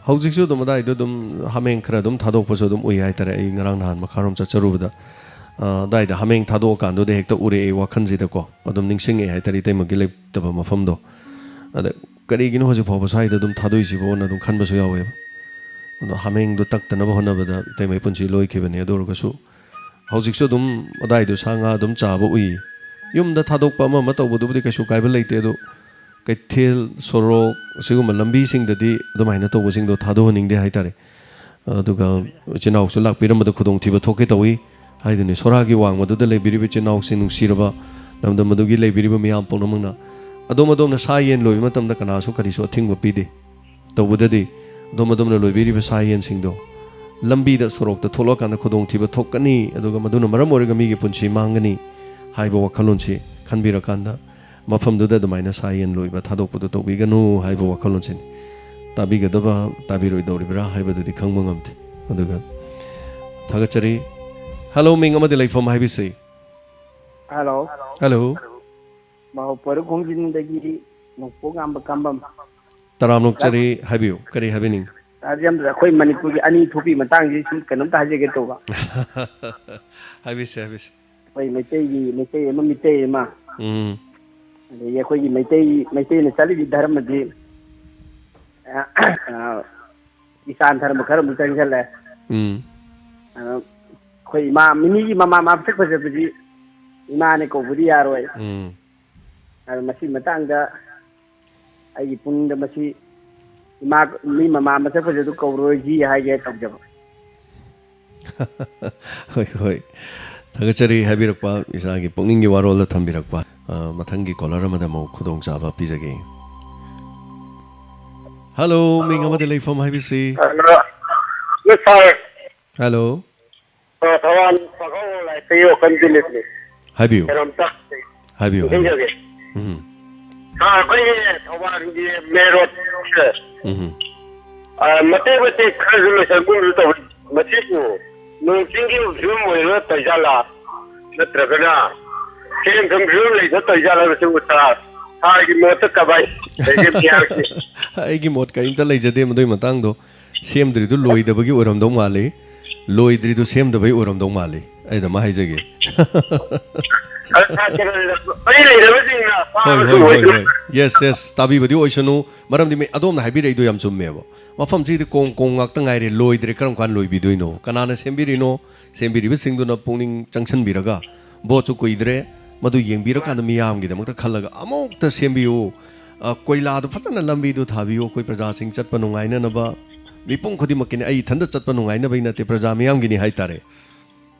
ꯍꯧꯖꯤꯛꯁꯨ ꯑꯗꯨꯝ ꯑꯗꯥꯏꯗꯣ ꯑꯗꯨꯝ ꯍꯥꯃꯦꯡ ꯈꯔ ꯑꯗꯨꯝ ꯊꯥꯗꯣꯛꯄꯁꯨ ꯑꯗꯨꯝ ꯎꯏ ꯍꯥꯏꯇꯥꯔꯦ ꯑꯩ ꯉꯔꯥꯡ ꯅꯍꯥꯟ ꯃꯈꯥꯔꯣꯝ ꯆꯠꯆꯔꯨꯕꯗ ꯑꯗꯥꯏꯗ ꯍꯥꯃꯦꯡ ꯊꯥꯗꯣꯛꯑꯀꯥꯟꯗꯨꯗ ꯍꯦꯛꯇ ꯎꯔꯛꯑꯦ ꯋꯥꯈꯜꯁꯤꯗꯀꯣ ꯑꯗꯨꯝ ꯅꯤꯡꯁꯤꯡꯉꯛꯑꯦ ꯍꯥꯏꯇꯥꯔꯦ ꯏꯇꯩꯃꯒꯤ ꯂꯩꯇꯕ ꯃꯐꯝꯗꯣ ꯑꯗ ꯀꯔꯤꯒꯤꯅꯣ ꯍꯧꯖꯤꯛ ꯐꯥꯎꯕ ꯁ꯭ꯋꯥꯏꯗ ꯑꯗꯨꯝ ꯊꯥꯗꯣꯛꯏꯁꯤꯕꯣꯅ ꯑꯗꯨꯝ ꯈꯟꯕꯁꯨ ꯌꯥꯎꯋꯦꯕ ꯑꯗꯣ ꯍꯥꯃꯦꯡꯗꯣ ꯇꯛꯇꯅꯕ ꯍꯣꯠꯅꯕꯗ ꯏꯇꯩꯃꯒꯤ ꯄꯨꯟꯁꯤ ꯂꯣꯏꯈꯤꯕꯅꯤ ꯑꯗꯨ ꯑꯣꯏꯔꯒꯁꯨ ꯍꯧꯖꯤꯛꯁꯨ ꯑꯗꯨꯝ ꯑꯗꯥꯏꯗꯣ ꯁꯥ ꯉꯥ ꯑꯗꯨꯝ ꯆꯥꯕ ꯎꯏ ꯌꯨꯝꯗ ꯊꯥꯗꯣꯛꯄ ꯑꯃ ꯇꯧꯕꯗꯨꯕꯨꯗꯤ ꯀꯩꯁꯨ ꯀꯥꯏꯕ ꯂꯩꯇꯦ ꯑꯗꯣ ꯀꯩꯊꯦꯜ ꯁꯣꯔꯣꯛ ꯑꯁꯤꯒꯨꯝꯕ ꯂꯝꯕꯤꯁꯤꯡꯗꯗꯤ ꯑꯗꯨꯃꯥꯏꯅ ꯇꯧꯕꯁꯤꯡꯗꯣ ꯊꯥꯗꯣꯛꯍꯟꯅꯤꯡꯗꯦ ꯍꯥꯏꯇꯥꯔꯦ ꯑꯗꯨꯒ ꯏꯆꯤꯜ ꯏꯅꯥꯎꯁꯨ ꯂꯥꯛꯄꯤꯔꯝꯕꯗ ꯈꯨꯗꯣꯡꯊꯤꯕ ꯊꯣꯛꯀꯦ ꯇꯧꯏ ꯍꯥꯏꯗꯨꯅꯤ ꯁꯣꯔꯥꯒꯤ ꯋꯥꯡꯃꯗꯨꯗ ꯂꯩꯕꯤꯔꯤꯕ ꯏꯆꯤꯜ ꯏꯅꯥꯎꯁꯤꯡ ꯅꯨꯡꯁꯤꯔꯕ ꯂꯝꯗꯝ ꯑꯗꯨꯒꯤ ꯂꯩꯕꯤꯔꯤꯕ ꯃꯤꯌꯥꯝ ꯄꯨꯝꯅꯃꯛꯅ ꯑꯗꯣꯝꯅ ꯁꯥ ꯌꯦꯟ ꯂꯣꯏꯕ ꯃꯇꯝꯗ ꯀꯅꯥꯁꯨ ꯀꯔꯤꯁꯨ ꯑꯊꯤꯡꯕ ꯄꯤꯗꯦ ꯇꯧꯕꯗꯗꯤ ꯑꯗꯣꯝꯅ ꯂꯣꯏꯕꯤꯔꯤꯕ ꯁꯥ ꯌꯦꯟꯁꯤꯡꯗꯣ ꯂꯝꯕꯤꯗ ꯁꯣꯔꯣꯛꯇ ꯊꯣꯛꯂꯛꯑꯀꯥꯟꯗ ꯈꯨꯗꯣꯡꯊꯤꯕ ꯊꯣꯛꯀꯅꯤ ꯑꯗꯨꯒ ꯃꯗꯨꯅ ꯃꯔꯝ ꯑꯣꯏꯔꯒ ꯃꯤꯒꯤ ꯄꯨꯟꯁꯤ ꯃꯥꯡꯒꯅꯤ ꯍꯥꯏꯕ ꯋꯥꯈꯜꯂꯣꯟꯁꯤ ꯈꯟꯕꯤꯔꯀꯥꯟꯗ ꯃꯐꯝꯗꯨꯗ ꯑꯗꯨꯃꯥꯏꯅ ꯁꯥ ꯌꯦꯟ ꯂꯣꯏꯕ ꯊꯥꯗꯣꯛꯄꯗꯣ ꯇꯧꯕꯤꯒꯅꯨ ꯍꯥꯏꯕ ꯋꯥꯈꯜꯂꯣꯟꯁꯤꯅꯤ ꯇꯥꯕꯤꯒꯗꯕ ꯇꯥꯕꯤꯔꯣꯏꯗꯧꯔꯤꯕ꯭ꯔꯥ ꯍꯥꯏꯕꯗꯨꯗꯤ ꯈꯪꯕ ꯉꯝꯗꯦ ꯑꯗꯨꯒ ꯊꯥꯒꯠꯆꯔꯤ ꯍꯜꯂꯣ ꯃꯤꯡ ꯑꯃꯗꯤ ꯂꯩꯐꯝ ꯍꯥꯏꯕꯤꯁꯤ ꯍꯜꯂꯣ ꯍꯜꯂꯣ ꯃꯍꯧꯄꯔ ꯈꯣꯡꯖꯤꯟꯗꯒꯤ ꯅꯣꯡꯄꯣꯛꯉꯥꯟꯕ ꯀꯝꯕꯝ ꯇꯔꯥꯝꯅꯣꯛꯆꯔꯤ ꯍꯥꯏꯕꯤꯌꯨ ꯀꯔꯤ ꯍꯥꯏꯕꯤꯅꯤꯡ ꯑꯩꯈꯣꯏ ꯃꯅꯤꯄꯨꯔꯒꯤ ꯑꯅꯤ ꯊꯣꯛꯄꯤ ꯃꯇꯥꯡꯁꯤ ꯁꯨꯝ ꯀꯩꯅꯣꯝꯇ ꯍꯥꯏꯖꯒꯦ ꯇꯧꯕ ꯍꯥꯏꯕꯤꯁꯤ ꯍꯥꯏꯕꯤꯁꯤ ꯑꯩꯈꯣꯏ ꯃꯩꯇꯩ ꯑꯃ ꯑꯗꯒꯤ ꯑꯩꯈꯣꯏꯒꯤ ꯃꯩꯇꯩꯅ ꯆꯠꯂꯤꯕꯤ ꯙꯔꯃꯗꯤ ꯏꯁꯥꯟ ꯙꯔꯃ ꯈꯔ ꯑꯃꯨꯛ ꯆꯪꯁꯤꯜꯂꯦ ꯑꯩꯈꯣꯏ ꯏꯃꯥ ꯃꯤꯃꯤꯒꯤ ꯃꯃꯥ ꯃꯁꯛ ꯐꯖꯕꯗꯤ ꯏꯃꯥꯅ ꯀꯧꯕꯗꯤ ꯌꯥꯔꯣꯏ ꯑꯗꯣ ꯃꯁꯤ ꯃꯇꯥꯡꯗ ꯑꯩꯒꯤ ꯄꯨꯛꯅꯤꯡꯗ ꯃꯁꯤ ꯃꯤ ꯃꯃꯥ ꯃꯁꯛ ꯐꯖꯕꯗꯨ ꯀꯧꯔꯣꯏꯁꯤ ꯍꯥꯏꯒꯦ ꯇꯧꯖꯕ ꯍꯣꯏ ꯍꯣꯏ ꯊꯥꯒꯠꯆꯔꯤ ꯍꯥꯏꯕꯤꯔꯛꯄ ꯏꯁꯥꯒꯤ ꯄꯨꯛꯅꯤꯡꯒꯤ ꯋꯥꯔꯣꯜꯗ ꯊꯝꯕꯤꯔꯛꯄ ꯃꯊꯪꯒꯤ ꯀꯣꯂꯔ ꯑꯃꯗ ꯑꯃꯨꯛ ꯈꯨꯗꯣꯡꯆꯥꯕ ꯄꯤꯖꯒꯦ ꯍꯜꯂꯣ ꯃꯤꯡ ꯑꯃꯗ ꯂꯩꯐꯝ ꯍꯥꯏꯕꯤꯁꯤ ꯍꯜꯂꯣ ꯍꯥꯏꯕꯤꯌꯨ ꯍꯥꯏꯕꯤꯌꯨ ꯑꯩꯈꯣꯏꯒꯤ ꯊꯧꯕꯥꯜꯒꯤ ꯃꯦꯔꯣꯠꯁꯦ ꯃꯇꯦꯛ ꯃꯇꯦꯛ ꯈꯔꯁꯨ ꯂꯣꯏꯁꯟꯒꯨꯝꯁꯨ ꯇꯧꯏ ꯃꯁꯤꯕꯨ ꯅꯣꯡ ꯆꯤꯡꯒꯤ ꯐꯤꯕꯝ ꯑꯣꯏꯔꯒ ꯇꯧꯖꯥꯠꯂꯥ ꯅꯠꯇ꯭ꯔꯒꯅ ꯁꯦꯟꯊꯨꯝ ꯐꯤꯕꯝ ꯂꯩꯇ ꯇꯧꯖꯥꯠꯂꯥ ꯃꯁꯤꯕꯨ ꯁꯥꯔꯒꯤ ꯃꯣꯠꯇ ꯀꯃꯥꯏ ꯂꯩꯒꯦ ꯃꯤꯌꯥꯝꯒꯤ ꯑꯩꯒꯤ ꯃꯣꯠ ꯀꯔꯤꯝꯇ ꯂꯩꯖꯗꯦ ꯃꯗꯨꯒꯤ ꯃꯇꯥꯡꯗꯣ ꯁꯦꯝꯗ꯭ꯔꯤꯗꯨ ꯂꯣꯏꯗꯕꯒꯤ ꯑꯣꯏꯔꯝꯗꯧ ꯃꯥꯜꯂꯤ ꯂꯣꯏꯗ꯭ꯔꯤꯗꯨ ꯁꯦꯝꯗꯕꯒꯤ ꯑꯣꯏꯔꯝꯗꯧ ꯃꯥꯜꯂꯤ ꯑꯩꯗ ꯑꯃ ꯍꯥꯏꯖꯒꯦ ꯌꯦꯁ ꯇꯥꯕꯤꯕꯗꯤ ꯑꯣꯏꯁꯅꯨ ꯃꯔꯝꯗꯤ ꯑꯗꯣꯝꯅ ꯍꯥꯏꯕꯤꯔꯛꯏꯗꯣ ꯌꯥꯝ ꯆꯨꯝꯃꯦꯕ ꯃꯐꯝꯁꯤꯗꯤ ꯀꯣꯡ ꯉꯥꯛꯇ ꯉꯥꯏꯔꯦ ꯂꯣꯏꯗ꯭ꯔꯦ ꯀꯔꯝ ꯀꯥꯟ ꯂꯣꯏꯕꯤꯗꯣꯏꯅꯣ ꯀꯅꯥꯅ ꯁꯦꯝꯕꯤꯔꯤꯅೋ ꯁꯦꯝꯕꯤꯔꯤꯕꯁꯤꯡꯗꯨꯅ ꯄꯨꯛꯅꯤꯡ ꯆꯪꯁꯤꯟꯕꯤꯔꯒ ꯚꯣꯠꯁꯨ ꯀꯨꯏꯗ꯭ꯔꯦ ꯃꯗꯨ ꯌꯦꯡꯕꯤꯔꯀꯥꯟꯗ ꯃꯤꯌꯥꯝꯒꯤꯗꯃꯛꯇ ꯈꯜꯂꯒ ꯑꯃꯨꯛꯇ ꯁꯦꯝꯕꯤꯌꯨ ꯀꯣꯏꯂꯥꯗꯣ ꯐꯖꯅ ꯂꯝꯕꯤꯗꯨ ꯊꯥꯕꯤꯌꯨ ꯑꯩꯈꯣꯏ प्रजाꯁꯤꯡ ꯆꯠꯄ ꯅꯨꯡꯉꯥꯏꯅꯅꯕ ꯃꯤꯄꯨꯝ ꯈꯨꯗꯤꯡꯃꯛꯀꯤꯅꯤ ꯑꯩ ꯏꯊꯟꯇ ꯆꯠꯄ ꯅꯨꯡꯉꯥꯏꯅꯕꯩ ꯅꯠꯇꯦ प्रजा ꯃꯤꯌꯥꯝꯒꯤꯅꯤ ꯍꯥꯏꯇꯥꯔꯦ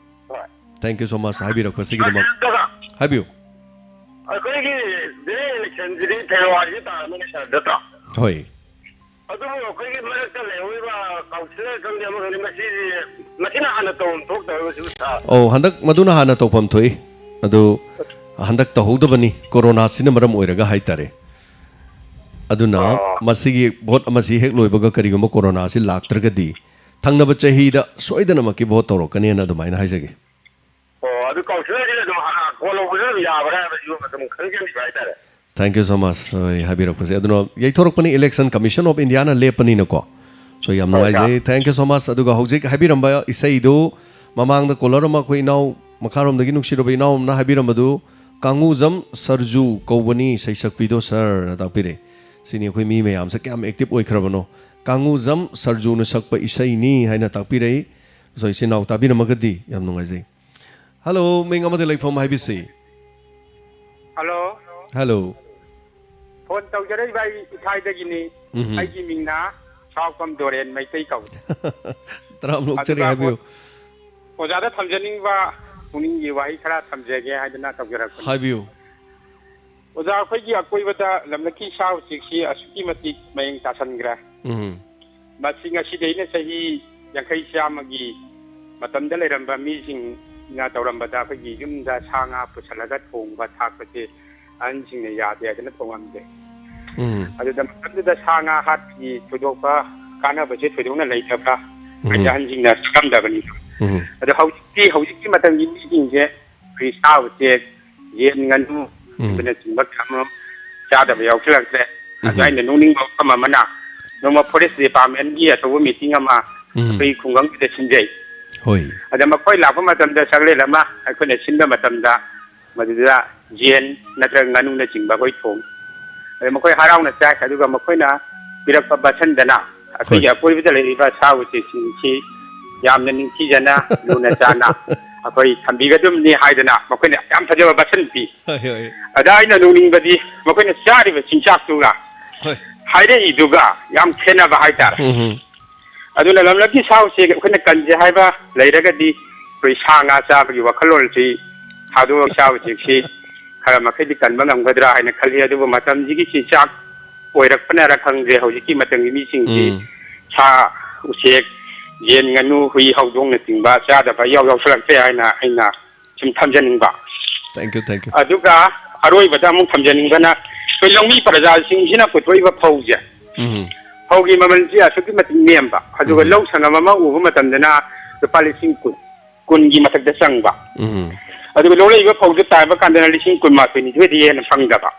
ꯊꯦꯡꯛ ꯌꯨ ꯁꯣ ꯃꯆ ꯍꯥꯏꯕꯤꯔꯛꯄꯁꯤꯒꯤꯗꯃꯛ ꯍꯥꯏꯕꯤꯌꯨ ꯑꯩꯈꯣꯏꯒꯤ ꯗꯤꯔꯦꯛ ꯏꯂꯦꯛꯁꯟꯁꯤꯗꯤ ꯐꯦꯕ꯭ꯔꯨꯋꯥꯔꯤ ꯇꯥꯔꯝꯃꯅꯤ ꯁꯥꯔ ꯅꯠꯇ꯭ꯔꯣ ꯍꯣꯏ ꯑꯗꯨꯕꯨ ꯑꯩꯈꯣꯏꯒꯤ ꯃꯔꯛꯇ ꯂꯩꯍꯧꯔꯤꯕ ꯀꯥꯎꯟꯁꯤꯂꯔ ꯈꯪꯗꯦ ꯑꯃꯈꯪꯗꯦ ꯃꯁꯤꯅ ꯍꯥꯟꯅ ꯇꯧꯐꯝ ꯊꯣꯛꯇꯕꯁꯤꯕꯨ ꯁꯥꯔ ꯍꯟꯗꯛ ꯃꯗꯨꯅ ꯍꯥꯟꯅ ꯇꯧꯐꯝ ꯊꯣꯛꯏ ꯑꯗꯨ ꯍꯟꯗꯛ ꯇꯧꯍꯧꯗꯕꯅꯤ ꯀꯣꯔꯣꯅꯥꯁꯤꯅ ꯃꯔꯝ ꯑꯣꯏꯔꯒ ꯍꯥꯏꯇꯥꯔꯦ ꯑꯗꯨꯅ ꯃꯁꯤꯒꯤ ꯚꯣꯠ ꯑꯃꯁꯤ ꯍꯦꯛ ꯂꯣꯏꯕꯒ ꯀꯔꯤꯒꯨꯝꯕ ꯀꯣꯔꯣꯅꯥꯁꯤ ꯂꯥꯛꯇ꯭ꯔꯒꯗꯤ ꯊꯪꯅꯕ ꯆꯍꯤꯗ ꯁꯣꯏꯗꯅꯃꯛꯀꯤ ꯚꯣꯠ ꯇꯧꯔꯛꯀꯅꯤꯅ ꯑꯗꯨꯃꯥꯏꯅ ꯍꯥꯏꯖꯒꯦ ꯑꯗꯨ ꯀꯥꯎꯟꯁꯤꯂꯔꯁꯤꯅ ꯑꯗꯨꯝ ꯍꯥꯟꯅ ꯀꯣꯜ ꯂꯧꯕꯁꯨ ꯑꯗꯨꯝ ꯌꯥꯕ꯭ꯔꯥ ꯍꯥꯏꯕꯁꯤꯁꯨ ꯑꯗꯨꯝ ꯈꯪꯖꯅꯤꯡꯕ ꯍꯥꯏꯇꯥꯔꯦ ꯊꯦꯡꯛ ꯌꯨ ꯁꯣ ꯃꯆ ꯍꯥꯏꯕꯤꯔꯛꯄꯁꯦ ꯑꯗꯨꯅ ꯌꯩꯊꯣꯔꯛꯄꯅꯤ ꯏꯂꯦꯛꯁꯟ ꯀꯃꯤꯁꯟ ꯑꯣꯐ ꯏꯟꯗꯤꯌꯥꯅ ꯂꯦꯞꯄꯅꯤꯅꯀꯣ ꯁꯣ ꯌꯥꯝ ꯅꯨꯡꯉꯥꯏꯖꯩ ꯊꯦꯡꯛ ꯌꯨ ꯁꯣ ꯃꯆ ꯑꯗꯨꯒ ꯍꯧꯖꯤꯛ ꯍꯥꯏꯕꯤꯔꯝꯕ ꯏꯁꯩꯗꯨ ꯃꯃꯥꯡꯗ ꯀꯣꯂꯔ ꯑꯃ ꯑꯩꯈꯣꯏ ꯏꯅꯥꯎ ꯃꯈꯥꯔꯣꯝꯗꯒꯤ ꯅꯨꯡꯁꯤꯔꯕ ꯏꯅꯥꯎ ꯑꯃꯅ ꯍꯥꯏꯕꯤꯔꯝꯕꯗꯨ ꯀꯥꯡꯉꯨꯖꯝ ꯁꯔꯖꯨ ꯀꯧꯕꯅꯤ ꯁꯩꯁꯛꯄꯤꯗꯣ ꯁꯔꯅ ꯇꯥꯛꯄꯤꯔꯦ ꯁꯤꯅꯤ ꯑꯩꯈꯣꯏ ꯃꯤ ꯃꯌꯥꯝꯁꯦ ꯀꯌꯥꯝ ꯑꯦꯛꯇꯤꯞ ꯑꯣꯏꯈ꯭ꯔꯕꯅꯣ ꯀꯥꯡꯉꯨꯖꯝ ꯁꯔꯖꯨꯅ ꯁꯛꯄ ꯏꯁꯩꯅꯤ ꯍꯥꯏꯅ ꯇꯥꯛꯄꯤꯔꯛꯏ ꯁꯣ ꯏꯆꯤꯟ ꯏꯅꯥꯎ ꯇꯥꯕꯤꯔꯝꯃꯒꯗꯤ ꯌꯥꯝ ꯅꯨꯡꯉꯥꯏꯖꯩ ꯍꯜꯂꯣ ꯃꯤꯡ ꯑꯃꯗ ꯂꯩꯐꯝ ꯍꯥꯏꯕꯤꯁꯤ ꯍꯜꯂꯣ ꯍꯜꯂꯣ ꯐꯣꯟ ꯇꯧꯖꯔꯛꯏꯕ ꯑꯩ ꯏꯊꯥꯏꯗꯒꯤꯅꯤ ꯑꯩꯒꯤ ꯃꯤꯡꯅ ꯁꯥꯎꯀꯝ ꯗꯣꯔꯦꯟ ꯃꯩꯇꯩ ꯀꯧꯏ ꯇꯔꯥꯃꯨꯛꯆꯔꯤ ꯍꯥꯏꯕꯤꯌꯨ ꯑꯣꯖꯥꯗ ꯊꯝꯖꯅꯤꯡꯕ ꯄꯨꯛꯅꯤꯡꯒꯤ ꯋꯥꯍꯩ ꯈꯔ ꯊꯝꯖꯒꯦ ꯍꯥꯏꯗꯅ ꯇꯧꯖꯔꯛꯄꯅꯤ ꯍꯥꯏꯕꯤꯌꯨ ꯑꯣꯖꯥ ꯑꯩꯈꯣꯏꯒꯤ ꯑꯀꯣꯏꯕꯗ ꯂꯝꯂꯛꯀꯤ ꯁꯥ ꯎꯆꯦꯛꯁꯤ ꯑꯁꯨꯛꯀꯤ ꯃꯇꯤꯛ ꯃꯌꯦꯡ ꯇꯥꯁꯟꯈ꯭ꯔꯦ ꯃꯁꯤ ꯉꯁꯤꯗꯩꯅ ꯆꯍꯤ 50-100ꯒꯤ ꯃꯇꯝꯗ ꯂꯩꯔꯝꯕ ꯃꯤꯁꯤꯡꯅ ꯇꯧꯔꯝꯕꯗ ꯑꯩꯈꯣꯏꯒꯤ ꯌꯨꯝꯗ ꯁꯥ ꯉꯥ ꯄꯨꯁꯜꯂꯒ ꯊꯣꯡꯕ ꯊꯥꯛꯄꯁꯦ ꯑꯍꯟꯁꯤꯡꯅ ꯌꯥꯗꯦ ꯍꯥꯏꯗꯅ ꯊꯣꯡꯉꯝꯗꯦ ꯑꯗꯨꯗ ꯃꯇꯝꯗꯨꯗ ꯁꯥ ꯉꯥ ꯍꯥꯠꯄꯒꯤ ꯊꯣꯏꯗꯣꯛꯄ ꯀꯥꯟꯅꯕꯁꯦ ꯊꯣꯏꯗꯣꯛꯅ ꯂꯩꯇꯕ꯭ꯔꯥ ꯍꯥꯏꯗꯤ ꯑꯍꯟꯁꯤꯡꯅ ꯈꯪꯗꯕꯅꯤ ꯑꯗꯣ ꯍꯧꯖꯤꯛꯀꯤ ꯃꯇꯝꯒꯤ ꯃꯤꯁꯤꯡꯁꯦ ꯑꯩꯈꯣꯏ ꯁꯥ ꯎꯆꯦꯛ ꯌꯦꯟ ꯉꯥꯅꯨ ꯑꯗꯨꯅꯆꯤꯡꯕ ꯆꯥꯗꯕ ꯌꯥꯎꯁꯤꯜꯂꯛꯇ꯭ꯔꯦ ꯑꯗꯣ ꯑꯩꯅ ꯅꯣꯛꯅꯤꯡꯕ ꯃꯐꯝ ꯑꯃꯅ ꯅꯣꯡꯃ ꯐꯣꯔꯦꯁ ꯗꯤꯄꯥꯔꯠꯃꯦꯟꯒꯤ ꯑꯆꯧꯕ ꯃꯤꯇꯤꯡ ꯑꯃ ꯑꯩꯈꯣꯏ ꯈꯨꯡꯒꯪꯁꯤꯗ ꯁꯤꯟꯖꯩ ꯑꯗ ꯃꯈꯣꯏ ꯂꯥꯛꯄ ꯃꯇꯝꯗ ꯆꯥꯛꯂꯦꯟ ꯑꯃ ꯑꯩꯈꯣꯏꯅ ꯁꯤꯟꯕ ꯃꯇꯝꯗ ꯃꯗꯨꯗ ꯌꯦꯟ ꯅꯠꯇ꯭ꯔꯒ ꯉꯥꯅꯨꯅꯆꯤꯡꯕ ꯑꯩꯈꯣꯏ ꯊꯣꯡꯉꯤ ꯑꯗ ꯃꯈꯣꯏ ꯍꯔꯥꯎꯅ ꯆꯥꯏ ꯑꯗꯨꯒ ꯃꯈꯣꯏꯅ ꯄꯤꯔꯛꯄ ꯕꯁꯟꯗꯅ ꯑꯩꯈꯣꯏꯒꯤ ꯑꯀꯣꯏꯕꯗ ꯂꯩꯔꯤꯕ ꯁꯥ ꯎꯆꯦꯛꯁꯤꯡꯁꯤ ꯌꯥꯝꯅ ꯅꯤꯡꯊꯤꯖꯅ ꯂꯨꯅ ꯆꯥꯅ ꯑꯩꯈꯣꯏ ꯊꯝꯕꯤꯒꯗꯕꯅꯤ ꯍꯥꯏꯗꯅ ꯃꯈꯣꯏꯅ ꯌꯥꯝ ꯐꯖꯕ ꯕꯁꯟ ꯄꯤ ꯑꯗ ꯑꯩꯅ ꯅꯣꯛꯅꯤꯡꯕꯗꯤ ꯃꯈꯣꯏꯅ ꯆꯥꯔꯤꯕ ꯆꯤꯟꯖꯥꯛꯇꯨꯒ ꯍꯥꯏꯔꯛꯏꯗꯨꯒ ꯌꯥꯝ ꯈꯦꯠꯅꯕ ꯍꯥꯏꯇꯥꯔꯦ ꯑꯗꯨꯅ ꯂꯝꯂꯛꯀꯤ ꯁꯥ ꯎꯆꯦꯛ ꯑꯩꯈꯣꯏꯅ ꯀꯟꯁꯦ ꯍꯥꯏꯕ ꯂꯩꯔꯒꯗꯤ ꯑꯩꯈꯣꯏ ꯁꯥ ꯉꯥ ꯆꯥꯕꯒꯤ ꯋꯥꯈꯜꯂꯣꯟꯁꯤ ꯊꯥꯗꯣꯛꯑꯒ ꯁꯥ ꯎꯆꯦꯛꯁꯤ ꯈꯔ ꯃꯈꯩꯗꯤ ꯀꯟꯕ ꯉꯝꯒꯗ꯭ꯔꯥ ꯍꯥꯏꯅ ꯈꯜꯂꯤ ꯑꯗꯨꯕꯨ ꯃꯇꯝꯁꯤꯒꯤ ꯆꯤꯟꯖꯥꯛ ꯑꯣꯏꯔꯛꯄꯅꯔ ꯈꯪꯗ꯭ꯔꯦ ꯍꯧꯖꯤꯛꯀꯤ ꯃꯇꯝꯒꯤ ꯃꯤꯁꯤꯡꯁꯤ ꯁꯥ ꯎꯆꯦꯛ ꯌꯦꯟ ꯉꯥꯅꯨ ꯍꯨꯏ ꯍꯧꯗꯣꯡꯅꯆꯤꯡꯕ ꯆꯥꯗꯕ ꯌꯥꯎꯁꯜꯂꯛꯇꯦ ꯍꯥꯏꯅ ꯑꯩꯅ ꯁꯨꯝ ꯊꯝꯖꯅꯤꯡꯕ ꯑꯗꯨꯒ ꯑꯔꯣꯏꯕꯗ ꯑꯃꯨꯛ ꯊꯝꯖꯅꯤꯡꯕꯅ ꯑꯩꯈꯣꯏ ꯂꯧꯃꯤ ꯄ꯭ꯔꯖꯥꯁꯤꯡꯁꯤꯅ ꯄꯨꯊꯣꯛꯏꯕ ꯐꯧꯁꯦ ꯐꯧꯒꯤ ꯃꯃꯜꯁꯤ ꯑꯁꯨꯛꯀꯤ ꯃꯇꯤꯛ ꯅꯦꯝꯕ ꯑꯗꯨꯒ ꯂꯧ ꯁꯪꯒꯝ ꯑꯃ ꯎꯕ ꯃꯇꯝꯗꯅ ꯂꯨꯄꯥ 10,000-10,000ꯒꯤ ꯃꯊꯛꯇ ꯆꯪꯕ ꯑꯗꯨꯒ ꯂꯧꯔꯛꯏꯕ ꯐꯧꯗꯨ ꯇꯥꯏꯕ ꯀꯥꯟꯗꯅ 12,000-13,000 ꯍꯦꯟꯅ ꯐꯪꯗꯕ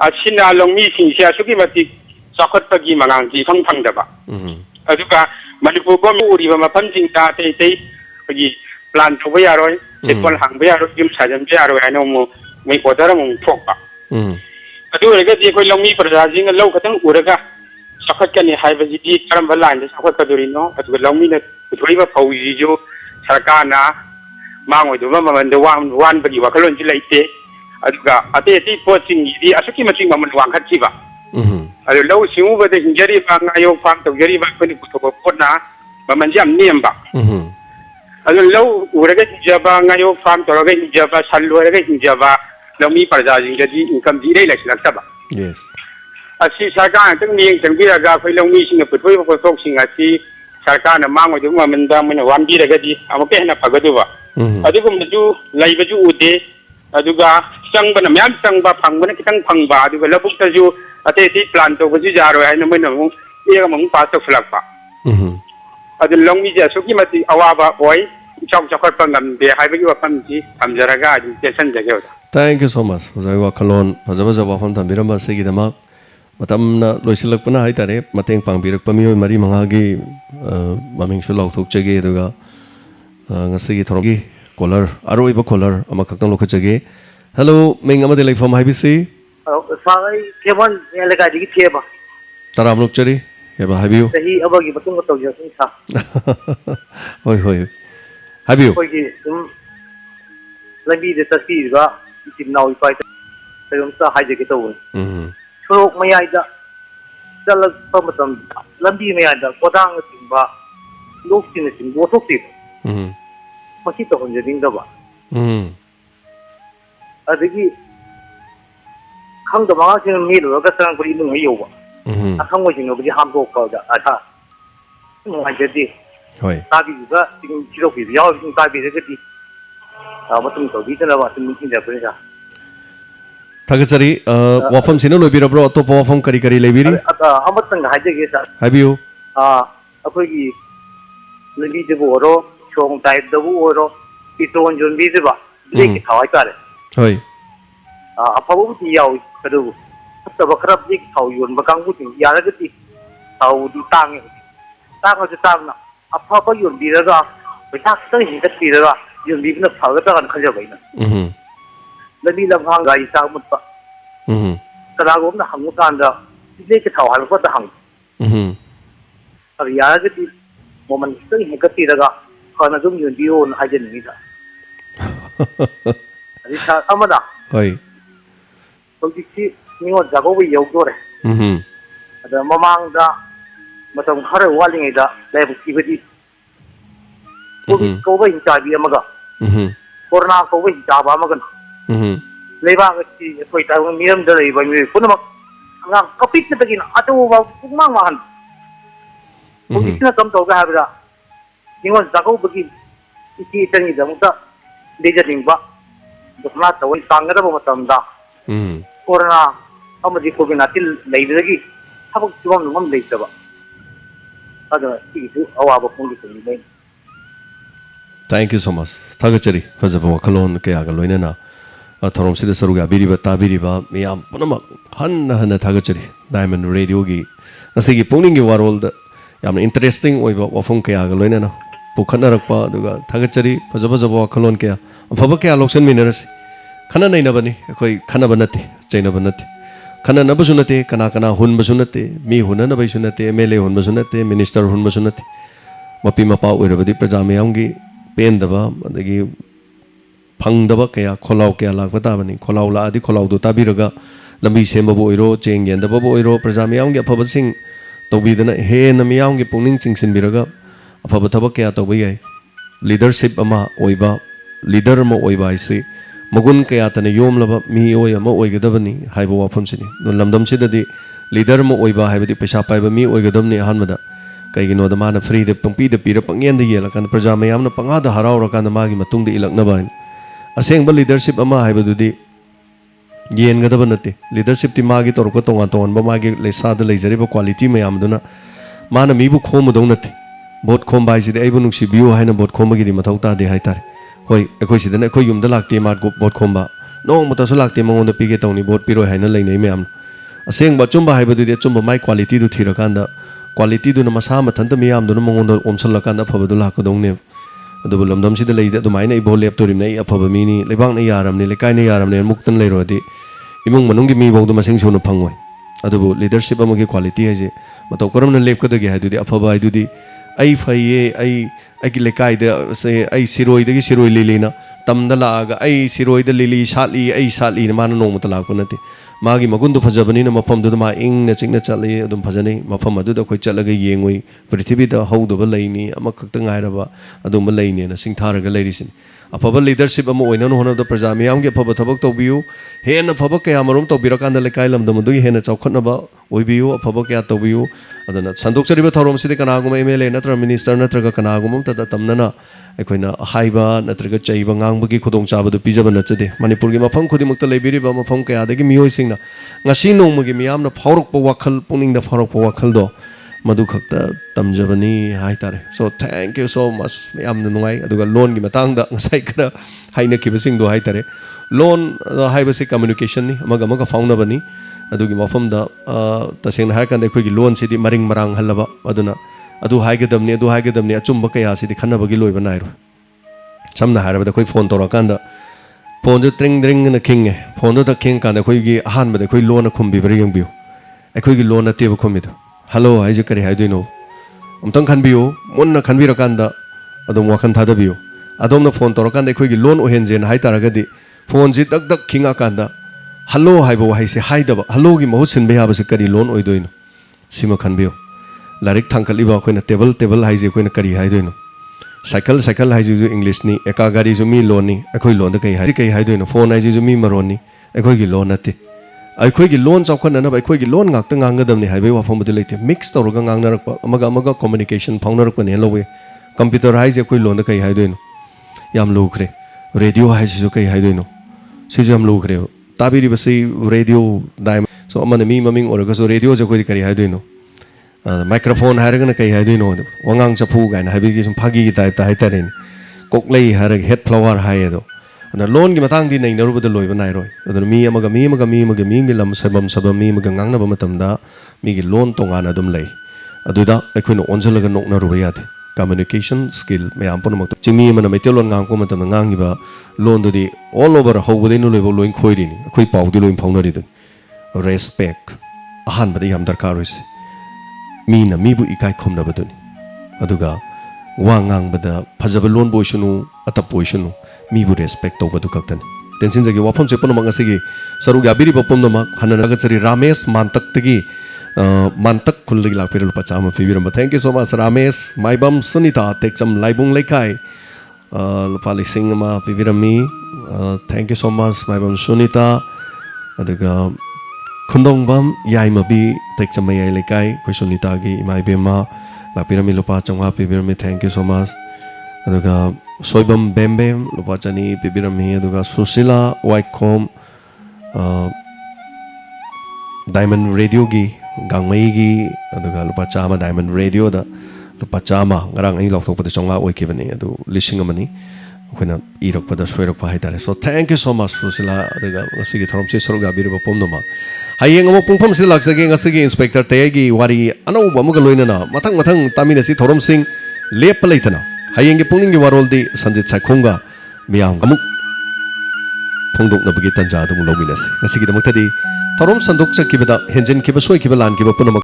ꯑꯁꯤꯅ ꯂꯧꯃꯤꯁꯤꯡꯁꯦ ꯑꯁꯨꯛꯀꯤ ꯃꯇꯤꯛ ꯆꯥꯎꯈꯠꯄꯒꯤ ꯃꯉꯥꯡꯁꯤ ꯏꯐꯪ ꯐꯪꯗꯕ ꯑꯗꯨꯒ ꯃꯅꯤꯄꯨꯔ ꯎꯔꯤꯕ ꯃꯐꯝꯁꯤꯡꯗ ꯑꯇꯩ ꯑꯩꯈꯣꯏꯒꯤ ꯄ꯭ꯂꯥꯟ ꯇꯧꯕ ꯌꯥꯔꯣꯏ ꯆꯦꯛꯀꯣꯟ ꯍꯥꯡꯕ ꯌꯥꯔꯣꯏ ꯌꯨꯝ ꯁꯥꯖꯟꯕ ꯌꯥꯔꯣꯏ ꯍꯥꯏꯅ ꯑꯃꯨꯛ ꯃꯣꯏ ꯑꯣꯔꯗꯔ ꯑꯃꯨꯛ ꯊꯣꯛꯄ ꯑꯗꯨ ꯑꯣꯏꯔꯒꯗꯤ ꯑꯩꯈꯣꯏ ꯂꯧꯃꯤ ꯄ꯭ꯔꯖꯥꯁꯤꯡꯅ ꯂꯧ ꯈꯛꯇꯪ ꯎꯔꯒ ꯆꯥꯎꯈꯠꯀꯅꯤ ꯍꯥꯏꯕꯁꯤꯗꯤ ꯀꯔꯝꯕ ꯂꯥꯏꯟꯗ ꯆꯥꯎꯈꯠꯀꯗꯣꯔꯤꯅꯣ ꯑꯗꯨꯒ ꯂꯧꯃꯤꯅ ꯄꯨꯊꯣꯛꯏꯕ ꯐꯧꯁꯤꯁꯨ ꯁꯔꯀꯥꯔꯅ ꯃꯥꯡꯉꯣꯏꯗꯕ ꯃꯃꯜꯗ ꯋꯥꯟꯕꯒꯤ ꯋꯥꯈꯜꯂꯣꯟꯁꯤ ꯂꯩꯇꯦ ꯑꯗꯨꯒ ꯑꯇꯩ ꯄꯣꯠꯁꯤꯡꯒꯤꯗꯤ ꯑꯁꯨꯛꯀꯤ ꯃꯇꯤꯛ ꯃꯃꯜ ꯋꯥꯡꯈꯠꯈꯤꯕ ꯑꯗꯨ ꯂꯧꯎ ꯁꯤꯡꯎꯕꯗ ꯍꯤꯡꯖꯔꯤꯕ ꯉꯥꯌꯣꯛ ꯐꯥꯝ ꯇꯧꯖꯔꯤꯕ ꯑꯩꯈꯣꯏꯅ ꯄꯨꯊꯣꯛꯄ ꯄꯣꯠꯅ ꯃꯃꯜꯁꯤ ꯌꯥꯝ ꯅꯦꯝꯕ ꯑꯗꯨ ꯂꯧ ꯎꯔꯒ ꯍꯤꯡꯖꯕ ꯉꯥꯌꯣꯛ ꯐꯥꯝ ꯇꯧꯔꯒ ꯍꯤꯡꯖꯕ ꯁꯟ ꯂꯣꯏꯔꯒ ꯍꯤꯡꯖꯕ ꯂꯧꯃꯤ ꯄ꯭ꯔꯖꯥꯁꯤꯡꯗꯗꯤ ꯏꯟꯀꯝꯁꯤ ꯏꯔꯩ ꯂꯩꯁꯤꯜꯂꯛꯇꯕ ꯑꯁꯤ ꯁꯔꯀꯥꯔꯅ ꯈꯤꯇꯪ ꯃꯤꯠꯌꯦꯡ ꯆꯪꯕꯤꯔꯒ ꯑꯩꯈꯣꯏ ꯂꯧꯃꯤꯁꯤꯡꯅ ꯄꯨꯊꯣꯛꯏꯕ ꯄꯣꯠꯊꯣꯛꯁꯤꯡ ꯑꯁꯤ ꯁꯔꯀꯥꯔꯅ ꯃꯥꯡꯉꯣꯏꯗꯕ ꯃꯃꯜꯗ ꯃꯣꯏꯅ ꯋꯥꯟꯕꯤꯔꯒꯗꯤ ꯑꯃꯨꯛꯀ ꯍꯦꯟꯅ ꯐꯒꯗꯕ ꯑꯗꯨꯒꯨꯝꯕꯁꯨ ꯂꯩꯕꯁꯨ ꯎꯗꯦ ꯑꯗꯨꯒ ꯆꯪꯕꯅ ꯃꯌꯥꯝ ꯆꯪꯕ ꯐꯪꯕꯅ ꯈꯤꯇꯪ ꯐꯪꯕ ꯑꯗꯨꯒ ꯂꯧꯕꯨꯛꯇꯁꯨ ꯑꯇꯩ ꯄ꯭ꯂꯥꯟ ꯇꯧꯕꯁꯨ ꯌꯥꯔꯣꯏ ꯍꯥꯏꯅ ꯃꯣꯏꯅ ꯑꯃꯨꯛ ꯄꯤꯔꯒ ꯃꯃꯨꯡ ꯄꯥꯁ ꯇꯧꯁꯤꯜꯂꯛꯄ ꯑꯗꯨ ꯂꯧꯃꯤꯁꯦ ꯑꯁꯨꯛꯀꯤ ꯃꯇꯤꯛ ꯑꯋꯥꯕ ꯑꯣꯏ ꯏꯆꯥꯎ ꯆꯥꯎꯈꯠꯄ ꯉꯝꯗꯦ ꯍꯥꯏꯕꯒꯤ ꯋꯥꯐꯝꯁꯤ ꯊꯝꯖꯔꯒ ꯑꯗꯨꯝ ꯇꯦꯟꯁꯟꯖꯒꯦ ꯑꯣꯖꯥ Thank you so much. Ozai wakalon faza faza wafam thambiramba sigidama matamna loisilakpana haitare mateng pangbirakpa mioi mari mangagi mamingsu lauthokchage aduga ngasigi thorogi caller aroiba caller amakhaktang lokhachage hello ming amade leifam haibisi Sagai kemon elega digi cheba taram lokchari heba habiu sahi abagi batung ko tawja sin sa hoi hoi habiu ko gi lambi de tasbi ga itim naw ipai tayom sa haje ke tawu sorok mayai da dalak pamatam lambi mayai da kodang timba lok tin tin bo thok ti masi to honje ding da ba adigi khang da ma sin mi lo ga sang ko inu ngi yo ba akhang mo sin no bi ham ko ka da ata mo ai je di hoi ta bi ga ting chi ro bi ya sin ta bi de ke di matum to bi da ba tin min da ko ja Thagachari wafam sino loibirabro atopa wafam kari kari lebiri amatang haje ge sa habiu akoi gi lebi de boro chong tai de boro piton jon bi de ba le ki thawai kare hoi apabu ti yaw kadu ta ba kharap ji thaw yon ba kang bu ti ya ra ti thaw di tang ga tang na apa ba yon bi ra ga ba ta sa hi ka ti ra yon bi na thaw ga ta kan khaja bai na Lagi lang hang gaya sa umut pa. Kalagom na hangutan da. Hindi ka tawal ko da hang. Ari yara gati moman sing hekati daga. Kana dum yun diyo na hajan nida. Ari sa amada. Hoi. Pagdiksi ningon jago wi yaw dore. Ada mamang da matang hara waling ida level ibadi. Ko ba hintabi amaga. Corona ko ba hintaba amaga. Leibang si koi tahu miram dari banyu pun mak ngang kapit na tagin ato ba kumang mahan. Kung isna kam tahu kah berda. Ningon jago bagi isi tangi jamu ta deja nimba. Dukna tahu sangat apa macam dah. Corona amadi ko binatil lagi lagi. Apa cuma ngam lagi coba. Ada itu awal apa pun itu ni. Thank you so much. Thagachari faza wakalon ke agaloina na. Thorom sida saruga biriba tabiriba miyam punamak hanna thagachari Diamond Radio gi asigi pungning gi warol da yamna interesting oiba wafam kaya ga loina na pukhannarakpa aduga thagachari fajaba wakalon kaya afaba kaya loksan mineras khana naina bani koi khana banate chaina banate khana na basunate kana hun basunate mi hunana baisunate MLA hun basunate minister hun basunate mapi mapa oirabadi praja miyam gi pendaba adagi Pangdaba kaya kholau kaya lagba tabani kholau la adi kholau do tabiraga lambi semba bo oiro cheng yenda bo oiro praja miyam ge afaba sing tobidana he na miyam ge pungning chingsin biraga afaba thaba kaya tobai yai leadership ama oiba leader ma oiba ise magun kaya tane yom laba mi oi ama oigadabani haibo wafam sini no lamdam sidadi leader ma oiba haibadi paisa paiba mi oigadamni ahanmada kaigino da mana free de pangpi de pira pangyen de yela kan praja miyam na pangada haraura kan magi matung de ilakna bain asengba leadership ama haibadudi yen gadaba nate leadership ti magi torko tonga ton ba magi lesa da leijari ba quality mayam duna mana mibu khomu dong nate bot khom bai si de aibu nuksi biu haina bot khom gi di mathau ta de haitar hoi ekoi sidana ekoi yum da lakte mat go bot khom ba no mata so lakte mangon da pige tawni bot piro haina leinai mayam asengba chumba haibadudi chumba mai quality du thirakanda quality du na masa mathanta miyam du na mangon da omsal lakanda phobadu lakadong ne adubu lamdam sida leide adumaina ibo lep torim nei afaba mini lebang nei yaram ne lekai nei yaram ne muktan leirodi imung manung gi mi bawdu masing sunu phangoi adubu leadership amagi quality haje matau karam na lep kadagi haidudi afaba haidudi ai phaiye ai gi lekai de se ai siroi de gi siroi lilina tamda laaga ai siroi de lili sali na mana no mutala ko nate magi magundu phajabani na mafam du ma ing na chingna chali adum phajani mafam adu da khoi chalaga yengoi prithvi da haudu ba laini ama khakta ngairaba adum ba laini na singtharaga lairisin afaba leadership ama oina no hono da praja miyam ge afaba thabak tobiu hena afaba kaya marum tobira kanda lekai lamdam du hena chaukhna ba oibiu afaba kaya tobiu adana sandok chariba thorom side kana guma MLA natra minister natra kana guma ta tamnana ꯑꯩꯈꯣꯏꯅ ꯍꯥꯏꯕ ꯅꯠꯇ꯭ꯔꯒ ꯆꯩꯕ ꯉꯥꯡꯕꯒꯤ ꯈꯨꯗꯣꯡꯆꯥꯕꯗꯨ ꯄꯤꯖꯕ ꯅꯠꯆꯗꯦ ꯃꯅꯤꯄꯨꯔꯒꯤ ꯃꯐꯝ ꯈꯨꯗꯤꯡꯃꯛꯇ ꯂꯩꯕꯤꯔꯤꯕ ꯃꯐꯝ ꯀꯌꯥꯗꯒꯤ ꯃꯤꯑꯣꯏꯁꯤꯡꯅ ꯉꯁꯤ ꯅꯣꯡꯃꯒꯤ ꯃꯤꯌꯥꯝꯅ ꯐꯥꯎꯔꯛꯄ ꯋꯥꯈꯜ ꯄꯨꯛꯅꯤꯡꯗ ꯐꯥꯎꯔꯛꯄ ꯋꯥꯈꯜꯗꯣ madu khakta tamjabani hai tare so thank you so much yamna nuai aduga loan gi matang da ngasai kara haina kibasing do hai tare loan hai base communication ni amaga fauna bani adugi mafam da taseng har kan ekhoi gi loan sidi maring marang halaba aduna adu haigedamni achumba kaya sidi khanabagi loiba nairo samna harabada khoi phone tora kanda phone jo tring tring na king phone do da king kanda khoi gi ahan bada khoi loan khumbi bari yang biu ekhoi gi loan ate ba khumida hello aije kari haidino umtang khanbiu munna khanbira kanda adum wakhan thada biu adom na phone tora kanda ekhoi gi loan ohenjen hai taragadi phone ji dak dak kinga kanda hello haibo hai se haidaba hello gi mahut sin beya base kari loan oidoino sima khanbiu larik thangkaliba khoina table haije khoina kari haidoino cycle haije ju english ni eka gari ju mi loan ni ekhoi loan da kai haidoino phone haije ju mi maron ni ekhoi gi loan ate ekhoi gi loan chawkhan na ba ekhoi gi loan ngak ta ngangadam ni haibe wa phom leite mix toroga ngangnarak amaga communication phaunarak ne lowe computer haije ekhoi loan da kai haidoino yam lukre radio haije ju kai haidoino si jam lukre tabiri basi radio dai so amana mi maming oraga so radio je koi kari haidoino microphone hairagana kai haidino wangang chapu gaina haibigi sum phagi gi type ta haitaren koklei harag head flower haido ana loan gi matang di nei narubada loiba nai roi adana mi amaga lam sabam mi amaga ngangna ba matamda mi gi loan tongana adum lei aduda ekhoina onjalaga nokna ruba yade communication skill mayam pon mak chimi mana metelon ngang ko matam ngang ba loan do di all over hobudai no loibo loin khoiri ni khoi pau di loin phaunari dun respect ahan bada yam darkar hoise mina mibu ikai khomna baduni aduga wangang bada phajaba loan boisunu atap boisunu mibu respect to badu kaktan tension jagi wafam che pon manga sigi saru ga biri bapom nama hanana ga chari ramesh mantak tagi mantak khulli la pera lupa chama fibiram thank you so much ramesh maibam sunita tekcham laibung laikai lupa lising ma fibirami thank you so much maibam sunita aduga khundongbam yaimabi tekchamai lekai khoi sunita gi imai bema la pirami lupa changwa pibirami thank you so much aduga soibam bembem lupa chani pibirami aduga susila waikom diamond radio gi gangmai gi aduga lupa chama diamond radio da lupa chama ngarang ai lok thok pa changwa oikibani adu lising amani khoina irok pada soirok pa haitare so thank you so much susila aduga asigi thorom se soroga biriba pomnoma hayeng amok pungpham si laksage ngasigi inspector tegi wari anau bamuga loinana mathang tamina si thorom sing lep leitana hayeng gi pungning gi warol di sanjit sakhonga miyam amuk phongdok na bagi tanja dum lominase ngasigi damak tadi thorom sandok chakibada henjen kiba soi kiba lan kiba punama